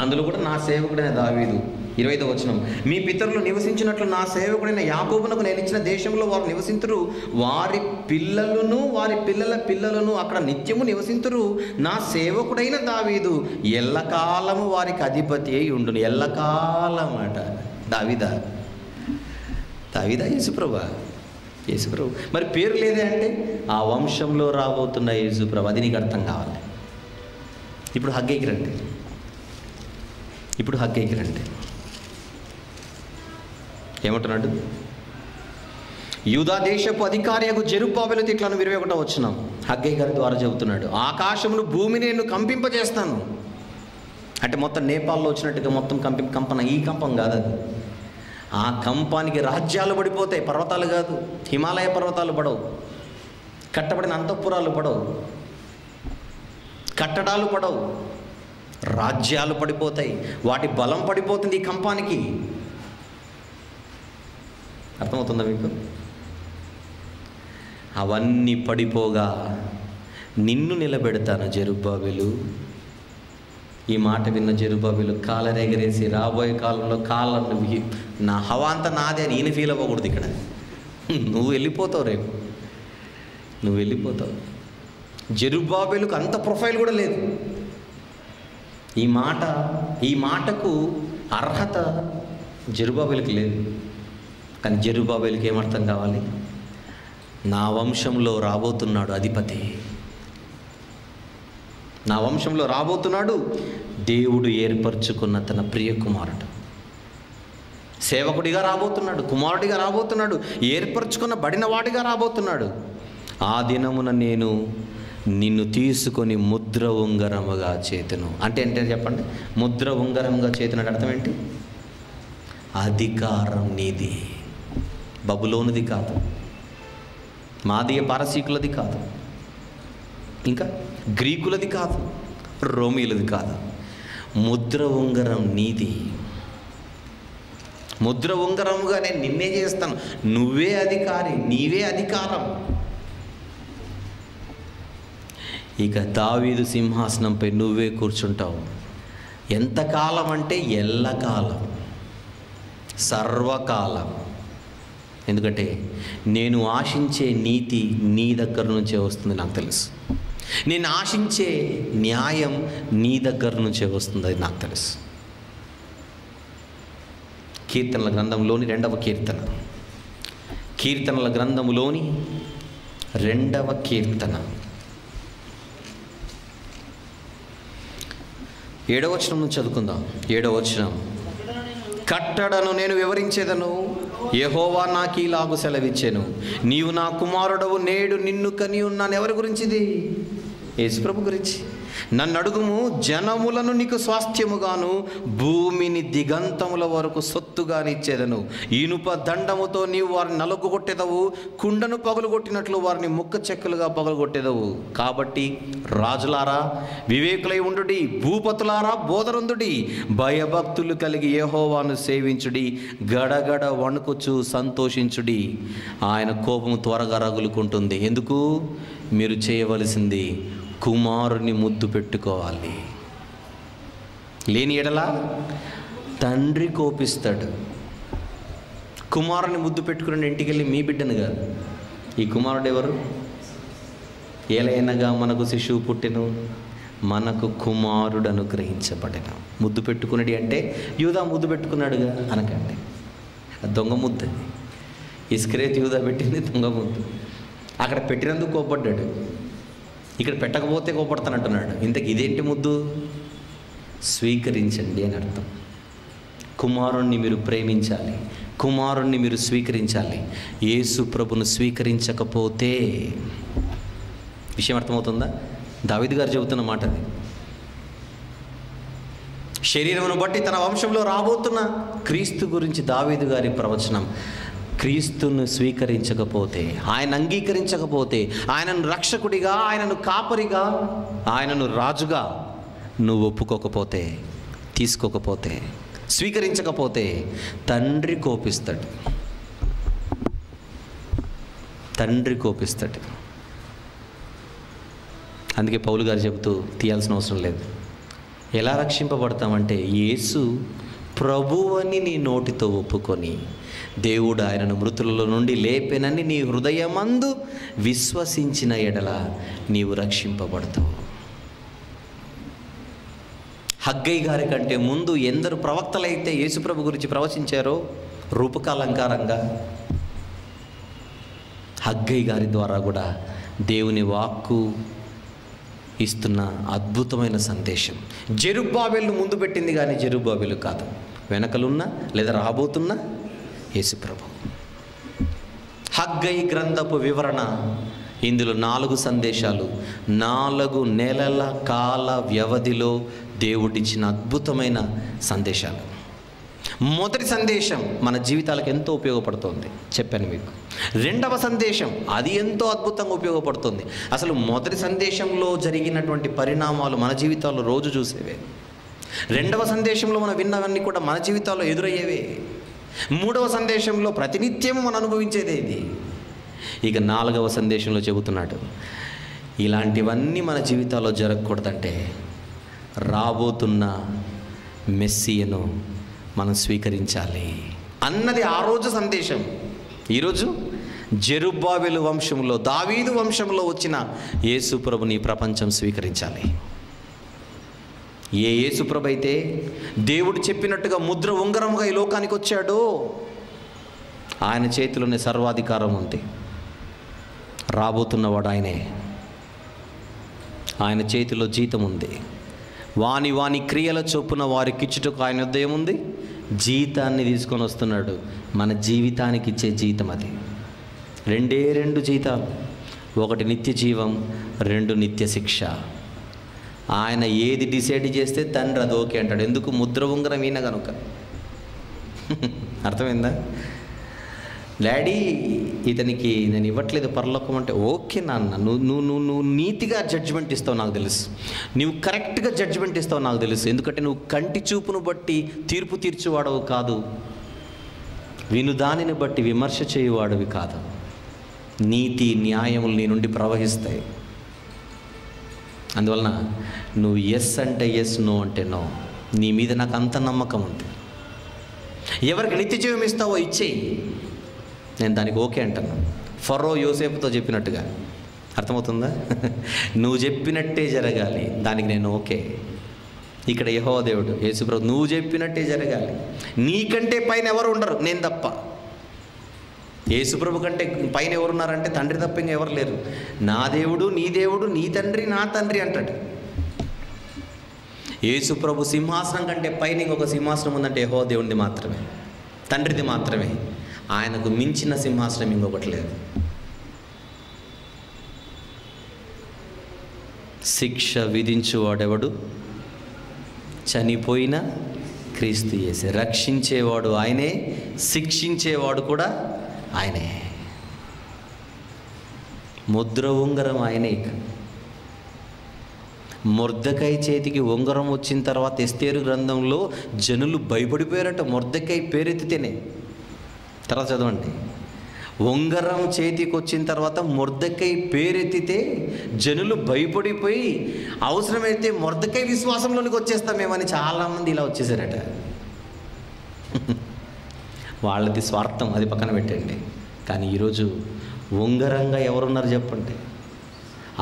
అందులో కూడా నా సేవకుడైన దావీదు 25వ వచనం. మీ పితరులు నివసించినట్లు నా సేవకుడైన యాకోబునకు నేను ఇచ్చిన దేశంలో వారు నివసింతురు, వారి పిల్లలను వారి పిల్లల పిల్లలను అక్కడ నిత్యము నివసింతురు. నా సేవకుడైన దావీదు ఎల్లకాలము వారికి అధిపతి అయి ఉండును. ఎల్లకాలం అట. దావీదా యేసుప్రభు? యేసుప్రభు. మరి పేరు లేదే అంటే ఆ వంశంలో రాబోతున్న యేసుప్రభు. అది నీకు అర్థం కావాలి. ఇప్పుడు హగ్గైకి రండి. ఏమంటున్నాడు? యూదా దేశపు అధికారియకు జెరుబ్బాబెలు తిట్లను 21వ వచనం హగ్గై గారి ద్వారా చెబుతున్నాడు. ఆకాశమును భూమిని నేను కంపింపజేస్తాను. అంటే మొత్తం నేపాల్లో వచ్చినట్టుగా మొత్తం కంపన. ఈ కంపం కాదు అది. ఆ కంపానికి రాజ్యాలు పడిపోతాయి. పర్వతాలు కాదు, హిమాలయ పర్వతాలు పడవు, కట్టబడిన అంతఃపురాలు పడవు, కట్టడాలు పడవు, రాజ్యాలు పడిపోతాయి. వాటి బలం పడిపోతుంది ఈ కంపానికి. అర్థమవుతుందా మీకు? అవన్నీ పడిపోగా నిన్ను నిలబెడతాను జెరుబ్బాబెలు. ఈ మాట విన్న జెరుబ్బాబెలు కాలరెగరేసి రాబోయే కాలంలో కాళ్ళను నా హవా అంతా నాదే అని ఈయన ఫీల్ అవ్వకూడదు. ఇక్కడ నువ్వు వెళ్ళిపోతావు, రేపు నువ్వు వెళ్ళిపోతావు. జెరుబ్బాబెలుకు అంత ప్రొఫైల్ కూడా లేదు. ఈ మాటకు అర్హత జెరుబ్బాబెలుకి లేదు. కానీ జెరుబ్బాబెలుకి ఏమర్థం కావాలి? నా వంశంలో రాబోతున్నాడు అధిపతి, నా వంశంలో రాబోతున్నాడు దేవుడు ఏర్పరచుకున్న తన ప్రియ కుమారుడు. సేవకుడిగా రాబోతున్నాడు, కుమారుడిగా రాబోతున్నాడు, ఏర్పరచుకున్న బడినవాడిగా రాబోతున్నాడు. ఆ దినమున నేను నిన్ను తీసుకొని ముద్ర ఉంగరముగా చేతును. అంటే చెప్పండి, ముద్ర ఉంగరముగా చేతున్నాడు అర్థం ఏంటి? అధికారం నీది, బబులోనిది కాదు, మాదీయ పారసీకులది కాదు, ఇంకా గ్రీకులది కాదు, రోమిలది కాదు. ముద్ర ఉంగరం నీది. ముద్ర ఉంగరముగా నేను నిన్నే చేస్తాను. నువ్వే అధికారి, నీవే అధికారం. ఇక దావీదు సింహాసనంపై నువ్వే కూర్చుంటావు. ఎంతకాలం అంటే ఎల్లకాలం, సర్వకాలం. ఎందుకంటే నేను ఆశించే నీతి నీ దగ్గర నుంచే వస్తుంది, నాకు తెలుసు. నేను ఆశించే న్యాయం నీ దగ్గర నుంచే వస్తుంది, అది నాకు తెలుసు. కీర్తనల గ్రంథంలోని 2వ కీర్తన కీర్తనల గ్రంథములోని 2వ కీర్తన 7వ వచనం నుంచి చదువుకుందాం. 7వ వచనం. కట్టడను నేను వివరించేదను, యెహోవా నాకు ఇలాగు సెలవిచ్చెను, నీవు నా కుమారుడవు, నేడు నిన్ను కని ఉన్నాను. ఎవరి గురించిది? యేసుప్రభు గురించి. నన్ను అడుగుము, జనములను నీకు స్వాస్థ్యముగాను, భూమిని దిగంతముల వరకు సొత్తుగానిచ్చేదను. ఇనుప దండముతో నీవు వారిని నలుగుగొట్టెదవు, కుండను పగులుగొట్టినట్లు వారిని ముక్క చెక్కలుగా పగులుగొట్టెదవు. కాబట్టి రాజులారా వివేకులై ఉండుడి, భూపతులారా బోధరుందుడి, భయభక్తులు కలిగి యెహోవాను సేవించుడి, గడగడ వణుకుచు సంతోషించుడి. ఆయన కోపము త్వరగా రగులుకుంటుంది. ఎందుకు? మీరు చేయవలసింది కుమారుని ముద్దు పెట్టుకోవాలి. లేని ఎడల తండ్రి కోపిస్తాడు. కుమారుని ముద్దు పెట్టుకుని ఇంటికి వెళ్ళి మీ బిడ్డను కాదు. ఈ కుమారుడు ఎవరు? ఏలైనగా మనకు శిశువు పుట్టెను, మనకు కుమారుడు అనుగ్రహించబడిన. ముద్దు పెట్టుకున్నది అంటే యూదా ముద్దు పెట్టుకున్నాడుగా అనకండి, దొంగ ముద్దు. ఇస్కరేతు యూదా పెట్టింది దొంగ ముద్దు. అక్కడ పెట్టినందుకు కోపడ్డాడు, ఇక్కడ పెట్టకపోతే కోపడతానంటున్నాడు. ఇంతకు ఇదేంటి ముద్దు? స్వీకరించండి అని అర్థం. కుమారుణ్ణి మీరు ప్రేమించాలి, కుమారుణ్ణి మీరు స్వీకరించాలి. యేసు ప్రభును స్వీకరించకపోతే, విషయం అర్థమవుతుందా? దావీదు గారు చెబుతున్న మాట అది. శరీరమును బట్టి తన వంశంలో రాబోతున్న క్రీస్తు గురించి దావీదు గారి ప్రవచనం. క్రీస్తును స్వీకరించకపోతే, ఆయన అంగీకరించకపోతే, ఆయనను రక్షకుడిగా, ఆయనను కాపరిగా, ఆయనను రాజుగా నువ్వు ఒప్పుకోకపోతే, తీసుకోకపోతే, స్వీకరించకపోతే తండ్రి కోపిస్తాడు. తండ్రి కోపిస్తాడు. అందుకే పౌలు గారు చెబుతూ తీయాల్సిన అవసరం లేదు. ఎలా రక్షింపబడతామంటే, యేసు ప్రభువని నీ నోటితో ఒప్పుకొని, దేవుడు ఆయనను మృతులలో నుండి లేపెనని నీ హృదయమందు విశ్వసించిన ఎడల నీవు రక్షింపబడతావు. హగ్గై గారి కంటే ముందు ఎందరు ప్రవక్తలైతే యేసుప్రభు గురించి ప్రవచించారో రూపకాలంకారంగా, హగ్గై గారి ద్వారా కూడా దేవుని వాక్కు ఇస్తున్న అద్భుతమైన సందేశం. జెరుబ్బాబెలు ముందు పెట్టింది కానీ జెరుబ్బాబెలు కాదు, వెనకలున్న లేదా రాబోతున్న యేసుప్రభు. హగ్గై గ్రంథపు వివరణ. ఇందులో 4 సందేశాలు, 4 నెలల కాల వ్యవధిలో దేవుడిచ్చిన అద్భుతమైన సందేశాలు. మొదటి సందేశం మన జీవితాలకు ఎంతో ఉపయోగపడుతుంది, చెప్పాను మీకు. 2వ సందేశం అది ఎంతో అద్భుతంగా ఉపయోగపడుతుంది. అసలు మొదటి సందేశంలో జరిగినటువంటి పరిణామాలు మన జీవితాల్లో రోజు చూసేవే. 2వ సందేశంలో మనం విన్నవన్నీ కూడా మన జీవితాల్లో ఎదురయ్యేవే. 3వ సందేశంలో ప్రతినిత్యం మనం అనుభవించేదే ఇది. ఇక 4వ సందేశంలో చెబుతున్నాడు, ఇలాంటివన్నీ మన జీవితాల్లో జరగకూడదంటే రాబోతున్న మెస్సియను మనం స్వీకరించాలి అన్నది ఆ రోజు సందేశం. ఈరోజు జెరుబ్బాబెలు వంశంలో, దావీదు వంశంలో వచ్చిన యేసు ప్రభుని ప్రపంచం స్వీకరించాలి. ఏ యేసు ప్రభు అయితే దేవుడు చెప్పినట్టుగా ముద్ర ఉంగరముగా ఈ లోకానికి వచ్చాడో, ఆయన చేతిలోనే సర్వాధికారం ఉంది. రాబోతున్నవాడు ఆయనే. ఆయన చేతిలో జీతం ఉంది. వాని వాని క్రియల చొప్పున వారికి ఇచ్చుటకు ఆయన వద్ద ఏముంది? జీతాన్ని తీసుకొని వస్తున్నాడు. మన జీవితానికి ఇచ్చే జీతం అది. 2 జీతాలు, 1 నిత్య జీవం, 2 నిత్య శిక్ష. ఆయన ఏది డిసైడ్ చేస్తే తండ్రి అది ఓకే అంటాడు. ఎందుకు? ముద్ర ఉంగరం ఈయన కనుక. అర్థమైందా? డాడీ ఇతనికి నేను ఇవ్వట్లేదు పరలోకం అంటే, ఓకే నాన్న, నువ్వు నీతిగా జడ్జిమెంట్ ఇస్తావు నాకు తెలుసు, నువ్వు కరెక్ట్గా జడ్జిమెంట్ ఇస్తావు నాకు తెలుసు. ఎందుకంటే నువ్వు కంటి చూపును బట్టి తీర్పు తీర్చేవాడవు కాదు, విను దానిని బట్టి విమర్శ చేయువాడివి కాదు. నీతి న్యాయములు నీ నుండి ప్రవహిస్తాయి. అందువలన నువ్వు ఎస్ అంటే ఎస్, నో అంటే నో. నీ మీద నాకు అంత నమ్మకం ఉంది. ఎవరికి నిత్య జీవం ఇస్తావో ఇచ్చేయి, నేను దానికి ఓకే అంటాను. ఫరో యోసేపుతో చెప్పినట్టుగా. అర్థమవుతుందా? నువ్వు చెప్పినట్టే జరగాలి, దానికి నేను ఓకే. ఇక్కడ యెహోవా దేవుడు యేసుప్రభు, నువ్వు చెప్పినట్టే జరగాలి, నీకంటే పైన ఎవరు ఉండరు, నేను తప్ప. యేసుప్రభు కంటే పైన ఎవరున్నారంటే తండ్రి తప్ప ఇంకా ఎవరు లేరు. నా దేవుడు, నీ తండ్రి, నా తండ్రి అంటాడు. యేసుప్రభు సింహాసనం కంటే పైన ఇంకొక సింహాసనం ఉందంటే యెహోవా దేవుడిది మాత్రమే, తండ్రిది మాత్రమే. ఆయనకు మించిన సింహాసనం ఇంకొకటి లేదు. శిక్ష విధించువాడెవడు? చనిపోయిన క్రీస్తు యేసే. రక్షించేవాడు ఆయనే, శిక్షించేవాడు కూడా ఆయనే. ముద్ర ఉంగరం ఆయనే. మొర్దెకై చేతికి ఉంగరం వచ్చిన తర్వాత ఎస్తేరు గ్రంథంలో జనులు భయపడిపోయారట మొర్దెకై పేరెత్తితేనే. తర్వాత చదవండి. ఉంగరం చేతికి వచ్చిన తర్వాత మొర్దెకై పేరెత్తితే జనులు భయపడిపోయి అవసరమైతే మొర్దెకై విశ్వాసంలోనికి వచ్చేస్తామేమని చాలామంది ఇలా వచ్చేసారట. వాళ్ళది స్వార్థం, అది పక్కన పెట్టండి. కానీ ఈరోజు ఉంగరంగా ఎవరున్నారు చెప్పండి?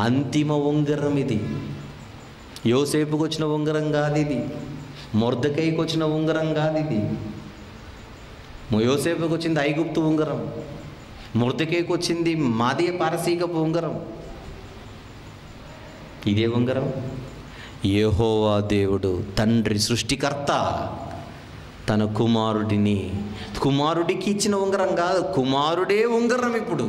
అంతిమ ఉంగరం ఇది. యోసేపుకు వచ్చిన ఉంగరం కాదు ఇది, మొర్దెకైకి వచ్చిన ఉంగరం కాదు ఇది. యోసేపుకు వచ్చింది ఐగుప్తు ఉంగరం, మొర్దెకైకి వచ్చింది మాదీయ పారసీకపు ఉంగరం. ఇదే ఉంగరం యెహోవా దేవుడు తండ్రి సృష్టికర్త తన కుమారుడికి ఇచ్చిన ఉంగరం కాదు, కుమారుడే ఉంగరం. ఇప్పుడు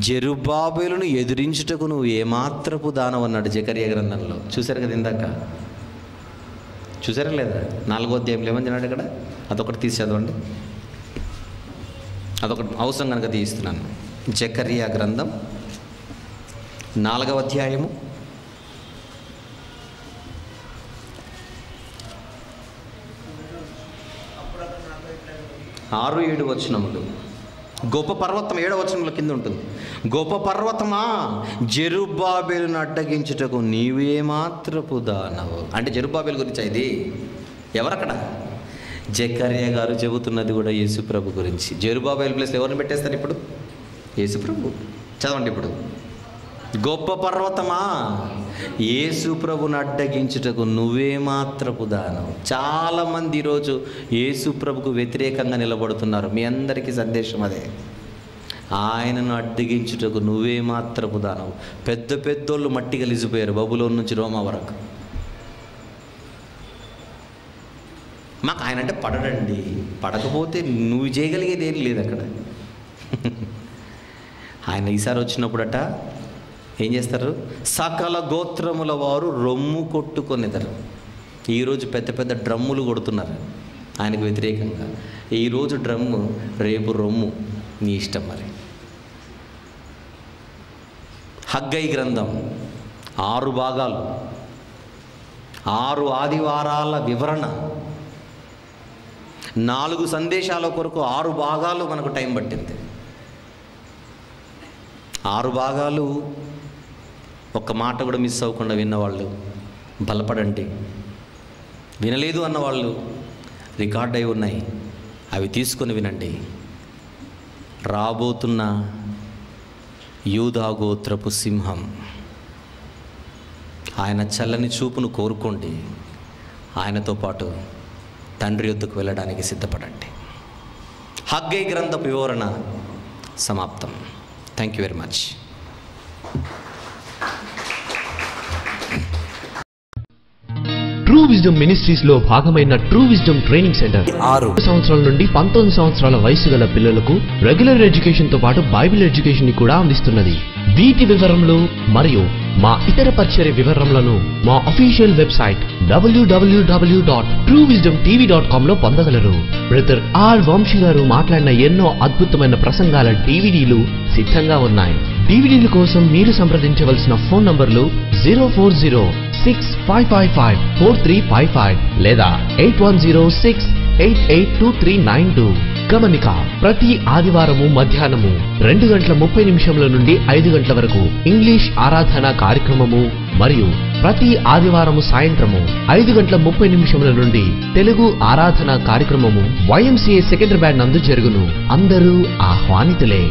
జెరుబ్బాబెలును ఎదిరించుటకు నువ్వు ఏమాత్రపు దానవన్నాడు జకర్యా గ్రంథంలో. చూశారు కదా ఇందాక, చూసారా లేదా? 4వ అధ్యాయంలో ఏమని తిన్నాడు ఇక్కడ? అదొకటి తీసి చదవండి. అదొకటి అవసరం కనుక తీస్తున్నాను. జకర్యా గ్రంథం 4వ అధ్యాయము 6-7 వచనములు. గొప్ప పర్వతం 7వ వచనంలో కింద ఉంటుంది. గొప్ప పర్వతమా, జెరుబ్బాబెలును అడ్డగించుటకు నీవేమాత్రపు దానవు. అంటే జెరుబ్బాబెలు గురించి ఇది ఎవరక్కడ? జకర్యా గారు చెబుతున్నది కూడా యేసుప్రభు గురించి. జెరుబ్బాబెలు ప్లేస్లో ఎవరిని పెట్టేస్తారు ఇప్పుడు? యేసుప్రభు. చదవండి ఇప్పుడు. గొప్ప పర్వతమా, యేసుప్రభుని అడ్డగించుటకు నువ్వేమాత్రపు దానవు. చాలామంది ఈరోజు యేసుప్రభుకు వ్యతిరేకంగా నిలబడుతున్నారు. మీ అందరికీ సందేశం అదే. ఆయనను అడ్డగించుటకు నువ్వేమాత్రపు దానవు. పెద్ద పెద్దోళ్ళు మట్టి కలిసిపోయారు బబులోను నుంచి రోమా వరకు. మాకు ఆయన అంటే పడడండి, పడకపోతే నువ్వు చేయగలిగేది ఏం లేదు అక్కడ. ఆయన ఈసారి వచ్చినప్పుడట ఏం చేస్తారు? సకల గోత్రముల వారు రొమ్ము కొట్టుకొనిద్దరు. ఈరోజు పెద్ద పెద్ద డ్రమ్ములు కొడుతున్నారు ఆయనకు వ్యతిరేకంగా. ఈరోజు డ్రమ్ము, రేపు రొమ్ము, నీ ఇష్టం మరి. హగ్గై గ్రంథం 6 భాగాలు, 6 ఆదివారాల వివరణ, 4 సందేశాల కొరకు 6 భాగాలు మనకు టైం పట్టింది. 6 భాగాలు ఒక్క మాట కూడా మిస్ అవ్వకుండా విన్నవాళ్ళు బలపడండి. వినలేదు అన్నవాళ్ళు రికార్డ్ అయి ఉన్నాయి, అవి తీసుకొని వినండి. రాబోతున్న యూదా గోత్రపు సింహం, ఆయన చల్లని చూపును కోరుకోండి. ఆయనతో పాటు తండ్రి యొద్దకు వెళ్ళడానికి సిద్ధపడండి. హగ్గై గ్రంథపు వివరణ సమాప్తం. Thank you very much. True wisdom ministries లో భాగమైన ట్రూ విజ్డమ్ ట్రైనింగ్ సెంటర్ 6 సంవత్సరాల నుండి 19 సంవత్సరాల వయసు గల పిల్లలకు రెగ్యులర్ ఎడ్యుకేషన్ తో పాటు బైబిల్ ఎడ్యుకేషన్ ని కూడా అందిస్తున్నది. వీటి వివరములు మరియు మా ఇతర పరిచర్య వివరములను మా అఫీషియల్ వెబ్సైట్ www.truewisdomtv.com లో పొందగలరు. బ్రదర్ ఆర్ వంశీ గారు మాట్లాడిన ఎన్నో అద్భుతమైన ప్రసంగాల డివిడీలు సిద్ధంగా ఉన్నాయి. డివిడీల కోసం మీరు సంప్రదించవలసిన ఫోన్ నంబర్లు 04065554355 లేదా 8106882392. గమనిక, ప్రతి ఆదివారము మధ్యాహ్నము 2:30 నుండి 5 గంటల వరకు ఇంగ్లీష్ ఆరాధన కార్యక్రమము మరియు ప్రతి ఆదివారము సాయంత్రము 5:30 నుండి తెలుగు ఆరాధన కార్యక్రమము YMCA సెకండరీ బ్యాండ్ నందు జరుగును. అందరూ ఆహ్వానితులే.